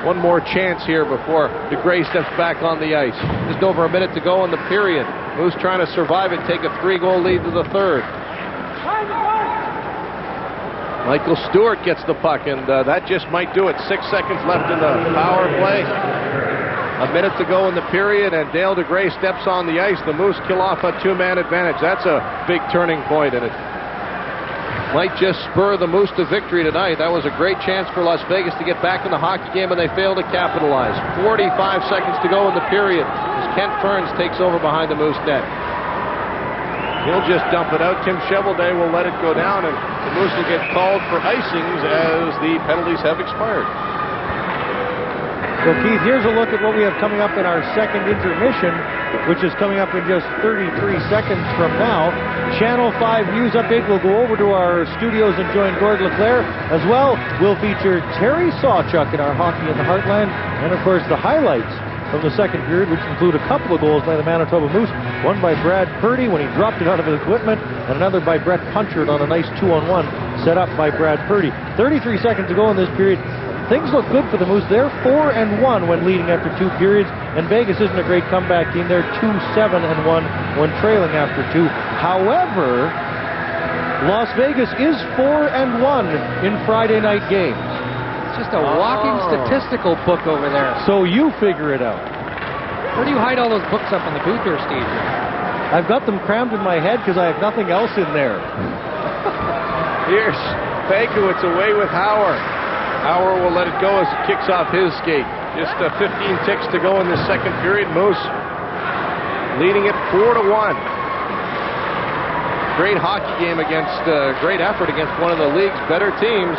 one more chance here before DeGray steps back on the ice. Just over a minute to go in the period. Moose trying to survive and take a 3-goal lead to the third. Michael Stewart gets the puck, and that just might do it. 6 seconds left in the power play. A minute to go in the period, and Dale DeGray steps on the ice. The Moose kill off a 2-man advantage. That's a big turning point, and it might just spur the Moose to victory tonight. That was a great chance for Las Vegas to get back in the hockey game, and they fail to capitalize. 45 seconds to go in the period as Kent Ferns takes over behind the Moose net. He'll just dump it out. Tim Cheveldae will let it go down, and the Moose will get called for icings as the penalties have expired. So, Keith, here's a look at what we have coming up in our second intermission, which is coming up in just 33 seconds from now. Channel 5 News Update will go over to our studios and join Gord LeClaire. As well, we'll feature Terry Sawchuk in our Hockey in the Heartland, and, of course, the highlights from the second period, which include a couple of goals by the Manitoba Moose. One by Brad Purdy when he dropped it out of his equipment, and another by Brett Punchard on a nice 2-on-1 set up by Brad Purdy. 33 seconds to go in this period. Things look good for the Moose. They're 4-1 when leading after 2 periods, and Vegas isn't a great comeback team. They're 2-7-1 when trailing after 2. However, Las Vegas is 4-1 in Friday night games. Just a walking statistical book over there. So you figure it out. Where do you hide all those books up in the booth here, Steve? I've got them crammed in my head because I have nothing else in there. Here's Fakowitz away with Hauer. Hauer will let it go as it kicks off his skate. Just 15 ticks to go in this second period. Moose leading it 4-1. Great hockey game against, great effort against one of the league's better teams.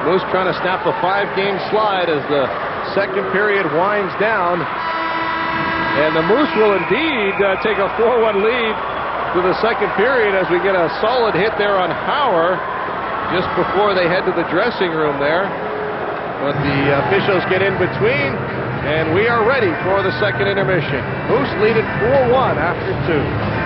Moose trying to snap a 5-game slide as the second period winds down. And the Moose will indeed take a 4-1 lead to the second period as we get a solid hit there on Hauer just before they head to the dressing room there. But the officials get in between, and we are ready for the second intermission. Moose lead it 4-1 after 2.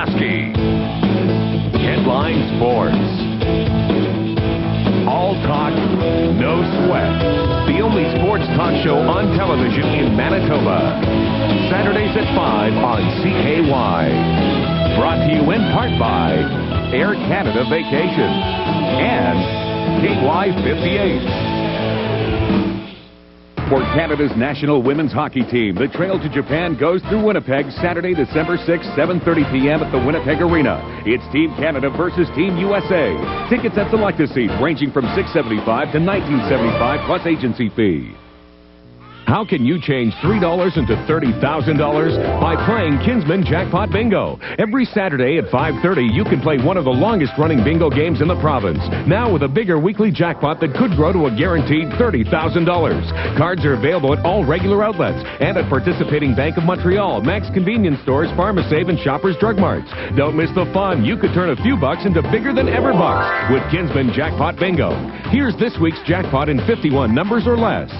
Lasky. Headline Sports. All talk, no sweat. The only sports talk show on television in Manitoba. Saturdays at 5 on CKY. Brought to you in part by Air Canada Vacations and KY58. For Canada's national women's hockey team, the Trail to Japan goes through Winnipeg Saturday, December 6th, 7:30 p.m. at the Winnipeg Arena. It's Team Canada versus Team USA. Tickets at select seats ranging from $6.75 to $19.75 plus agency fee. How can you change $3 into $30,000? By playing Kinsman Jackpot Bingo. Every Saturday at 5:30, you can play one of the longest-running bingo games in the province. Now with a bigger weekly jackpot that could grow to a guaranteed $30,000. Cards are available at all regular outlets and at participating Bank of Montreal, Max Convenience Stores, PharmaSave, and Shoppers Drug Marts. Don't miss the fun. You could turn a few bucks into bigger than ever bucks with Kinsman Jackpot Bingo. Here's this week's jackpot in 51 numbers or less.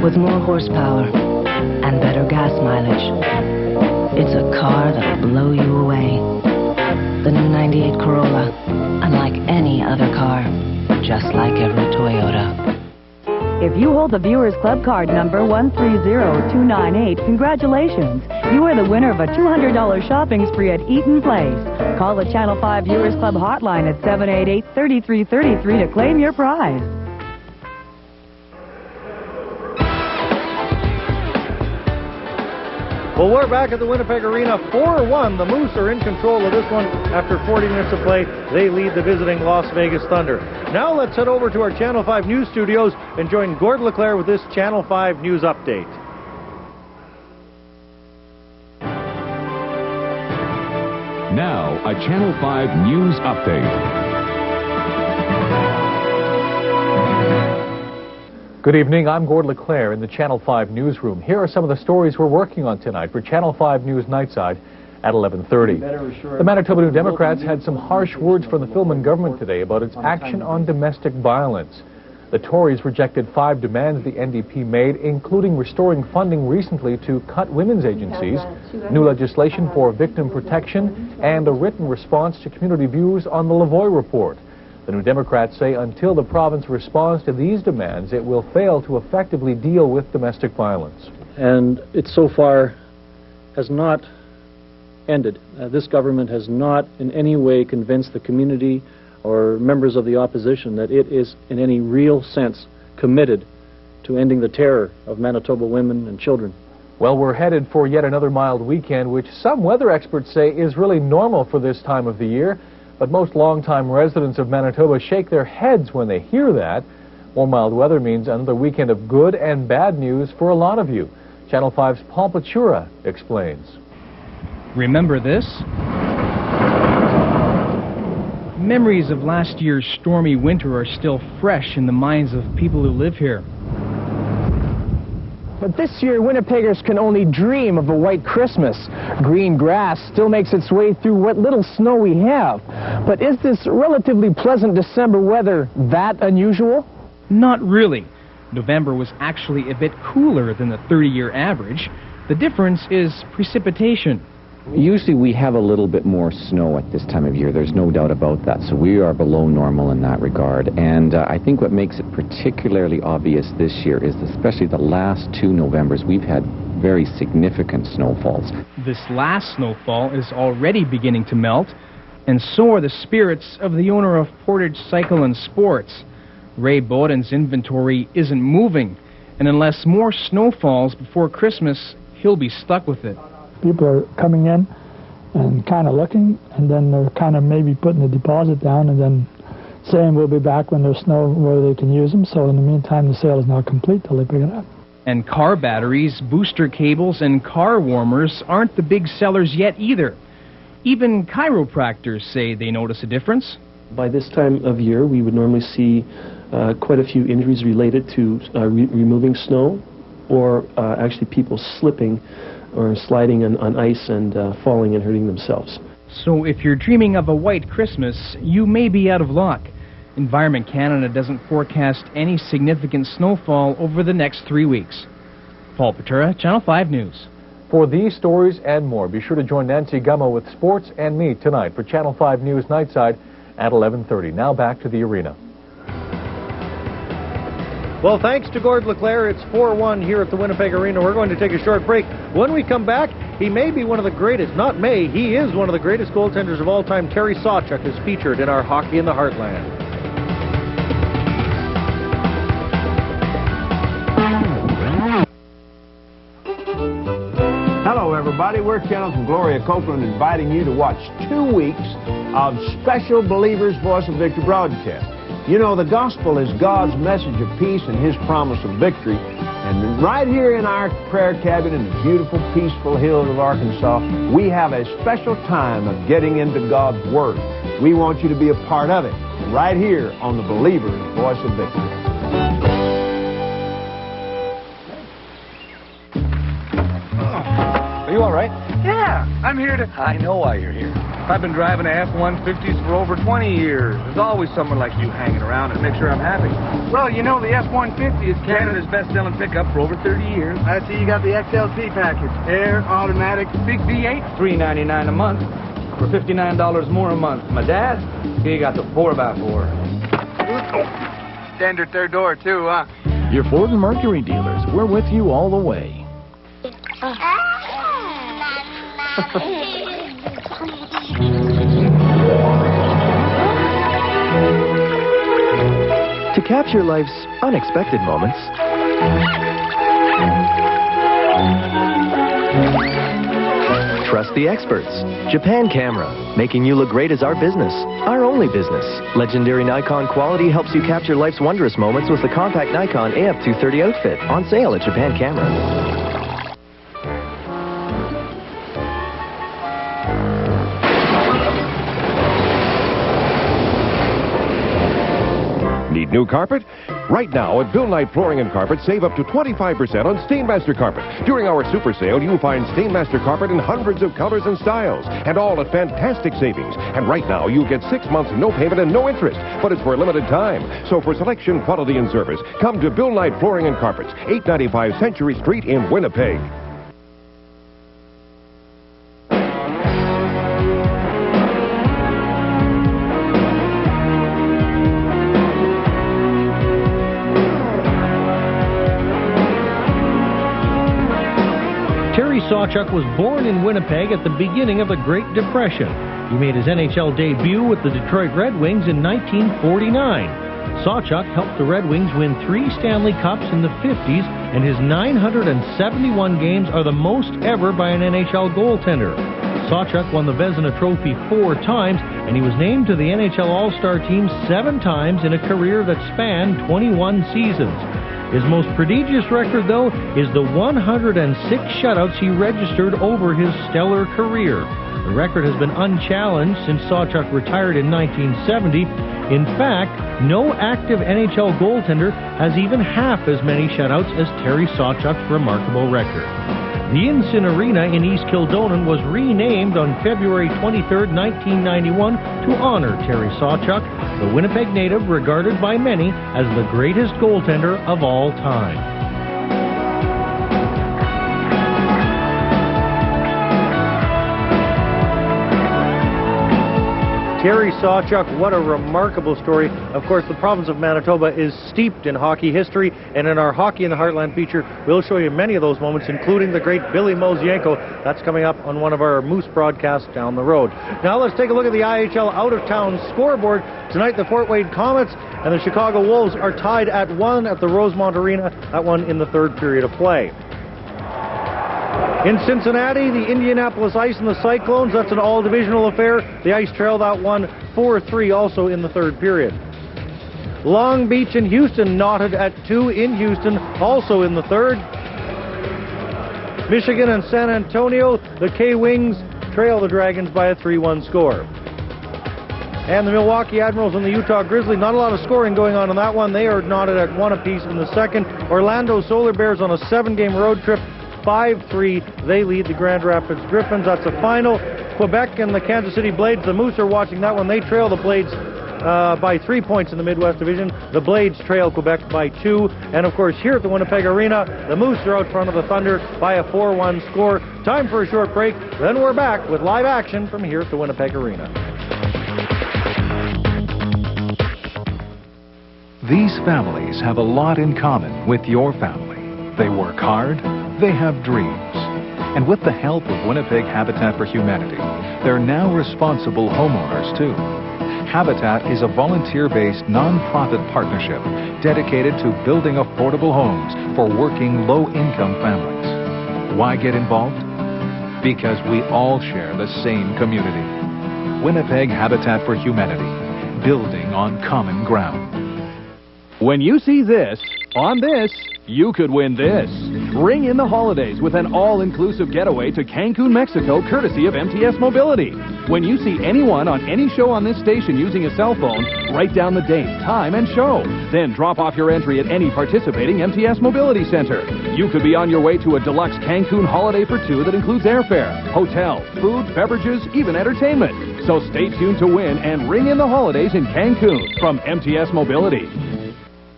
With more horsepower and better gas mileage, it's a car that'll blow you away. The new 98 Corolla, unlike any other car, just like every Toyota. If you hold the Viewers Club card number 130298, congratulations. You are the winner of a $200 shopping spree at Eaton Place. Call the Channel 5 Viewers Club hotline at 788-3333 to claim your prize. Well, we're back at the Winnipeg Arena, 4-1. The Moose are in control of this one. After 40 minutes of play, they lead the visiting Las Vegas Thunder. Now let's head over to our Channel 5 News studios and join Gord LeClaire with this Channel 5 News update. Now, a Channel 5 News update. Good evening, I'm Gord LeClaire in the Channel 5 newsroom. Here are some of the stories we're working on tonight for Channel 5 News Nightside at 11:30. The Manitoba New Democrats had some harsh words from the Filmon government today about its action on domestic violence. The Tories rejected 5 demands the NDP made, including restoring funding recently to cut women's agencies, new legislation for victim protection, and a written response to community views on the Lavoie report. The New Democrats say until the province responds to these demands, it will fail to effectively deal with domestic violence. And it so far has not ended. This government has not in any way convinced the community or members of the opposition that it is in any real sense committed to ending the terror of Manitoba women and children. Well, we're headed for yet another mild weekend, which some weather experts say is really normal for this time of the year. But most longtime residents of Manitoba shake their heads when they hear that. More mild weather means another weekend of good and bad news for a lot of you. Channel 5's Paul Pachura explains. Remember this? Memories of last year's stormy winter are still fresh in the minds of people who live here. But this year, Winnipeggers can only dream of a white Christmas. Green grass still makes its way through what little snow we have. But is this relatively pleasant December weather that unusual? Not really. November was actually a bit cooler than the 30-year average. The difference is precipitation. Usually we have a little bit more snow at this time of year. There's no doubt about that. So we are below normal in that regard. And I think what makes it particularly obvious this year is especially the last 2 Novembers, we've had very significant snowfalls. This last snowfall is already beginning to melt, and so are the spirits of the owner of Portage Cycle and Sports. Ray Bowden's inventory isn't moving, and unless more snow falls before Christmas, he'll be stuck with it. People are coming in and kind of looking, and then they're kind of maybe putting the deposit down and then saying we'll be back when there's snow where they can use them. So in the meantime, the sale is not complete till they pick it up. And car batteries, booster cables, and car warmers aren't the big sellers yet either. Even chiropractors say they notice a difference. By this time of year, we would normally see quite a few injuries related to removing snow or actually people slipping or sliding on ice and falling and hurting themselves. So if you're dreaming of a white Christmas, you may be out of luck. Environment Canada doesn't forecast any significant snowfall over the next 3 weeks. Paul Patura, Channel 5 News. For these stories and more, be sure to join Nancy Gummo with sports and me tonight for Channel 5 News Nightside at 11:30. Now back to the arena. Well, thanks to Gord LeClaire, it's 4-1 here at the Winnipeg Arena. We're going to take a short break. When we come back, he may be one of the greatest, not may, he is one of the greatest goaltenders of all time. Terry Sawchuk is featured in our Hockey in the Heartland. Hello, everybody. We're Kenneth and Gloria Copeland inviting you to watch 2 weeks of special Believer's Voice of Victory broadcast. You know, the gospel is God's message of peace and His promise of victory. And right here in our prayer cabin in the beautiful, peaceful hills of Arkansas, we have a special time of getting into God's Word. We want you to be a part of it, right here on the Believer's Voice of Victory. Are you all right? Yeah, I'm here to... I know why you're here. I've been driving F-150s for over 20 years. There's always someone like you hanging around to make sure I'm happy. Well, you know the F-150 is Canada's best-selling pickup for over 30 years. I see you got the XLT package. Air, automatic, big V8. $399 a month for $59 more a month. My dad, he got the 4x4. Standard third door, too, huh? Your Ford and Mercury dealers, we're with you all the way. To capture life's unexpected moments, trust the experts. Japan Camera, making you look great is our business, our only business. Legendary Nikon quality helps you capture life's wondrous moments with the compact Nikon AF230 outfit, on sale at Japan Camera. Need new carpet? Right now at Bill Knight Flooring and Carpet, save up to 25% on Stainmaster Carpet. During our super sale, you'll find Stainmaster Carpet in hundreds of colors and styles, and all at fantastic savings. And right now, you'll get 6 months no payment and no interest, but it's for a limited time. So for selection, quality, and service, come to Bill Knight Flooring and Carpets, 895 Century Street in Winnipeg. Terry Sawchuk was born in Winnipeg at the beginning of the Great Depression. He made his NHL debut with the Detroit Red Wings in 1949. Sawchuk helped the Red Wings win 3 Stanley Cups in the 50s, and his 971 games are the most ever by an NHL goaltender. Sawchuk won the Vezina Trophy 4 times, and he was named to the NHL All-Star team 7 times in a career that spanned 21 seasons. His most prodigious record, though, is the 106 shutouts he registered over his stellar career. The record has been unchallenged since Sawchuk retired in 1970. In fact, no active NHL goaltender has even half as many shutouts as Terry Sawchuk's remarkable record. The Insin Arena in East Kildonan was renamed on February 23, 1991 to honor Terry Sawchuk, the Winnipeg native regarded by many as the greatest goaltender of all time. Terry Sawchuk, what a remarkable story. Of course, the province of Manitoba is steeped in hockey history, and in our Hockey in the Heartland feature, we'll show you many of those moments, including the great Billy Mosienko. That's coming up on one of our Moose broadcasts down the road. Now let's take a look at the IHL out-of-town scoreboard. Tonight, the Fort Wayne Comets and the Chicago Wolves are tied at 1 at the Rosemont Arena, that one in the 3rd period of play. In Cincinnati, the Indianapolis Ice and the Cyclones, that's an all-divisional affair. The Ice trail that one 4-3 also in the 3rd period. Long Beach and Houston knotted at 2 in Houston, also in the 3rd. Michigan and San Antonio, the K-Wings trail the Dragons by a 3-1 score. And the Milwaukee Admirals and the Utah Grizzlies, not a lot of scoring going on in that one. They are knotted at 1 apiece in the 2nd. Orlando Solar Bears on a 7-game road trip 5-3. They lead the Grand Rapids Griffins. That's the final. Quebec and the Kansas City Blades. The Moose are watching that one. They trail the Blades by 3 points in the Midwest Division. The Blades trail Quebec by 2. And, of course, here at the Winnipeg Arena, the Moose are out front of the Thunder by a 4-1 score. Time for a short break. Then we're back with live action from here at the Winnipeg Arena. These families have a lot in common with your family. They work hard, they have dreams. And with the help of Winnipeg Habitat for Humanity, they're now responsible homeowners too. Habitat is a volunteer-based non-profit partnership dedicated to building affordable homes for working low-income families. Why get involved? Because we all share the same community. Winnipeg Habitat for Humanity, building on common ground. When you see this, on this, you could win this. Ring in the holidays with an all-inclusive getaway to Cancun, Mexico, courtesy of MTS Mobility. When you see anyone on any show on this station using a cell phone, write down the date, time, and show. Then drop off your entry at any participating MTS Mobility Center. You could be on your way to a deluxe Cancun holiday for two that includes airfare, hotel, food, beverages, even entertainment. So stay tuned to win and ring in the holidays in Cancun from MTS Mobility.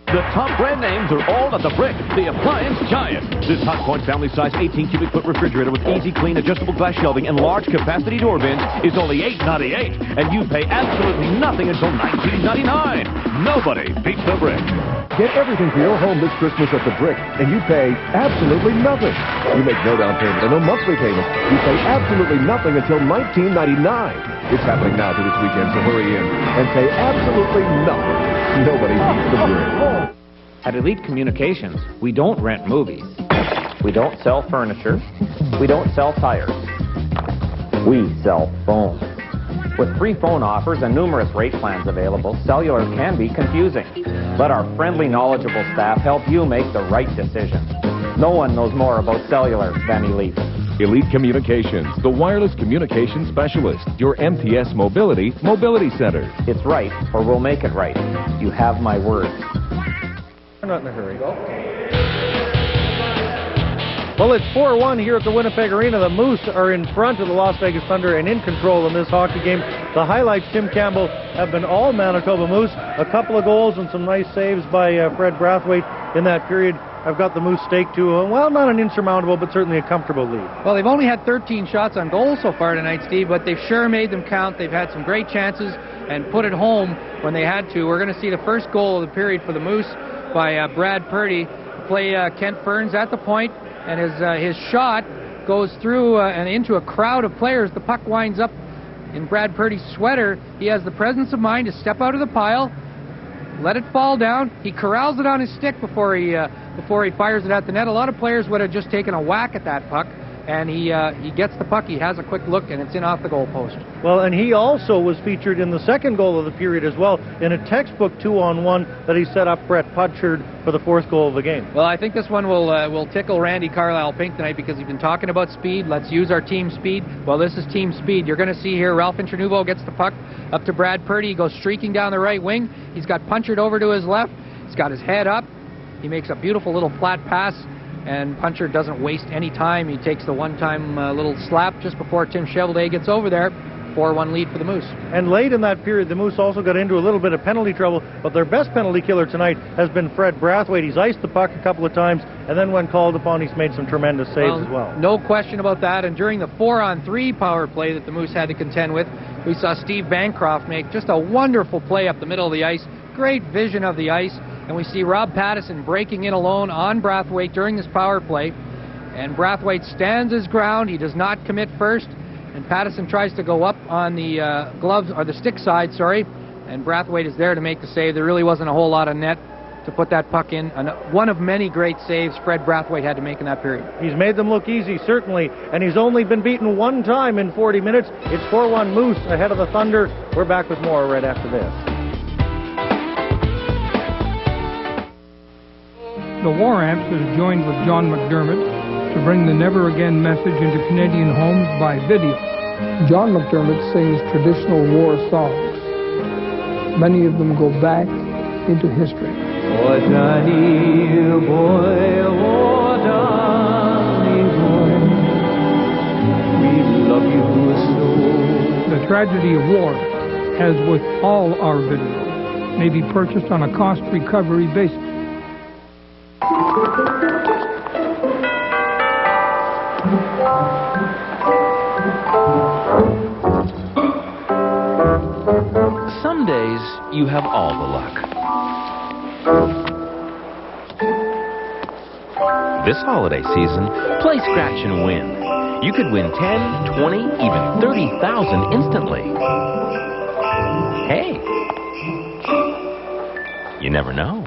The top brand names are all at the Brick, the appliance giant. This hot point family size 18 cubic foot refrigerator with easy clean adjustable glass shelving and large capacity door bins is only $8.98, and you pay absolutely nothing until $19.99. Nobody beats the Brick. Get everything for your home this Christmas at the Brick, and you pay absolutely nothing. You make no down payment and no monthly payment. You pay absolutely nothing until $19.99. It's happening now through this weekend, so hurry in and pay absolutely nothing. Nobody beats the Brick. At Elite Communications, we don't rent movies. We don't sell furniture. We don't sell tires. We sell phones. With free phone offers and numerous rate plans available, cellular can be confusing. Let our friendly, knowledgeable staff help you make the right decision. No one knows more about cellular than Elite. Elite Communications, the wireless communication specialist. Your MTS Mobility Center. It's right, or we'll make it right. You have my word. We're not in a hurry. Well, it's 4-1 here at the Winnipeg Arena. The Moose are in front of the Las Vegas Thunder and in control in this hockey game. The highlights, Tim Campbell, have been all Manitoba Moose. A couple of goals and some nice saves by Fred Brathwaite in that period. I've got the Moose staked to, well, not an insurmountable, but certainly a comfortable lead. Well, they've only had 13 shots on goal so far tonight, Steve, but they've sure made them count. They've had some great chances and put it home when they had to. We're going to see the first goal of the period for the Moose by Brad Purdy. Play Kent Burns at the point, and his shot goes through and into a crowd of players. The puck winds up in Brad Purdy's sweater. He has the presence of mind to step out of the pile, let it fall down. He corrals it on his stick before he fires it at the net. A lot of players would have just taken a whack at that puck, and he gets the puck. He has a quick look, and it's in off the goalpost. Well, and he also was featured in the second goal of the period as well, in a textbook 2-on-1 that he set up Brett Putchard for the fourth goal of the game. Well, I think this one will tickle Randy Carlisle Pink tonight, because he's been talking about speed. Let's use our team speed. Well, this is team speed. You're going to see here Ralph Intranuvo gets the puck up to Brad Purdy. He goes streaking down the right wing. He's got Putchard over to his left. He's got his head up. He makes a beautiful little flat pass, and Putchard doesn't waste any time. He takes the one-time little slap just before Tim Chevalier gets over there. 4-1 lead for the Moose. And late in that period, the Moose also got into a little bit of penalty trouble, but their best penalty killer tonight has been Fred Brathwaite. He's iced the puck a couple of times, and then when called upon, he's made some tremendous saves as well. No question about that, and during the 4-on-3 power play that the Moose had to contend with, we saw Steve Bancroft make just a wonderful play up the middle of the ice. Great vision of the ice. And we see Rob Pattison breaking in alone on Brathwaite during this power play. And Brathwaite stands his ground. He does not commit first. And Pattison tries to go up on the gloves, or the stick side, sorry. And Brathwaite is there to make the save. There really wasn't a whole lot of net to put that puck in. And one of many great saves Fred Brathwaite had to make in that period. He's made them look easy, certainly. And he's only been beaten one time in 40 minutes. It's 4-1 Moose ahead of the Thunder. We're back with more right after this. The War Amps has joined with John McDermott to bring the Never Again message into Canadian homes by video. John McDermott sings traditional war songs. Many of them go back into history. tragedy of war, as with all our videos, may be purchased on a cost recovery basis. Some days you have all the luck. This holiday season, play Scratch and win. You could win 10, 20, even 30,000 instantly. Hey, you never know.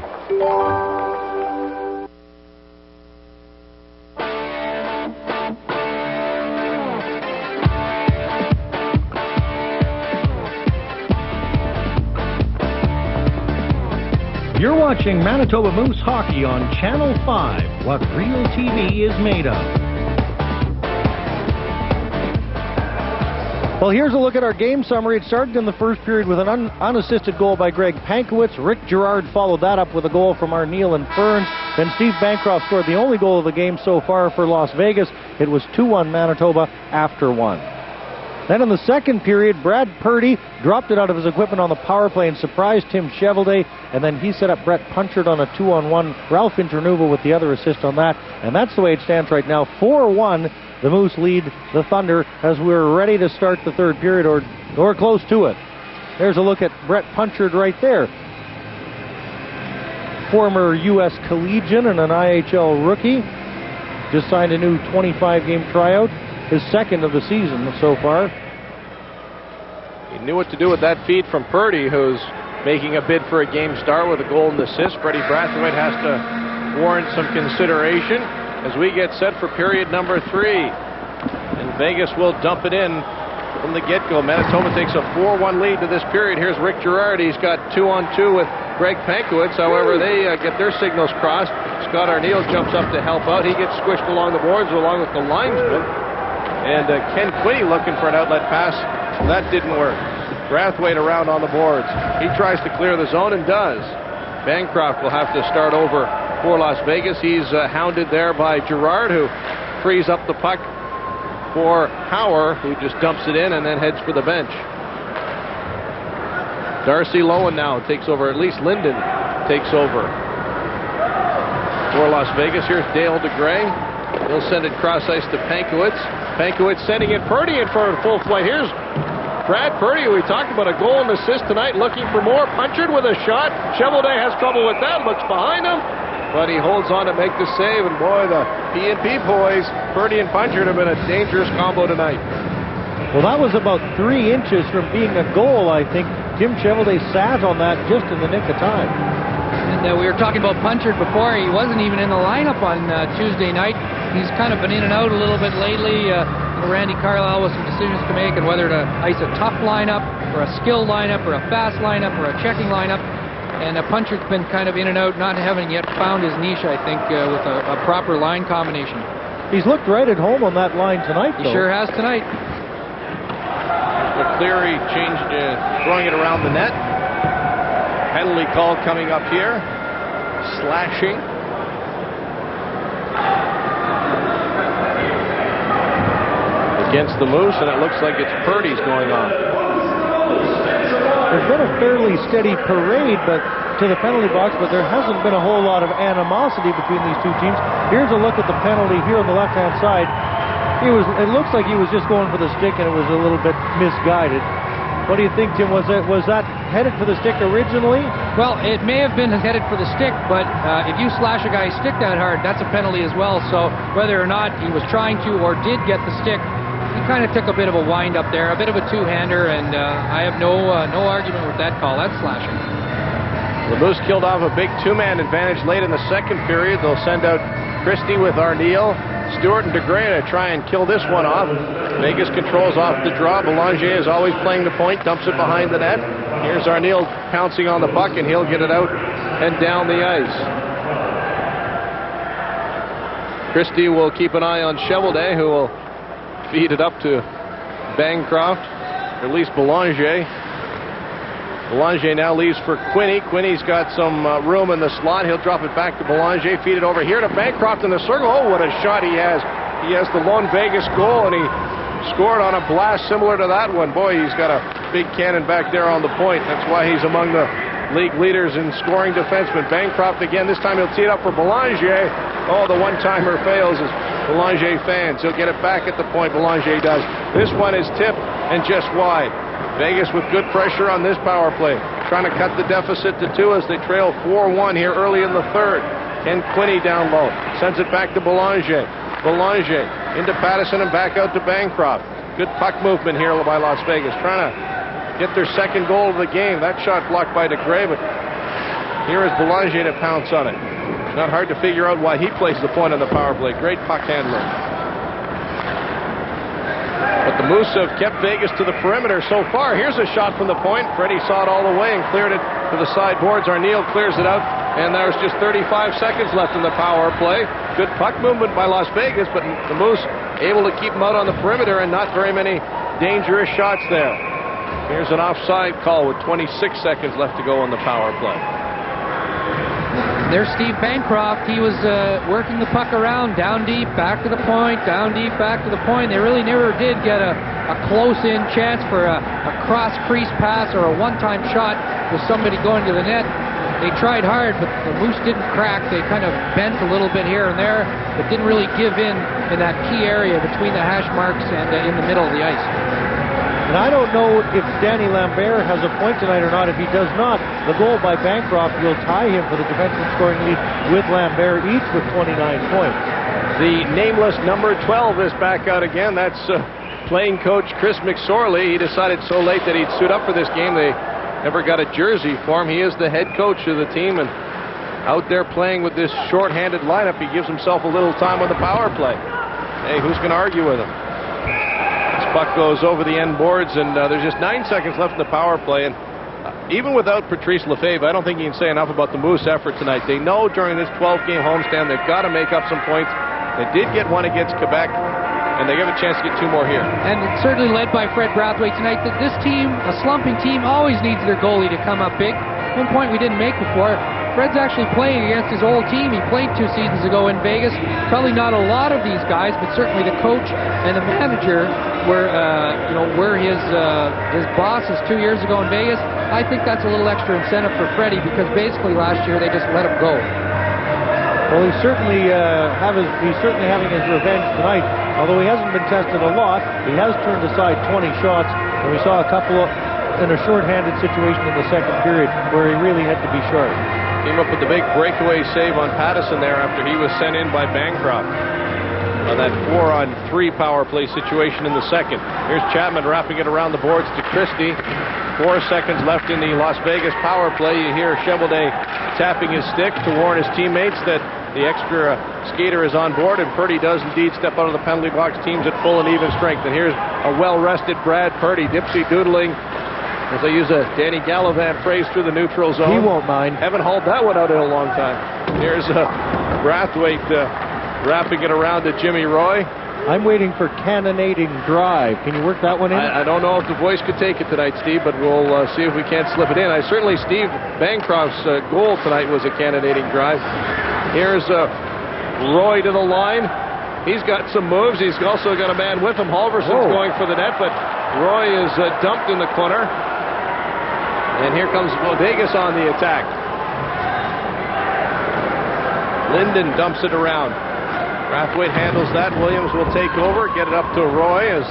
You're watching Manitoba Moose Hockey on Channel 5, what real TV is made of. Well, here's a look at our game summary. It started in the first period with an unassisted goal by Greg Pankowitz. Rick Girard followed that up with a goal from Arneal and Ferns. Then Steve Bancroft scored the only goal of the game so far for Las Vegas. It was 2-1 Manitoba after 1. Then in the second period, Brad Purdy dropped it out of his equipment on the power play and surprised Tim Cheveldae, and then he set up Brett Punchard on a 2-on-1. Ralph Internuvo with the other assist on that, and that's the way it stands right now. 4-1, the Moose lead the Thunder as we're ready to start the third period, or close to it. There's a look at Brett Punchard right there. Former U.S. collegian and an IHL rookie. Just signed a new 25-game tryout. His second of the season so far. He knew what to do with that feed from Purdy, who's making a bid for a game start with a goal and assist. Freddie Brathwaite has to warrant some consideration as we get set for period number 3. And Vegas will dump it in from the get-go. Manitoba takes a 4-1 lead to this period. Here's Rick Girard. He's got 2-on-2 with Greg Pankowitz. However, they get their signals crossed. Scott Arneal jumps up to help out. He gets squished along the boards along with the linesman. And Ken Quinney looking for an outlet pass. That didn't work. Brathwaite around on the boards. He tries to clear the zone and does. Bancroft will have to start over for Las Vegas. He's hounded there by Girard, who frees up the puck for Hauer, who just dumps it in and then heads for the bench. Darcy Lowen now takes over. At least Linden takes over for Las Vegas. Here's Dale DeGray. He'll send it cross ice to Pankowitz. Pankowitz sending it Purdy in for a full flight. Here's Brad Purdy. We talked about a goal and assist tonight, looking for more. Punchard with a shot. Cheveldae has trouble with that. Looks behind him, but he holds on to make the save. And boy, the P&P boys, Purdy and Punchard, have been a dangerous combo tonight. Well, that was about 3 inches from being a goal, I think. Tim Cheveldae sat on that just in the nick of time. And we were talking about Punchard before. He wasn't even in the lineup on Tuesday night. He's kind of been in and out a little bit lately. Randy Carlisle with some decisions to make on whether to ice a tough lineup or a skilled lineup or a fast lineup or a checking lineup. And Punchard's been kind of in and out, not having yet found his niche, I think, with a proper line combination. He's looked right at home on that line tonight, though. He sure has tonight. McCleary changed, throwing it around the net. Penalty call coming up here. Slashing. Against the Moose, and it looks like it's Purdy's going on. There's been a fairly steady parade to the penalty box, but there hasn't been a whole lot of animosity between these two teams. Here's a look at the penalty here on the left-hand side. It looks like he was just going for the stick, and it was a little bit misguided. What do you think, Tim? Was that headed for the stick originally? Well, it may have been headed for the stick, but if you slash a guy's stick that hard, that's a penalty as well. So whether or not he was trying to or did get the stick, he kind of took a bit of a wind up there, a bit of a two-hander, and I have no argument with that call. That's slashing. The Moose killed off a big two-man advantage late in the second period. They'll send out Christie with Arneal, Stewart, and DeGray to try and kill this one off. Vegas controls off the draw. Belanger is always playing the point, dumps it behind the net. Here's Arneal pouncing on the puck, and he'll get it out and down the ice. Christie will keep an eye on Cheveldae, who will feed it up to Bancroft, or at least Belanger. Belanger now leaves for Quinney. Quinney's got some room in the slot. He'll drop it back to Belanger, feed it over here to Bancroft in the circle. Oh, what a shot he has. He has the lone Vegas goal, and he scored on a blast similar to that one. Boy, he's got a big cannon back there on the point. That's why he's among the league leaders in scoring defensemen. Bancroft again. This time he'll tee it up for Belanger. Oh, the one-timer fails as Belanger fans. He'll get it back at the point. Belanger does. This one is tipped and just wide. Vegas with good pressure on this power play, trying to cut the deficit to 2 as they trail 4-1 here early in the third. Ken Quinney down low, sends it back to Belanger. Belanger into Patterson and back out to Bancroft. Good puck movement here by Las Vegas, trying to get their second goal of the game. That shot blocked by DeGray, but here is Belanger to pounce on it. Not hard to figure out why he plays the point on the power play. Great puck handling. But the Moose have kept Vegas to the perimeter so far. Here's a shot from the point. Freddie saw it all the way and cleared it to the sideboards. Arneal clears it out, and there's just 35 seconds left in the power play. Good puck movement by Las Vegas, but the Moose able to keep them out on the perimeter and not very many dangerous shots there. Here's an offside call with 26 seconds left to go on the power play. There's Steve Bancroft. He was working the puck around, down deep, back to the point, down deep, back to the point. They really never did get a close-in chance for a cross-crease pass or a one-time shot with somebody going to the net. They tried hard, but the Moose didn't crack. They kind of bent a little bit here and there, but didn't really give in that key area between the hash marks and in the middle of the ice. And I don't know if Danny Lambert has a point tonight or not. If he does not, the goal by Bancroft will tie him for the defensive scoring lead with Lambert, each with 29 points. The nameless number 12 is back out again. That's playing coach Chris McSorley. He decided so late that he'd suit up for this game. They never got a jersey for him. He is the head coach of the team, and out there playing with this short-handed lineup, he gives himself a little time on the power play. Hey, who's going to argue with him? Puck goes over the end boards, and there's just 9 seconds left in the power play. And even without Patrice Lefebvre, I don't think you can say enough about the Moose effort tonight. They know during this 12-game homestand they've got to make up some points. They did get one against Quebec, and they have a chance to get 2 more here. And it's certainly led by Fred Brathwaite tonight. That this team, a slumping team, always needs their goalie to come up big. One point we didn't make before. Fred's actually playing against his old team. He played 2 seasons ago in Vegas. Probably not a lot of these guys, but certainly the coach and the manager were his bosses 2 years ago in Vegas. I think that's a little extra incentive for Freddie, because basically last year they just let him go. Well, he's certainly having his revenge tonight. Although he hasn't been tested a lot, he has turned aside 20 shots, and we saw a couple in a short-handed situation in the second period where he really had to be sharp. Came up with the big breakaway save on Patterson there after he was sent in by Bancroft on that 4-on-3 power play situation in the second. Here's Chapman wrapping it around the boards to Christie. 4 seconds left in the Las Vegas power play. You hear Cheveldae tapping his stick to warn his teammates that the extra skater is on board, and Purdy does indeed step out of the penalty box. Teams at full and even strength. And here's a well-rested Brad Purdy, dipsy-doodling, as they use a Danny Gallivan phrase, through the neutral zone. He won't mind. Haven't hauled that one out in a long time. Here's Brathwaite wrapping it around to Jimmy Roy. I'm waiting for cannonading drive. Can you work that one in? I don't know if the voice could take it tonight, Steve, but we'll see if we can't slip it in. Certainly Steve Bancroft's goal tonight was a cannonading drive. Here's Roy to the line. He's got some moves. He's also got a man with him. Halverson's going for the net, but Roy is dumped in the corner. And here comes Vegas on the attack. Linden dumps it around. Brathwaite handles that. Williams will take over, get it up to Roy as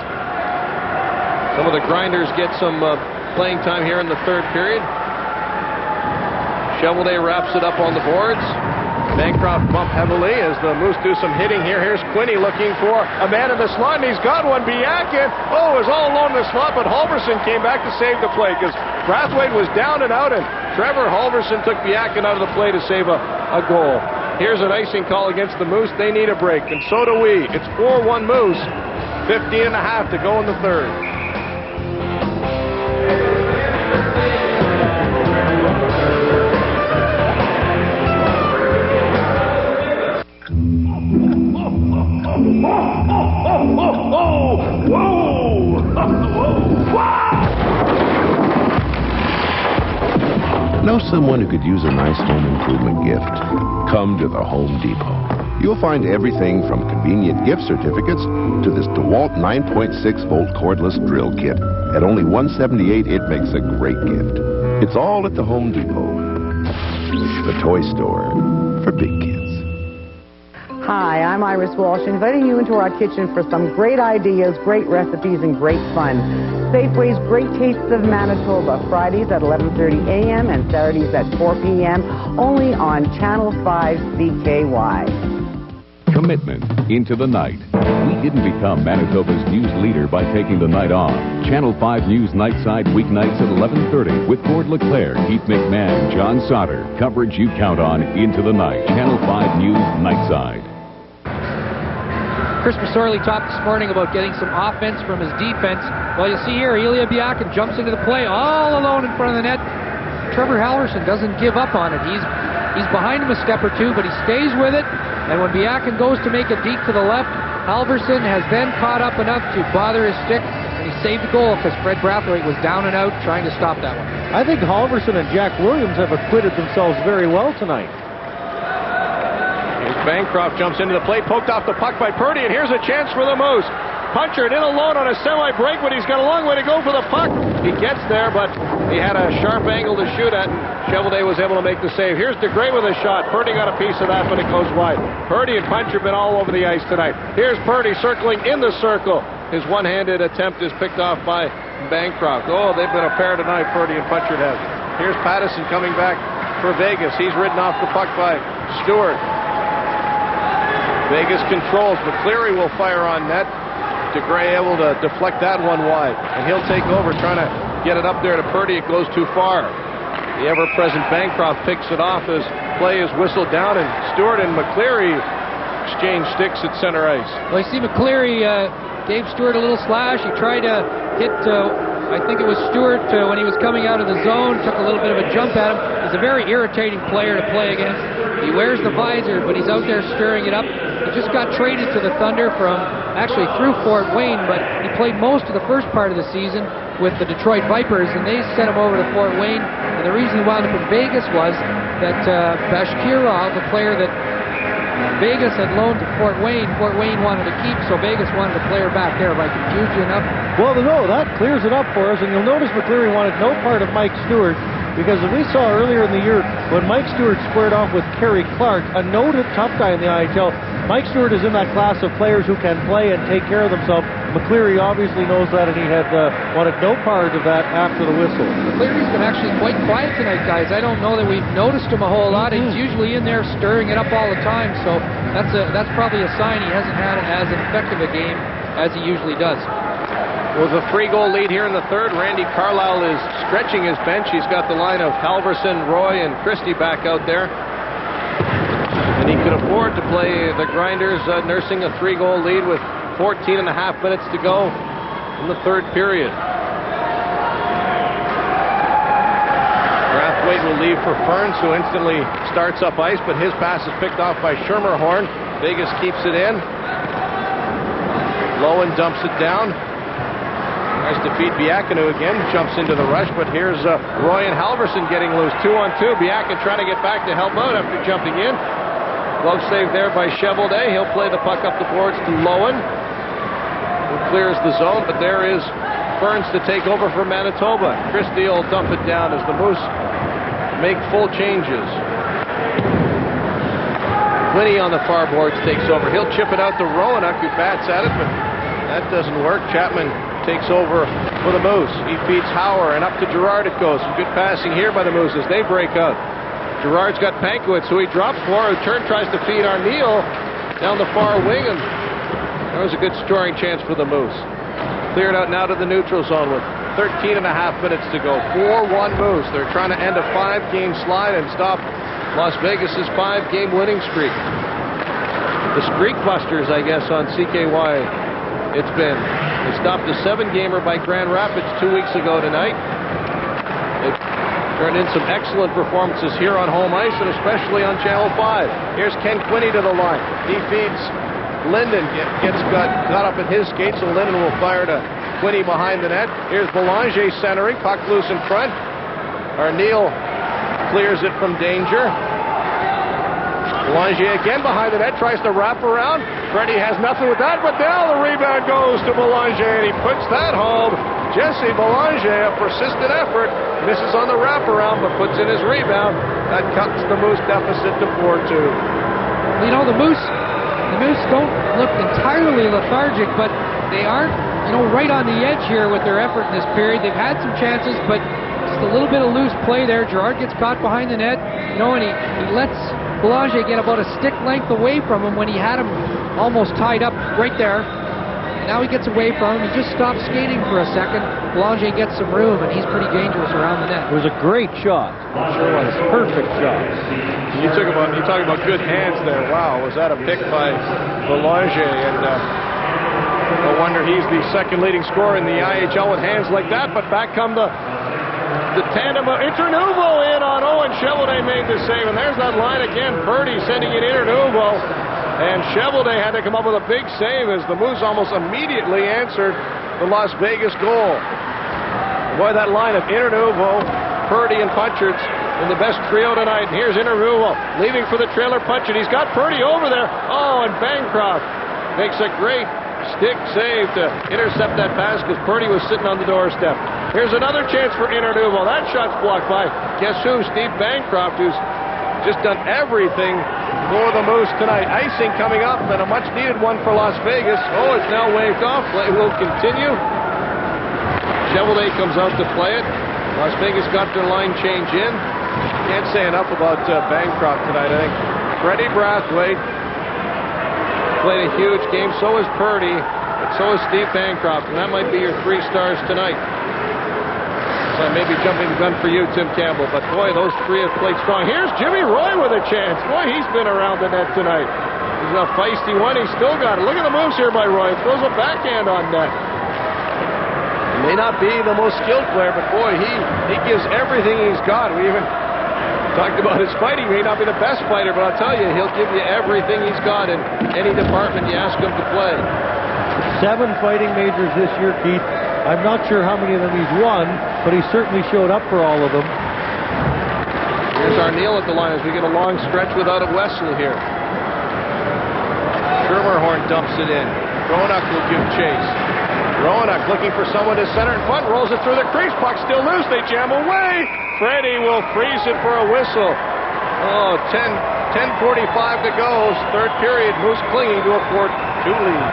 some of the grinders get some playing time here in the third period. Cheveldae wraps it up on the boards. Bancroft bump heavily as the Moose do some hitting here. Here's Quinney looking for a man in the slot, and he's got one. Biakin, is all alone in the slot, but Halverson came back to save the play because Brathwaite was down and out, and Trevor Halverson took Biakin out of the play to save a goal. Here's an icing call against the Moose. They need a break, and so do we. It's 4-1 Moose, 50 and a half to go in the third. Know someone who could use a nice home improvement gift? Come to the Home Depot. You'll find everything from convenient gift certificates to this DeWalt 9.6-volt cordless drill kit. At only $178, it makes a great gift. It's all at the Home Depot, the toy store for big kids. Hi, I'm Iris Walsh, inviting you into our kitchen for some great ideas, great recipes, and great fun. Safeway's Great Tastes of Manitoba, Fridays at 11:30 a.m. and Saturdays at 4 p.m., only on Channel 5 CKY. Commitment into the night. We didn't become Manitoba's news leader by taking the night off. Channel 5 News Nightside weeknights at 11:30 with Gord LeClaire, Keith McMahon, John Sauter. Coverage you count on into the night. Channel 5 News Nightside. Chris Masorley talked this morning about getting some offense from his defense. Well, you see here, Ilya Biakin jumps into the play all alone in front of the net. Trevor Halverson doesn't give up on it. He's behind him a step or two, but he stays with it. And when Biakin goes to make a deke to the left, Halverson has then caught up enough to bother his stick, and he saved the goal because Fred Brathwaite was down and out trying to stop that one. I think Halverson and Jack Williams have acquitted themselves very well tonight. Here's Bancroft, jumps into the play, poked off the puck by Purdy, and here's a chance for the Moose. Punchard in alone on a semi-break, but he's got a long way to go for the puck. He gets there, but he had a sharp angle to shoot at, and Cheveldae was able to make the save. Here's DeGray with a shot. Purdy got a piece of that, but it goes wide. Purdy and Punchard been all over the ice tonight. Here's Purdy circling in the circle. His one-handed attempt is picked off by Bancroft. Oh, they've been a pair tonight, Purdy and Punchard have. Here's Pattison coming back for Vegas. He's ridden off the puck by Stewart. Vegas controls. McCleary will fire on net. DeGray able to deflect that one wide. And he'll take over, trying to get it up there to Purdy. It goes too far. The ever-present Bancroft picks it off as play is whistled down, and Stewart and McCleary exchange sticks at center ice. Well, you see McCleary gave Stewart a little slash. He tried to hit, I think it was Stewart, when he was coming out of the zone, took a little bit of a jump at him. He's a very irritating player to play against. He wears the visor, but he's out there stirring it up. He just got traded to the Thunder actually through Fort Wayne, but he played most of the first part of the season with the Detroit Vipers, and they sent him over to Fort Wayne. And the reason he wound up in Vegas was that Bashkirov, the player that Vegas had loaned to Fort Wayne wanted to keep, so Vegas wanted a player back there. Have I confused you enough? Well, no, that clears it up for us, and you'll notice McCleary wanted no part of Mike Stewart, because as we saw earlier in the year, when Mike Stewart squared off with Kerry Clark, a noted tough guy in the IHL, Mike Stewart is in that class of players who can play and take care of themselves. McCleary obviously knows that, and he had wanted no part of that after the whistle. McCleary's been actually quite quiet tonight, guys. I don't know that we've noticed him a whole lot. He's usually in there stirring it up all the time, so that's probably a sign he hasn't had as effective a game as he usually does. With a 3-goal lead here in the third, Randy Carlyle is stretching his bench. He's got the line of Halverson, Roy, and Christie back out there. And he could afford to play the Grinders nursing a 3-goal lead with 14 and a half minutes to go in the third period. Brathwaite will leave for Ferns, who instantly starts up ice, but his pass is picked off by Schermerhorn. Vegas keeps it in. Lowen dumps it down. Tries to feed Biakinu again, jumps into the rush, but here's Roy and Halverson getting loose. 2-on-2. Biakin trying to get back to help out after jumping in. Glove save there by Cheveldae. He'll play the puck up the boards to Lowen, who clears the zone, but there is Ferns to take over for Manitoba. Christie will dump it down as the Moose make full changes. Quinney on the far boards takes over. He'll chip it out to Roanoke, who bats at it, but that doesn't work. Chapman takes over for the Moose. He feeds Hauer, and up to Gerard it goes. Some good passing here by the Moose as they break out. Gerard's got Pankowitz, who he drops for. Who turn tries to feed Arneal down the far wing, and that was a good scoring chance for the Moose. Cleared out now to the neutral zone with 13 and a half minutes to go. 4-1 Moose. They're trying to end a 5-game slide and stop Las Vegas's 5-game winning streak. The Streak Busters, I guess, on CKY it's been. They stopped a 7-gamer by Grand Rapids 2 weeks ago tonight. They've turned in some excellent performances here on home ice, and especially on Channel 5. Here's Ken Quinney to the line. He feeds Linden, got up at his skate, so Linden will fire to Quinney behind the net. Here's Belanger centering, puck loose in front. Arneal clears it from danger. Belanger again behind the net, tries to wrap around. Freddie has nothing with that, but now the rebound goes to Belanger, and he puts that home. Jesse Belanger, a persistent effort, misses on the wraparound, but puts in his rebound. That cuts the Moose deficit to 4-2. You know, the Moose don't look entirely lethargic, but they aren't, right on the edge here with their effort in this period. They've had some chances, but just a little bit of loose play there. Gerard gets caught behind the net, and he lets Belanger get about a stick length away from him when he had him almost tied up right there. And now he gets away from him. He just stops skating for a second. Belanger gets some room, and he's pretty dangerous around the net. It was a great shot. It sure was. Perfect shot. You talk about good hands there. Wow, was that a pick by Belanger? And no wonder he's the second leading scorer in the IHL with hands like that. But back come the tandem of Internuvo in on Owen. Chevelday made the save, and there's that line again. Purdy sending it Internuvo, and Chevelday had to come up with a big save as the Moose almost immediately answered the Las Vegas goal. Boy, that line of Internuvo, Purdy, and Punchards in the best trio tonight. And here's Internuvo leaving for the trailer Punchards. He's got Purdy over there. Oh, and Bancroft makes a great stick save to intercept that pass because Purdy was sitting on the doorstep. Here's another chance for Internuvo. That shot's blocked by, guess who? Steve Bancroft, who's just done everything for the Moose tonight. Icing coming up, and a much-needed one for Las Vegas. Oh, it's now waved off. Play will continue. Chevelday comes out to play it. Las Vegas got their line change in. Can't say enough about Bancroft tonight. I think Freddie Brathwaite played a huge game. So is Purdy, but so is Steve Bancroft, and that might be your 3 stars tonight. So I may be jumping the gun for you, Tim Campbell, but boy, those 3 have played strong. Here's Jimmy Roy with a chance. Boy, he's been around the net tonight. He's a feisty one. He's still got it. Look at the moves here by Roy. Throws a backhand on net. He may not be the most skilled player, but boy, he gives everything he's got. We even talked about his fighting. He may not be the best fighter, but I'll tell you, he'll give you everything he's got in any department you ask him to play. 7 fighting majors this year, Keith. I'm not sure how many of them he's won, but he certainly showed up for all of them. Here's Arneal at the line as we get a long stretch without a Wesley here. Schermerhorn dumps it in. Roanoke will give chase. Roanoke looking for someone to center in front, rolls it through the crease. Puck still loose. They jam away. Freddie will freeze it for a whistle. Oh, 10:45 to go. Third period. Moose clinging to a 4-2 lead.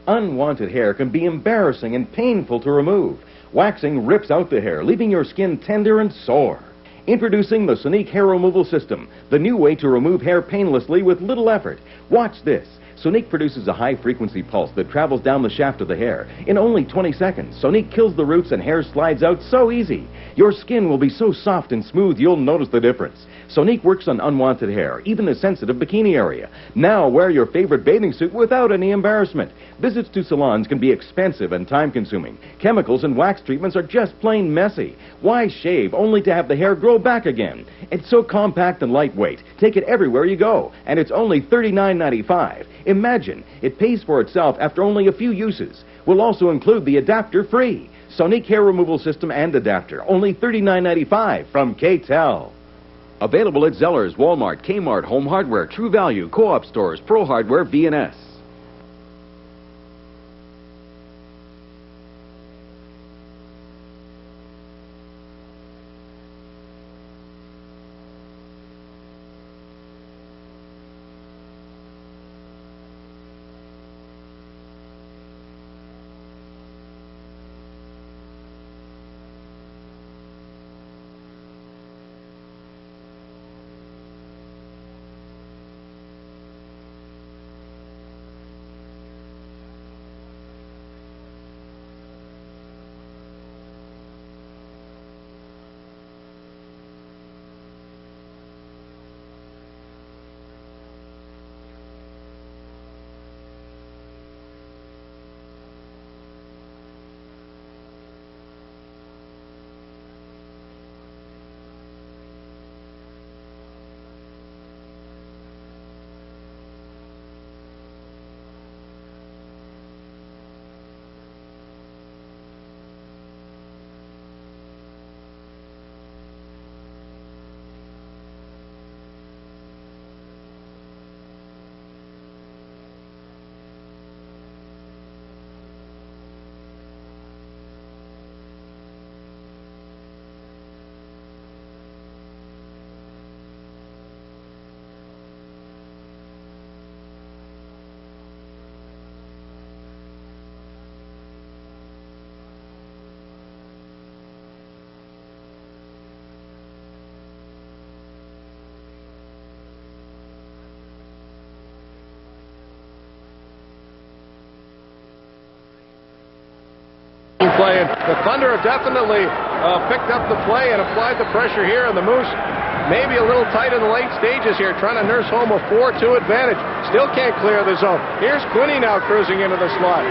Unwanted hair can be embarrassing and painful to remove. Waxing rips out the hair, leaving your skin tender and sore. Introducing the Sonique Hair Removal System, the new way to remove hair painlessly with little effort. Watch this. Sonique produces a high-frequency pulse that travels down the shaft of the hair. In only 20 seconds, Sonique kills the roots and hair slides out so easy. Your skin will be so soft and smooth you'll notice the difference. Sonique works on unwanted hair, even the sensitive bikini area. Now wear your favorite bathing suit without any embarrassment. Visits to salons can be expensive and time-consuming. Chemicals and wax treatments are just plain messy. Why shave only to have the hair grow back again? It's so compact and lightweight. Take it everywhere you go, and it's only $39.95. Imagine, it pays for itself after only a few uses. We'll also include the adapter free. Sonique Hair Removal System and adapter, only $39.95 from K-Tel. Available at Zellers, Walmart, Kmart, Home Hardware, True Value, Co-op stores, Pro Hardware, V&S. And the Thunder have definitely picked up the play and applied the pressure here, and the Moose maybe a little tight in the late stages here, trying to nurse home a 4-2 advantage. Still can't clear the zone. Here's Quinney now cruising into the slot.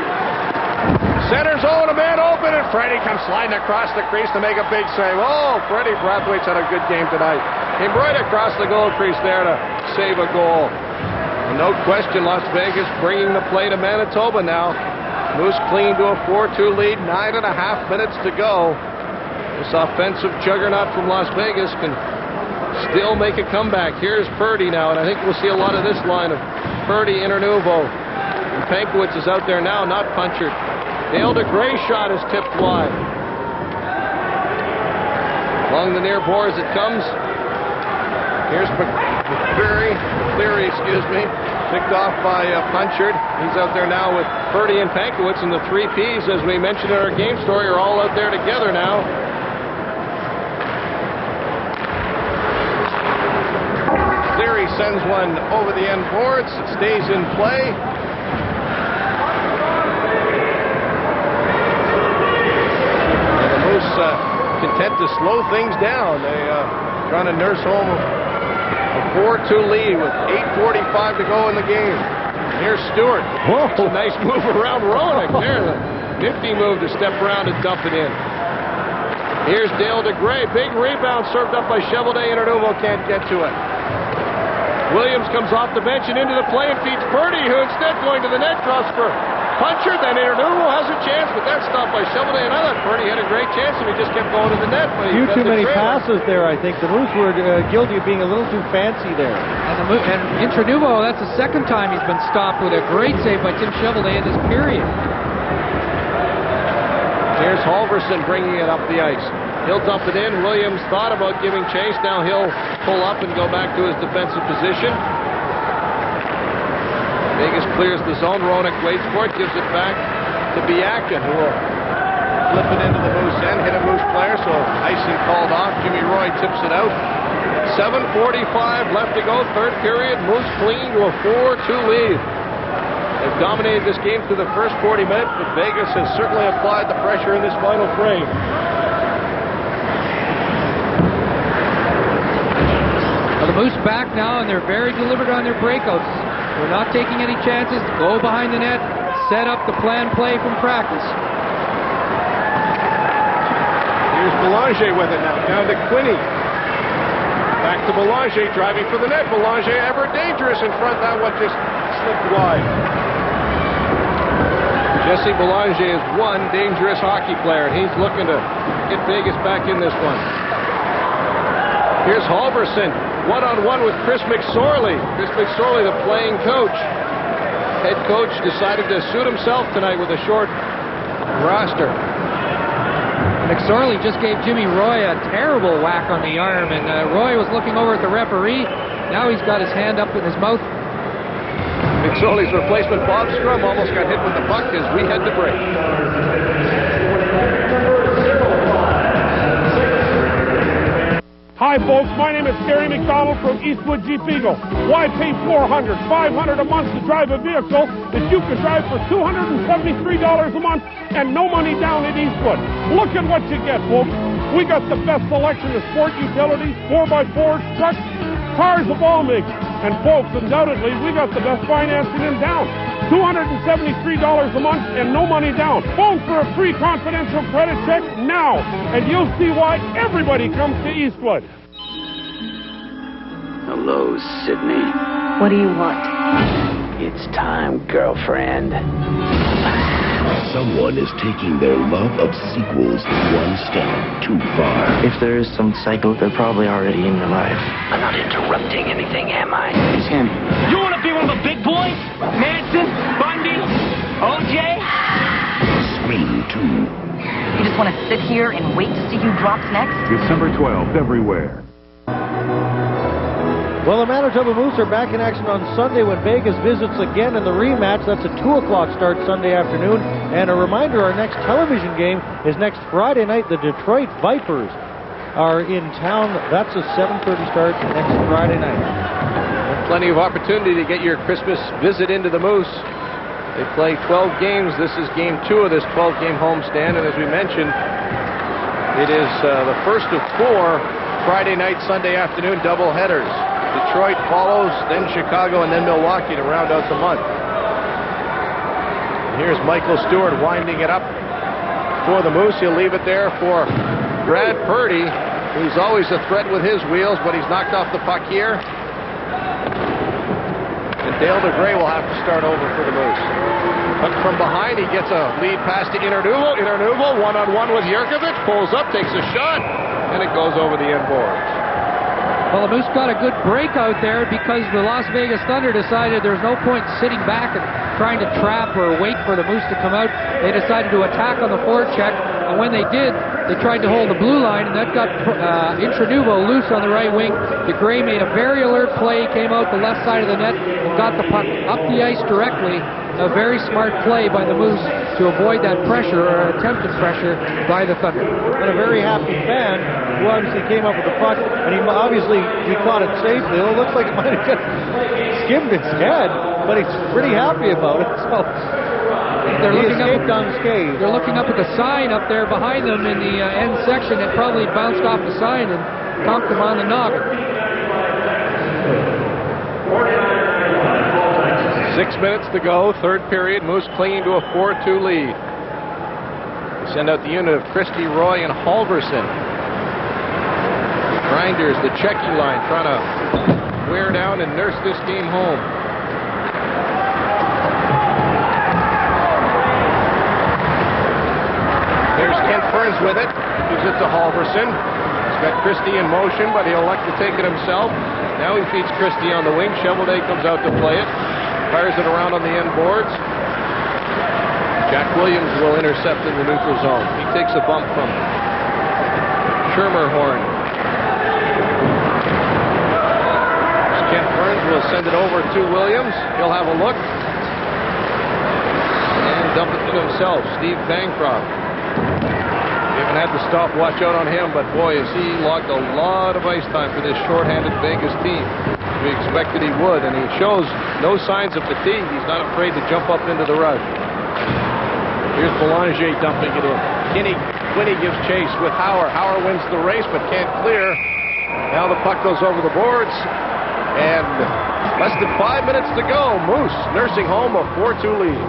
Center zone, a man open, and Freddie comes sliding across the crease to make a big save. Oh, Freddie Brathwaite's had a good game tonight. Came right across the goal crease there to save a goal. And no question, Las Vegas bringing the play to Manitoba now. Moose clean to a 4-2 lead, 9.5 minutes to go. This offensive juggernaut from Las Vegas can still make a comeback. Here's Purdy now, and I think we'll see a lot of this line of Purdy, Internuvo. And Pankowitz is out there now, not Punchard. Dale DeGray shot is tipped wide. Along the near boards it comes. Here's Cleary, picked off by Punchard. He's out there now with Purdy and Pankowitz, and the three Ps, as we mentioned in our game story, are all out there together now. Cleary sends one over the end boards. It stays in play. Content to slow things down. They trying to nurse home a 4-2 lead with 8:45 to go in the game. Here's Stewart. Whoa. It's a nice move around Roenick. There's a nifty move to step around and dump it in. Here's Dale DeGray. Big rebound served up by Cheveldae. Internuvo can't get to it. Williams comes off the bench and into the play and feeds Purdy, who instead going to the net, cross for Puncher. Then Internuvo has a chance, but that's stopped by Cheveldae. And I thought Purdy had a great chance, and he just kept going to the net. But few too many passes there, I think. The Moose were guilty of being a little too fancy there. And Internuvo, that's the second time he's been stopped with a great save by Tim Cheveldae in this period. Here's Halverson bringing it up the ice. He'll dump it in. Williams thought about giving chase. Now he'll pull up and go back to his defensive position. Vegas clears the zone. Roenick waits for it, gives it back to Biakin, who will flip it into the Moose end, hit a Moose player, so icing called off. Jimmy Roy tips it out. 7:45 left to go, third period. Moose clean to a 4-2 lead. They've dominated this game through the first 40 minutes, but Vegas has certainly applied the pressure in this final frame. Well, the Moose back now, and they're very deliberate on their breakouts. They're not taking any chances. Go behind the net, set up the planned play from practice. Here's Belanger with it now, down to Quinney. Back to Belanger, driving for the net. Belanger ever dangerous in front. That one just slipped wide. Jesse Belanger is one dangerous hockey player, and he's looking to get Vegas back in this one. Here's Halverson, one-on-one with Chris McSorley. Chris McSorley, the playing coach. Head coach decided to suit himself tonight with a short roster. McSorley just gave Jimmy Roy a terrible whack on the arm, and Roy was looking over at the referee. Now he's got his hand up in his mouth. McSorley's replacement, Bob Scrum, almost got hit with the puck as we head to break. Hi, folks. My name is Gary McDonald from Eastwood Jeep Eagle. Why pay $400, $500 a month to drive a vehicle that you can drive for $273 a month and no money down at Eastwood? Look at what you get, folks. We got the best selection of sport utilities, 4x4s, trucks, cars of all makes. And, folks, undoubtedly, we got the best financing in town. $273 a month and no money down. Phone for a free confidential credit check now, and you'll see why everybody comes to Eastwood. Hello, Sydney. What do you want? It's time, girlfriend. Someone is taking their love of sequels one step too far. If there is some cycle, they're probably already in your life. I'm not interrupting anything, am I? It's him. You want to be one of the big boys? Manson? Bundy? OJ? Scream 2. You just want to sit here and wait to see who drops next? December 12th, everywhere. Well, the Manitoba Moose are back in action on Sunday when Vegas visits again in the rematch. That's a 2 o'clock start Sunday afternoon. And a reminder, our next television game is next Friday night. The Detroit Vipers are in town. That's a 7:30 start next Friday night. Plenty of opportunity to get your Christmas visit into the Moose. They play 12 games. This is game 2 of this 12-game homestand, and as we mentioned, it is the first of 4 Friday night, Sunday afternoon doubleheaders. Detroit follows, then Chicago, and then Milwaukee to round out the month. And here's Michael Stewart winding it up for the Moose. He'll leave it there for Brad Purdy, who's always a threat with his wheels, but he's knocked off the puck here. And Dale DeGray will have to start over for the Moose. But from behind, he gets a lead pass to Internuvo. Internuvo, one-on-one with Jurkovic, pulls up, takes a shot, and it goes over the end boards. Well, the Moose got a good break out there because the Las Vegas Thunder decided there's no point sitting back and trying to trap or wait for the Moose to come out. They decided to attack on the forecheck, and when they did, they tried to hold the blue line, and that got Internuvo loose on the right wing. DeGray made a very alert play, came out the left side of the net, and got the puck up the ice directly. A very smart play by the Moose to avoid that pressure, or attempted pressure, by the Thunder. And a very happy fan who obviously came up with the puck, and he caught it safely. It looks like it might have just skimmed his head, but he's pretty happy about it. So they're he looking escaped unscathed. They're looking up at the sign up there behind them in the end section. It probably bounced off the sign and conked them on the noggin. 6 minutes to go, third period. Moose clinging to a 4-2 lead. They send out the unit of Christie, Roy, and Halverson. Grinders, the checking line, trying to wear down and nurse this game home. Here's Kent Burns with it. Gives it to Halverson. He's got Christie in motion, but he'll elect to take it himself. Now he feeds Christie on the wing. Cheveldae comes out to play it. Fires it around on the end boards. Jack Williams will intercept in the neutral zone. He takes a bump from Schermerhorn. Kent Burns will send it over to Williams. He'll have a look. And dump it to himself. Steve Bancroft. We haven't had the stopwatch out on him, but boy, has he logged a lot of ice time for this shorthanded Vegas team. We expected he would, and he shows no signs of fatigue. He's not afraid to jump up into the rush. Here's Boulanger dumping it in. Quinney gives chase with Hauer. Hauer wins the race, but can't clear. Now the puck goes over the boards, and less than 5 minutes to go. Moose nursing home a 4-2 lead.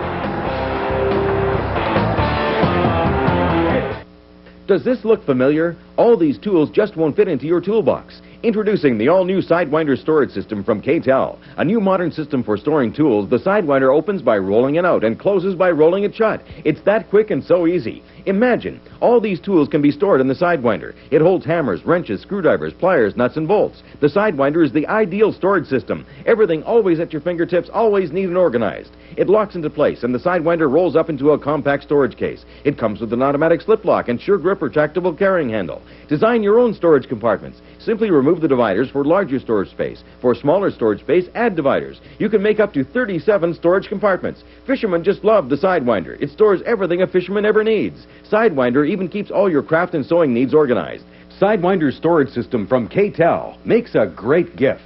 Does this look familiar? All these tools just won't fit into your toolbox. Introducing the all-new Sidewinder storage system from K-Tel. A new modern system for storing tools. The Sidewinder opens by rolling it out and closes by rolling it shut. It's that quick and so easy. Imagine, all these tools can be stored in the Sidewinder. It holds hammers, wrenches, screwdrivers, pliers, nuts, and bolts. The Sidewinder is the ideal storage system. Everything always at your fingertips, always neat and organized. It locks into place, and the Sidewinder rolls up into a compact storage case. It comes with an automatic slip lock and sure grip retractable carrying handle. Design your own storage compartments. Simply remove the dividers for larger storage space. For smaller storage space, add dividers. You can make up to 37 storage compartments. Fishermen just love the Sidewinder. It stores everything a fisherman ever needs. Sidewinder even keeps all your craft and sewing needs organized. Sidewinder storage system from K-Tel makes a great gift.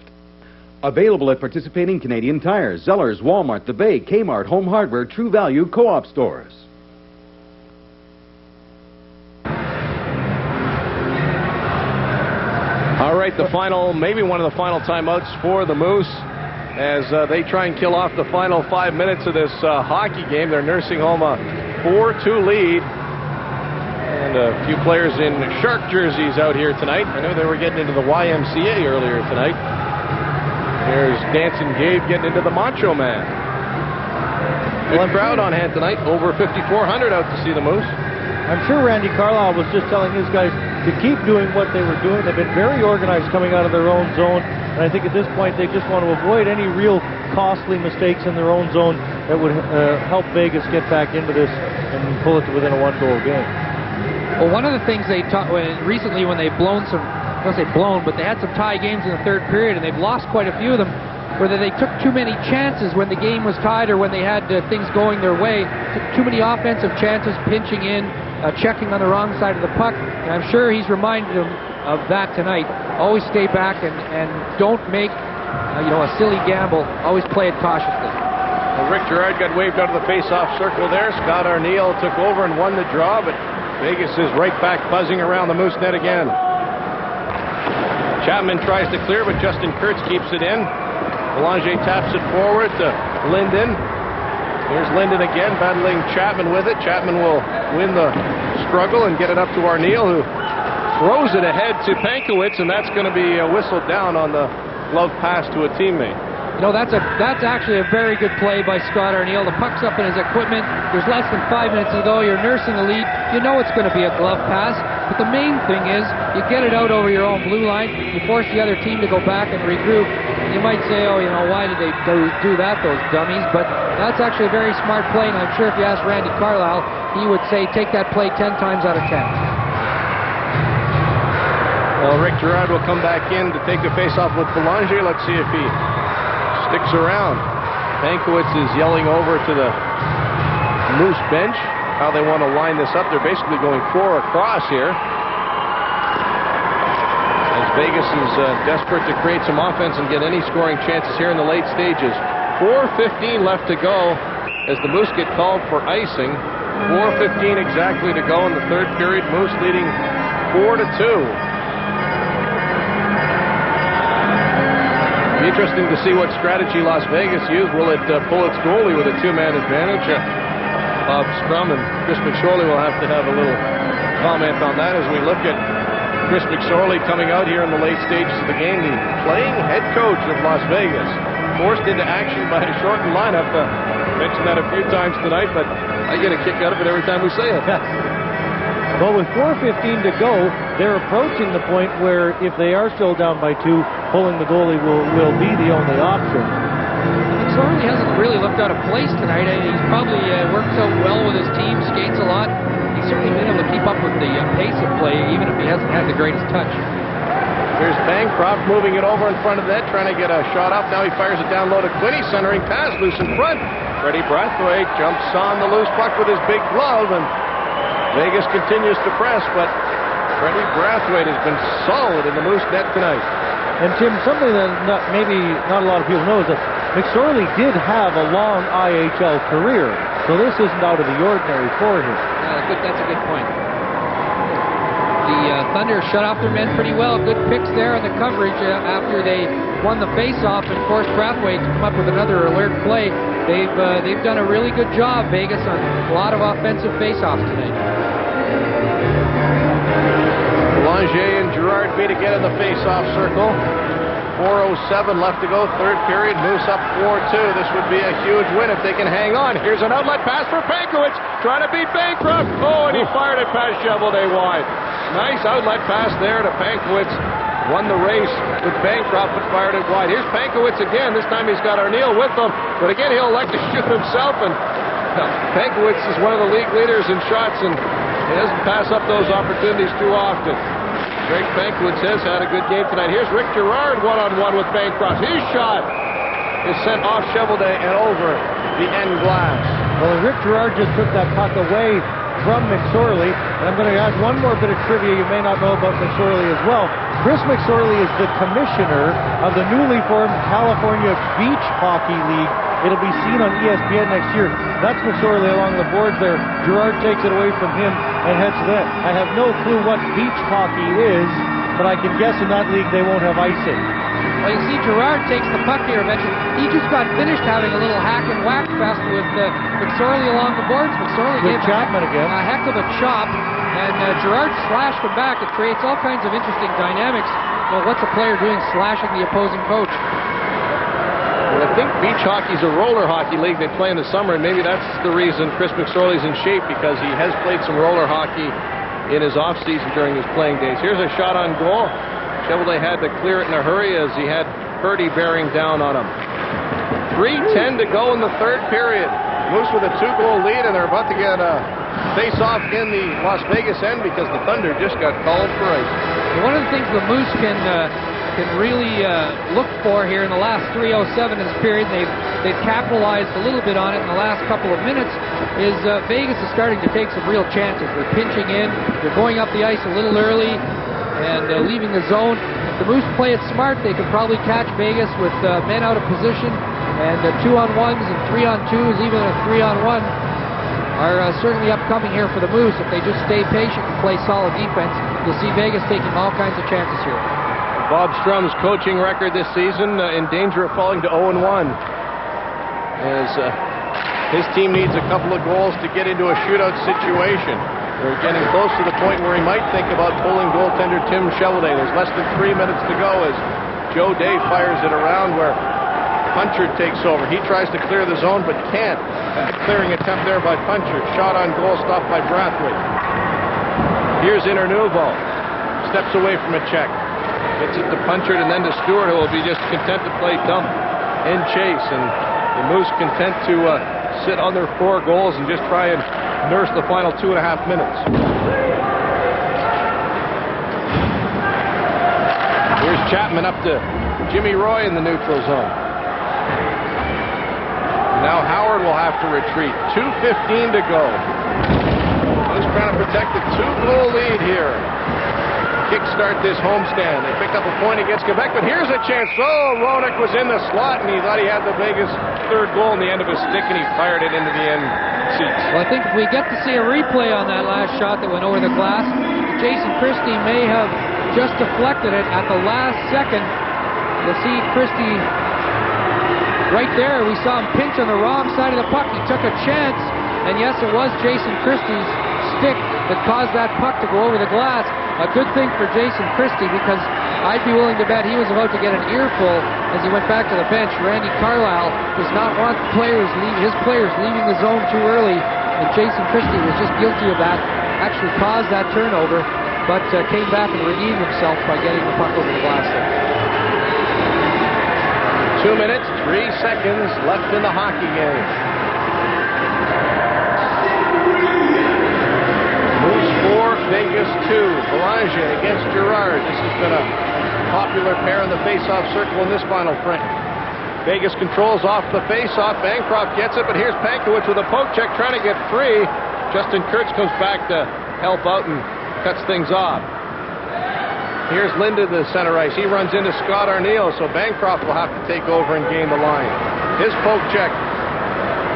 Available at participating Canadian Tire, Zellers, Walmart, The Bay, Kmart, Home Hardware, True Value, Co-op stores. All right, the final, maybe one of the final timeouts for the Moose as they try and kill off the final 5 minutes of this hockey game. They're nursing home a 4-2 lead. And a few players in Shark jerseys out here tonight. I know they were getting into the YMCA earlier tonight. There's Dancing Gabe getting into the Macho Man. Good crowd on hand tonight. Over 5,400 out to see the Moose. I'm sure Randy Carlyle was just telling his guys to keep doing what they were doing. They've been very organized coming out of their own zone. And I think at this point they just want to avoid any real costly mistakes in their own zone that would help Vegas get back into this and pull it to within a one-goal game. Well, one of the things they taught recently when they've blown some, I don't say blown, but they had some tie games in the third period, and they've lost quite a few of them, whether they took too many chances when the game was tied or when they had things going their way, took too many offensive chances, pinching in, checking on the wrong side of the puck, and I'm sure he's reminded them of that tonight. Always stay back and don't make a silly gamble. Always play it cautiously. Well, Rick Girard got waved out of the face-off circle there. Scott Arniel took over and won the draw, but Vegas is right back buzzing around the Moose net again. Chapman tries to clear, but Justin Kurtz keeps it in. Belanger taps it forward to Linden. Here's Linden again, battling Chapman with it. Chapman will win the struggle and get it up to Arniel, who throws it ahead to Pankowitz, and that's going to be whistled down on the glove pass to a teammate. You know, that's actually a very good play by Scott Arniel. The puck's up in his equipment. There's less than 5 minutes to go. You're nursing the lead. You know it's going to be a glove pass. But the main thing is you get it out over your own blue line. You force the other team to go back and regroup. And you might say, oh, you know, why did they do that, those dummies? But that's actually a very smart play. And I'm sure if you ask Randy Carlyle, he would say take that play 10 times out of 10. Well, Rick Girard will come back in to take the face-off with Belanger. Let's see if he sticks around. Pankowitz is yelling over to the Moose bench how they want to line this up. They're basically going 4 across here, as Vegas is desperate to create some offense and get any scoring chances here in the late stages. 4:15 left to go as the Moose get called for icing. 4:15 exactly to go in the third period. Moose leading 4-2. Be interesting to see what strategy Las Vegas used. Will it pull its goalie with a 2-man advantage? Bob Scrum and Chris McSorley will have to have a little comment on that as we look at Chris McSorley coming out here in the late stages of the game, the playing head coach of Las Vegas, forced into action by a shortened lineup. Mentioned that a few times tonight, but I get a kick out of it every time we say it. Well, with 4:15 to go, they're approaching the point where if they are still down by 2, pulling the goalie will be the only option. McSorley hasn't really looked out of place tonight. He's probably works out well with his team, skates a lot. He's certainly been able to keep up with the pace of play, even if he hasn't had the greatest touch. Here's Bancroft moving it over in front of the net, trying to get a shot up. Now he fires it down low to Quinney, centering pass, loose in front. Freddie Brathwaite jumps on the loose puck with his big glove, and Vegas continues to press, but Freddie Brathwaite has been solid in the Moose net tonight. And Tim, something that maybe not a lot of people know is that McSorley did have a long IHL career, so this isn't out of the ordinary for him. That's a good point. The Thunder shut off their men pretty well. Good picks there on the coverage after they won the face-off and forced Brathwaite to come up with another alert play. They've done a really good job, Vegas, on a lot of offensive face-offs tonight. Belanger and Girard meet again in the face-off circle. 4:07 left to go, third period. Moose up 4-2. This would be a huge win if they can hang on. Here's an outlet pass for Pankowitz, trying to beat Bancroft. Oh, and he fired it past Shovelday wide. Nice outlet pass there to Pankowitz. Won the race with Bancroft, but fired it wide. Here's Pankowitz again. This time he's got Arniel with him, but again he'll elect to shoot himself. And Pankowitz is one of the league leaders in shots, and he doesn't pass up those opportunities too often. Greg Pankowitz has had a good game tonight. Here's Rick Girard one-on-one with Bancroft. His shot is sent off Shovelday and over the end glass. Well, Rick Girard just took that puck away from McSorley. And I'm going to add one more bit of trivia you may not know about McSorley as well. Chris McSorley is the commissioner of the newly formed California Beach Hockey League. It'll be seen on ESPN next year. That's McSorley along the boards there. Girard takes it away from him and heads to that. I have no clue what beach hockey is, but I can guess in that league they won't have icing. Well, you see, Girard takes the puck here eventually. He just got finished having a little hack and whack fest with McSorley along the boards. McSorley gave Chapman again. A heck of a chop, and Girard slashed him back. It creates all kinds of interesting dynamics. Well, what's a player doing slashing the opposing coach? Well, I think beach hockey's a roller hockey league they play in the summer, and maybe that's the reason Chris McSorley's in shape, because he has played some roller hockey in his off-season during his playing days. Here's a shot on goal. Shovelday had to clear it in a hurry as he had Purdy bearing down on him. 3:10 to go in the third period. Moose with a 2-goal lead, and they're about to get a face-off in the Las Vegas end because the Thunder just got called for ice. One of the things the Moose can really look for here in the last 3:07 in this period, they've capitalized a little bit on it in the last couple of minutes, is Vegas is starting to take some real chances. They're pinching in, they're going up the ice a little early, and leaving the zone. If the Moose play it smart, they can probably catch Vegas with men out of position And 2-on-1s and 3-on-2s, even a 3-on-1, are certainly upcoming here for the Moose. If they just stay patient and play solid defense, you'll see Vegas taking all kinds of chances here. Bob Strum's coaching record this season in danger of falling to 0-1. As his team needs a couple of goals to get into a shootout situation. They're getting close to the point where he might think about pulling goaltender Tim Cheveldae. There's less than 3 minutes to go as Joe Day fires it around where Punchard takes over. He tries to clear the zone but can't. Clearing attempt there by Punchard. Shot on goal stopped by Brathwaite. Here's Internuvo. Steps away from a check. Gets it to Punchard and then to Stewart, who will be just content to play dump and chase. And the Moose content to sit on their 4 goals and just try and nurse the final 2.5 minutes. Here's Chapman up to Jimmy Roy in the neutral zone. Now Howard will have to retreat. 2:15 to go. Moose trying to protect the 2-goal lead here. Kickstart this homestand. They picked up a point against Quebec, but here's a chance. Oh, Roenick was in the slot, and he thought he had the Vegas 3rd goal in the end of his stick, and he fired it into the end seats. Well, I think if we get to see a replay on that last shot that went over the glass, Jason Christie may have just deflected it at the last second. You'll see Christie right there. We saw him pinch on the wrong side of the puck. He took a chance, and yes, it was Jason Christie's stick that caused that puck to go over the glass. A good thing for Jason Christie, because I'd be willing to bet he was about to get an earful as he went back to the bench. Randy Carlyle does not want his players leaving the zone too early, and Jason Christie was just guilty of that. Actually caused that turnover, but came back and redeemed himself by getting the puck over the glass there. 2 minutes, 3 seconds left in the hockey game. Moose 4, Vegas 2. Belanger against Girard. This has been a popular pair in the face-off circle in this final frame. Vegas controls off the face-off. Bancroft gets it, but here's Pankowitz with a poke check trying to get free. Justin Kurtz comes back to help out and cuts things off. Here's Linda to the center ice. He runs into Scott Arneal, so Bancroft will have to take over and gain the line. His poke check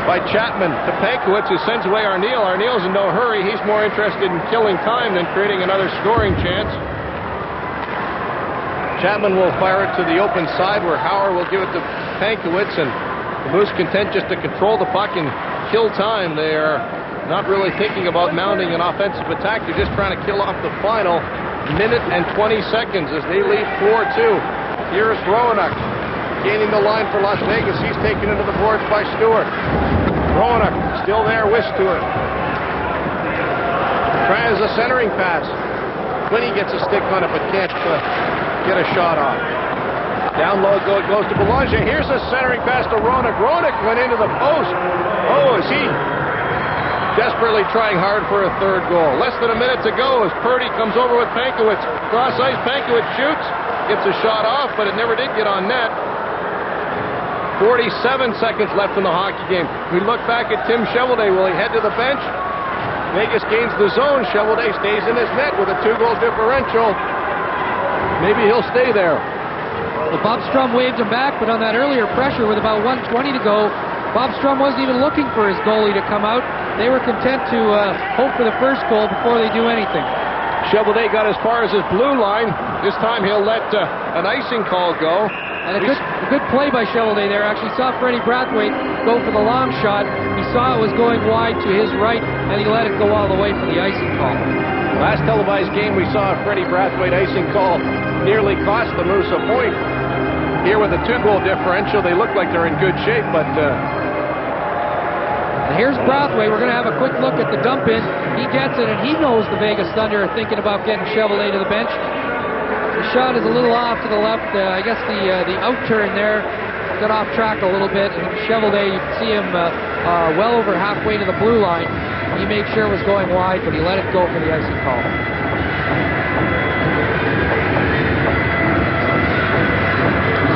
by Chapman to Pankowitz, who sends away Arneal. Arneal's in no hurry. He's more interested in killing time than creating another scoring chance. Chapman will fire it to the open side where Howard will give it to Pankowitz, and the Moose content just to control the puck and kill time. They are not really thinking about mounting an offensive attack. They're just trying to kill off the final minute and 20 seconds as they lead 4-2. Here's Roenick gaining the line for Las Vegas. He's taken into the boards by Stewart. Roenick still there with Stewart. Tries a centering pass. Quinney gets a stick on it but can't get a shot off. Down low it goes to Belanger. Here's a centering pass to Roenick. Roenick went into the post. Oh, is he desperately trying hard for a 3rd goal. Less than a minute to go as Purdy comes over with Pankowitz. Cross ice, Pankowitz shoots, gets a shot off, but it never did get on net. 47 seconds left in the hockey game. We look back at Tim Cheveldae. Will he head to the bench? Vegas gains the zone. Cheveldae stays in his net with a 2-goal differential. Maybe he'll stay there. Well, Bob Strum waved him back, but on that earlier pressure with about 1:20 to go, Bob Strum wasn't even looking for his goalie to come out. They were content to hope for the 1st goal before they do anything. Cheveldae got as far as his blue line. This time he'll let an icing call go. And a good play by Cheveldae there. Actually saw Freddie Brathwaite go for the long shot. He saw it was going wide to his right, and he let it go all the way for the icing call. Last televised game we saw a Freddie Brathwaite icing call nearly cost the Moose a point. Here with a 2-goal differential, they look like they're in good shape, but and here's Brathwaite. We're going to have a quick look at the dump in. He gets it, and he knows the Vegas Thunder are thinking about getting Cheveldae to the bench. The shot is a little off to the left. I guess the out turn there got off track a little bit. And Cheveldae, you can see him well over halfway to the blue line. He made sure it was going wide, but he let it go for the icing call.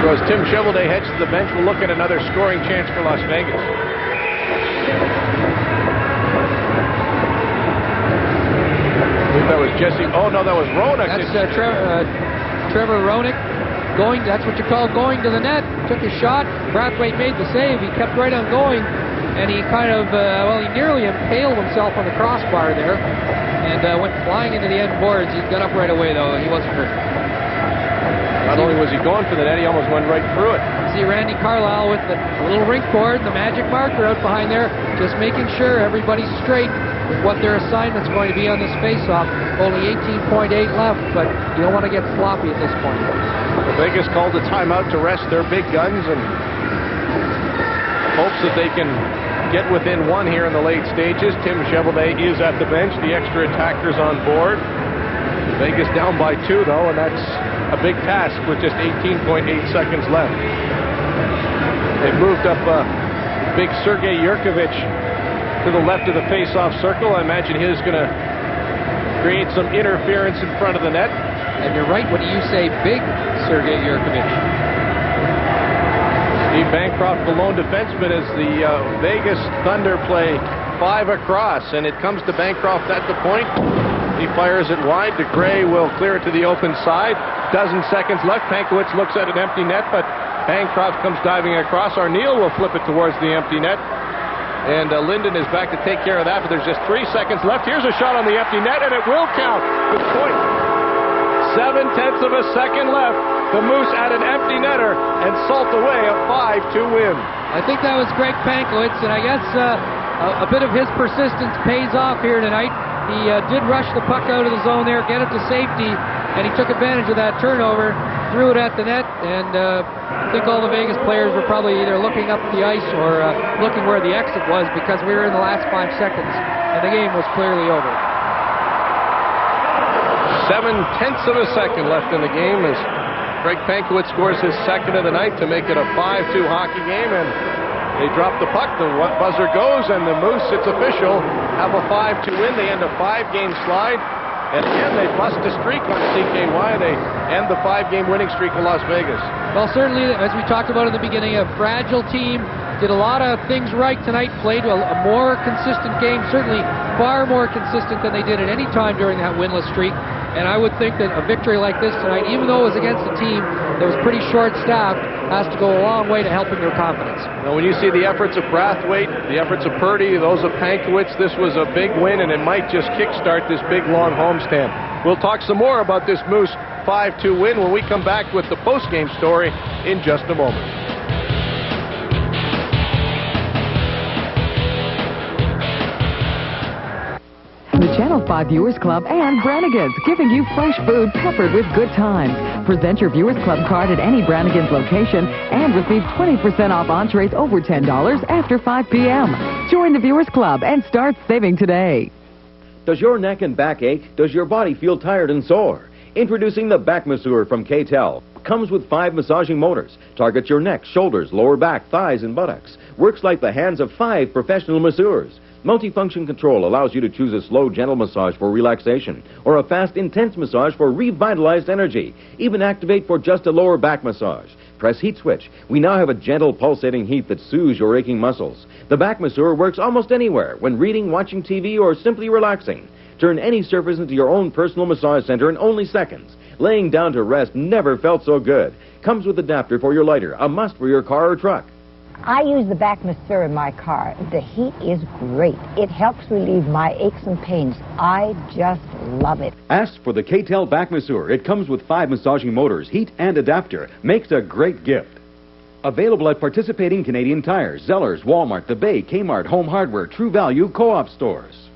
So as Tim Cheveldae heads to the bench, we'll look at another scoring chance for Las Vegas. I think that was Jesse. Oh, no, that was Roenick. That's Trevor Roenick. going. That's what you call going to the net. Took his shot. Brathwaite made the save. He kept right on going, and he kind of, he nearly impaled himself on the crossbar there, and went flying into the end boards. He got up right away, though. He wasn't hurt. Not only was he going for the net, he almost went right through it. See Randy Carlisle with the little rink board, the magic marker out behind there, just making sure everybody's straight with what their assignment's going to be on this face-off. Only 18.8 left, but you don't want to get sloppy at this point. The Vegas called a timeout to rest their big guns and hopes that they can get within one here in the late stages. Tim Chevalier is at the bench. The extra attackers on board. Vegas down by 2, though, and that's a big task with just 18.8 seconds left. They've moved up big Sergei Yurkovich to the left of the face-off circle. I imagine he's going to create some interference in front of the net. And you're right when you say big Sergei Yurkovich. Steve Bancroft, the lone defenseman, as the Vegas Thunder play 5 across, and it comes to Bancroft at the point. He fires it wide. DeGray will clear it to the open side. Dozen seconds left. Pankowitz looks at an empty net, but Bancroft comes diving across. Arneal will flip it towards the empty net. And Linden is back to take care of that, but there's just 3 seconds left. Here's a shot on the empty net, and it will count. Good point. 7/10 of a second left. The Moose at an empty netter and salt away a 5-2 win. I think that was Greg Pankowitz, and I guess a bit of his persistence pays off here tonight. He did rush the puck out of the zone there, get it to safety, and he took advantage of that turnover, threw it at the net, and I think all the Vegas players were probably either looking up the ice or looking where the exit was, because we were in the last 5 seconds, and the game was clearly over. 7/10 of a second left in the game as Greg Pankowitz scores his second of the night to make it a 5-2 hockey game, and they drop the puck. The buzzer goes, and the Moose, it's official, have a 5-2 win. They end a 5-game slide, and again they bust a streak on CKY. They end the 5-game winning streak in Las Vegas. Well, certainly, as we talked about at the beginning, a fragile team. Did a lot of things right tonight, played a more consistent game, certainly far more consistent than they did at any time during that winless streak. And I would think that a victory like this tonight, even though it was against a team that was pretty short-staffed, has to go a long way to helping their confidence. Now, when you see the efforts of Brathwaite, the efforts of Purdy, those of Pankowitz, this was a big win, and it might just kickstart this big, long homestand. We'll talk some more about this Moose 5-2 win when we come back with the post-game story in just a moment. The Channel 5 Viewers Club and Brannigan's, giving you fresh food peppered with good times. Present your Viewers Club card at any Brannigan's location and receive 20% off entrees over $10 after 5 p.m. Join the Viewers Club and start saving today. Does your neck and back ache? Does your body feel tired and sore? Introducing the Back Masseur from K-Tel. Comes with 5 massaging motors. Targets your neck, shoulders, lower back, thighs, and buttocks. Works like the hands of 5 professional masseurs. Multifunction control allows you to choose a slow, gentle massage for relaxation or a fast, intense massage for revitalized energy. Even activate for just a lower back massage. Press heat switch. We now have a gentle, pulsating heat that soothes your aching muscles. The Back Masseur works almost anywhere, when reading, watching TV, or simply relaxing. Turn any surface into your own personal massage center in only seconds. Laying down to rest never felt so good. Comes with adapter for your lighter, a must for your car or truck. I use the Back Masseur in my car. The heat is great. It helps relieve my aches and pains. I just love it. Ask for the K-Tel Back Masseur. It comes with 5 massaging motors, heat, and adapter. Makes a great gift. Available at participating Canadian Tire, Zellers, Walmart, The Bay, Kmart, Home Hardware, True Value, Co-op stores.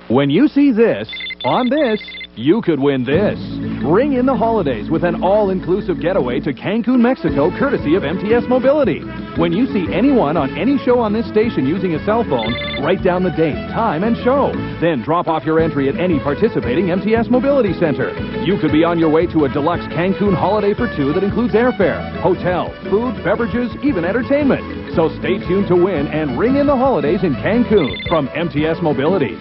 When you see this, on this, you could win this. Ring in the holidays with an all-inclusive getaway to Cancun, Mexico, courtesy of MTS Mobility. When you see anyone on any show on this station using a cell phone, write down the date, time, and show. Then drop off your entry at any participating MTS Mobility Center. You could be on your way to a deluxe Cancun holiday for 2 that includes airfare, hotel, food, beverages, even entertainment. So stay tuned to win and ring in the holidays in Cancun from MTS Mobility.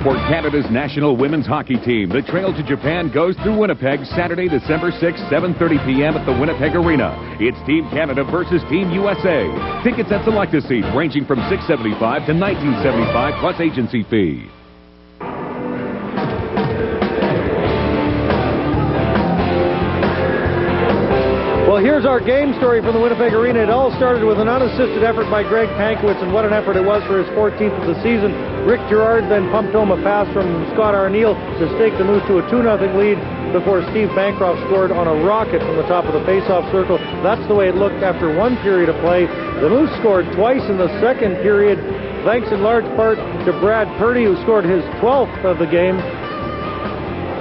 For Canada's national women's hockey team, the trail to Japan goes through Winnipeg Saturday, December 6th, 7:30 p.m. at the Winnipeg Arena. It's Team Canada versus Team USA. Tickets at select seats ranging from $6.75 to $19.75 plus agency fee. Well, here's our game story from the Winnipeg Arena. It all started with an unassisted effort by Greg Pankowitz, and what an effort it was for his 14th of the season. Rick Girard then pumped home a pass from Scott Arneal to stake the Moose to a 2-0 lead before Steve Bancroft scored on a rocket from the top of the face-off circle. That's the way it looked after one period of play. The Moose scored twice in the second period, thanks in large part to Brad Purdy, who scored his 12th of the game.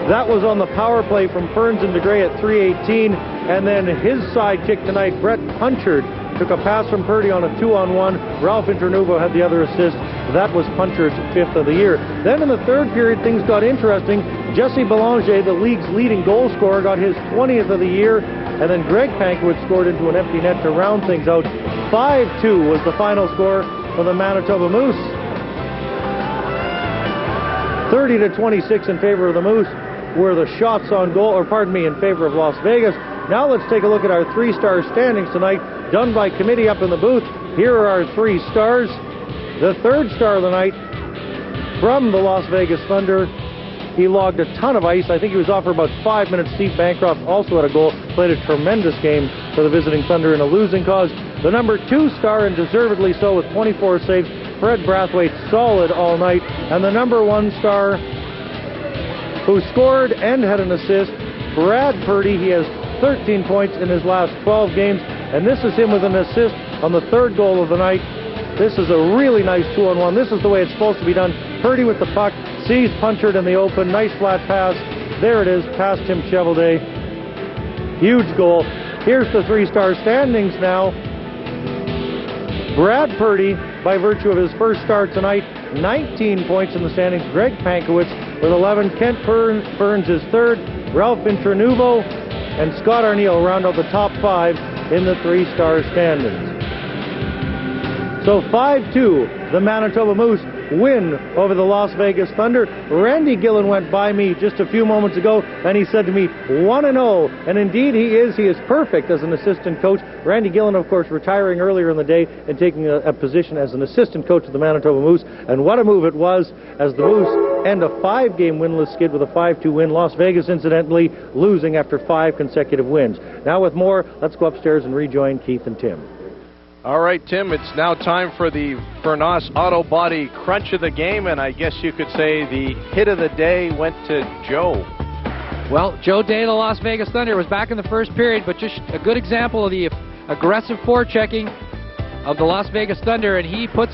That was on the power play from Ferns and DeGray at 3:18, and then his sidekick tonight, Brett Punchard, took a pass from Purdy on a 2-on-1. Ralph Internuvo had the other assist. That was Punchard's 5th of the year. Then in the third period, things got interesting. Jesse Belanger, the league's leading goal scorer, got his 20th of the year, and then Greg Pankowitz scored into an empty net to round things out. 5-2 was the final score for the Manitoba Moose. 30-26 in favor of the Moose were the shots on goal, or pardon me, in favor of Las Vegas. Now let's take a look at our three-star standings tonight, done by committee up in the booth. Here are our 3 stars. The third star of the night from the Las Vegas Thunder. He logged a ton of ice. I think he was off for about 5 minutes. Steve Bancroft also had a goal, played a tremendous game for the visiting Thunder in a losing cause. The number 2 star, and deservedly so, with 24 saves, Fred Brathwaite, solid all night. And the number 1 star, who scored and had an assist, Brad Purdy. He has 13 points in his last 12 games, and this is him with an assist on the 3rd goal of the night. This is a really nice 2-on-1. This is the way it's supposed to be done. Purdy with the puck, sees Punchard in the open, nice flat pass. There it is, past Tim Chevelday. Huge goal. Here's the 3-star standings now. Brad Purdy, by virtue of his first start tonight, 19 points in the standings. Greg Pankowitz with 11. Kent Ferns is 3rd. Ralph Internuvo and Scott Arneal round out the top 5 in the 3-star standings. So 5-2, the Manitoba Moose win over the Las Vegas Thunder. Randy Gillen went by me just a few moments ago, and he said to me, 1-0, and indeed he is. He is perfect as an assistant coach. Randy Gillen, of course, retiring earlier in the day and taking a position as an assistant coach of the Manitoba Moose, and what a move it was as the Moose end a 5-game winless skid with a 5-2 win. Las Vegas, incidentally, losing after 5 consecutive wins. Now with more, let's go upstairs and rejoin Keith and Tim. All right, Tim, it's now time for the Furnas Auto Body Crunch of the Game, and I guess you could say the hit of the day went to Joe. Well, Joe Day, the Las Vegas Thunder, was back in the first period, but just a good example of the aggressive forechecking of the Las Vegas Thunder, and he puts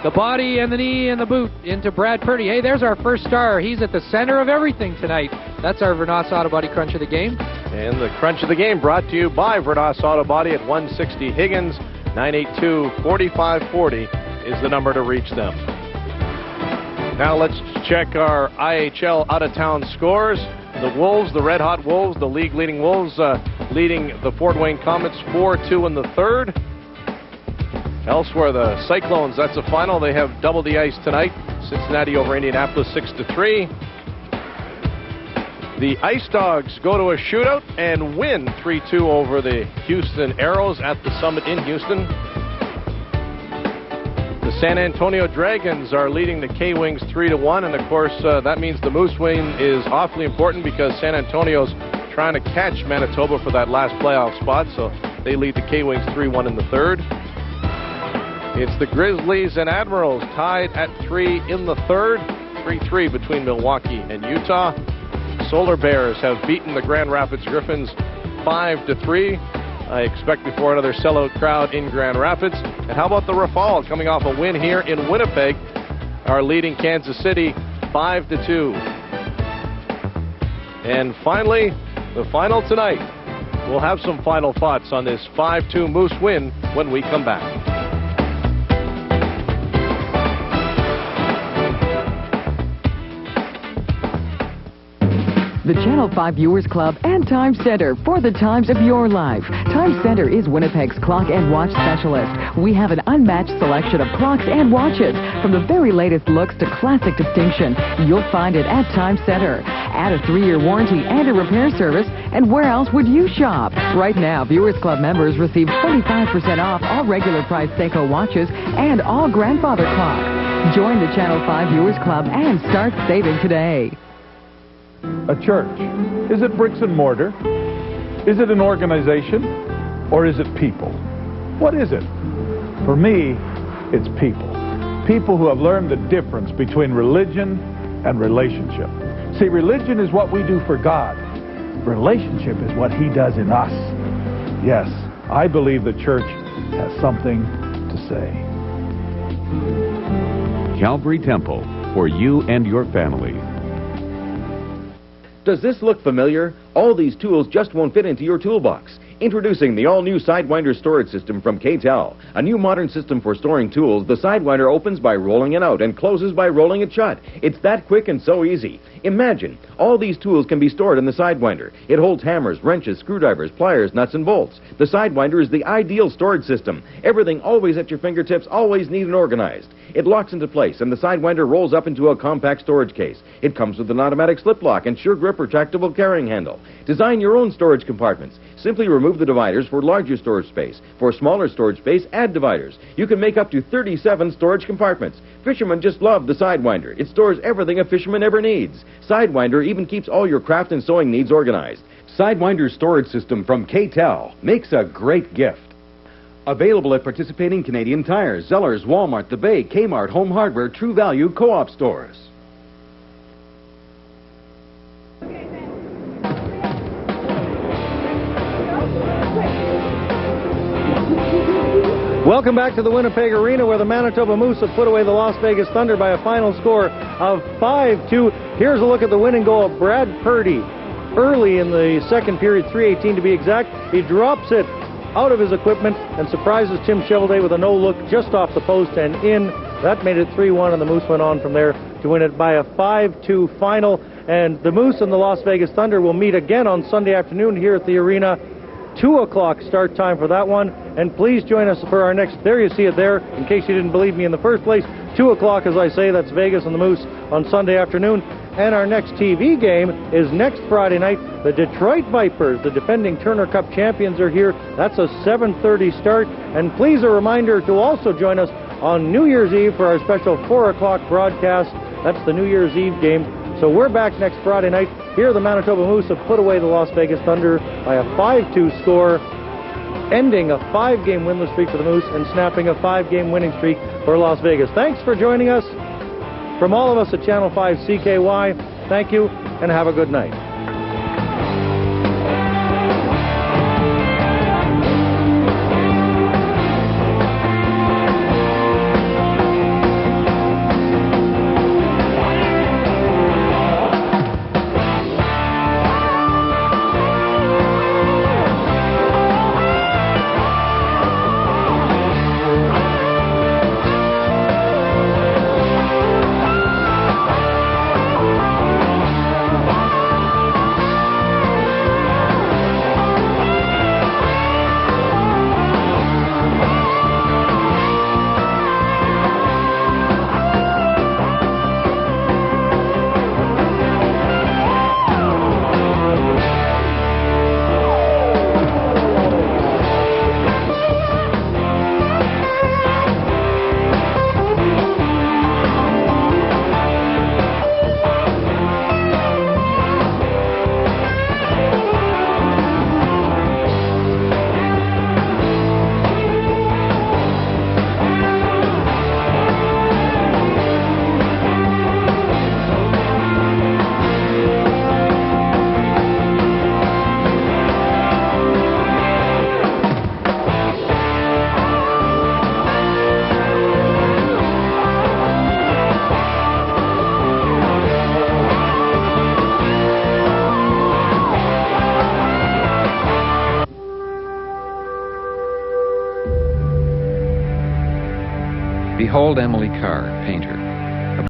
the body and the knee and the boot into Brad Purdy. Hey, there's our first star. He's at the center of everything tonight. That's our Furnas Auto Body Crunch of the Game. And the Crunch of the Game brought to you by Furnas Auto Body at 160 Higgins. 982-4540 is the number to reach them. Now let's check our IHL out-of-town scores. The Wolves, the Red-Hot Wolves, the league-leading Wolves, leading the Fort Wayne Comets 4-2 in the 3rd. Elsewhere, the Cyclones, that's a final. They have doubled the ice tonight. Cincinnati over Indianapolis 6-3. The Ice Dogs go to a shootout and win 3-2 over the Houston Aeros at the Summit in Houston. The San Antonio Dragons are leading the K-Wings 3-1, and of course that means the Moose win is awfully important because San Antonio's trying to catch Manitoba for that last playoff spot, so they lead the K-Wings 3-1 in the 3rd. It's the Grizzlies and Admirals tied at 3 in the 3rd, 3-3 between Milwaukee and Utah. Solar Bears have beaten the Grand Rapids Griffins 5-3. I expect before another sellout crowd in Grand Rapids. And how about the Rafale coming off a win here in Winnipeg, are leading Kansas City 5-2. And finally, the final tonight. We'll have some final thoughts on this 5-2 Moose win when we come back. The Channel 5 Viewers Club and Time Center for the times of your life. Time Center is Winnipeg's clock and watch specialist. We have an unmatched selection of clocks and watches. From the very latest looks to classic distinction, you'll find it at Time Center. Add a 3-year warranty and a repair service, and where else would you shop? Right now, Viewers Club members receive 25% off all regular price Seiko watches and all grandfather clocks. Join the Channel 5 Viewers Club and start saving today. A church. Is it bricks and mortar? Is it an organization? or is it people? What is it? For me, it's people. People who have learned the difference between religion and relationship. See, religion is what we do for God. Relationship is what He does in us. Yes, I believe the church has something to say. Calvary Temple, for you and your family. Does this look familiar? All these tools just won't fit into your toolbox. Introducing the all-new Sidewinder storage system from K-Tel. A new modern system for storing tools. The Sidewinder opens by rolling it out and closes by rolling it shut. It's that quick and so easy. Imagine, all these tools can be stored in the Sidewinder. It holds hammers, wrenches, screwdrivers, pliers, nuts, and bolts. The Sidewinder is the ideal storage system. Everything always at your fingertips, always neat and organized. It locks into place, and the Sidewinder rolls up into a compact storage case. It comes with an automatic slip lock and sure grip retractable carrying handle. Design your own storage compartments. Simply remove the dividers for larger storage space. For smaller storage space, add dividers. You can make up to 37 storage compartments. Fishermen just love the Sidewinder. It stores everything a fisherman ever needs. Sidewinder even keeps all your craft and sewing needs organized. Sidewinder storage system from K-Tel makes a great gift. Available at participating Canadian Tire, Zellers, Walmart, The Bay, Kmart, Home Hardware, True Value, Co-op stores. Welcome back to the Winnipeg Arena, where the Manitoba Moose have put away the Las Vegas Thunder by a final score of 5-2. Here's a look at the winning goal of Brad Purdy. Early in the second period, 3:18 to be exact, he drops it out of his equipment and surprises Tim Cheveldae with a no-look just off the post and in. That made it 3-1, and the Moose went on from there to win it by a 5-2 final. And the Moose and the Las Vegas Thunder will meet again on Sunday afternoon here at the arena. 2 o'clock start time for that one. And please join us for our next, there you see it there, in case you didn't believe me in the first place. 2 o'clock, as I say, that's Vegas and the Moose on Sunday afternoon. And our next TV game is next Friday night. The Detroit Vipers, the defending Turner Cup champions, are here. That's a 7:30 start. And please, a reminder to also join us on New Year's Eve for our special 4 o'clock broadcast. That's the New Year's Eve game. So we're back next Friday night. Here the Manitoba Moose have put away the Las Vegas Thunder by a 5-2 score, ending a 5-game winless streak for the Moose and snapping a 5-game winning streak for Las Vegas. Thanks for joining us. From all of us at Channel 5 CKY, thank you and have a good night. Behold Emily Carr, painter.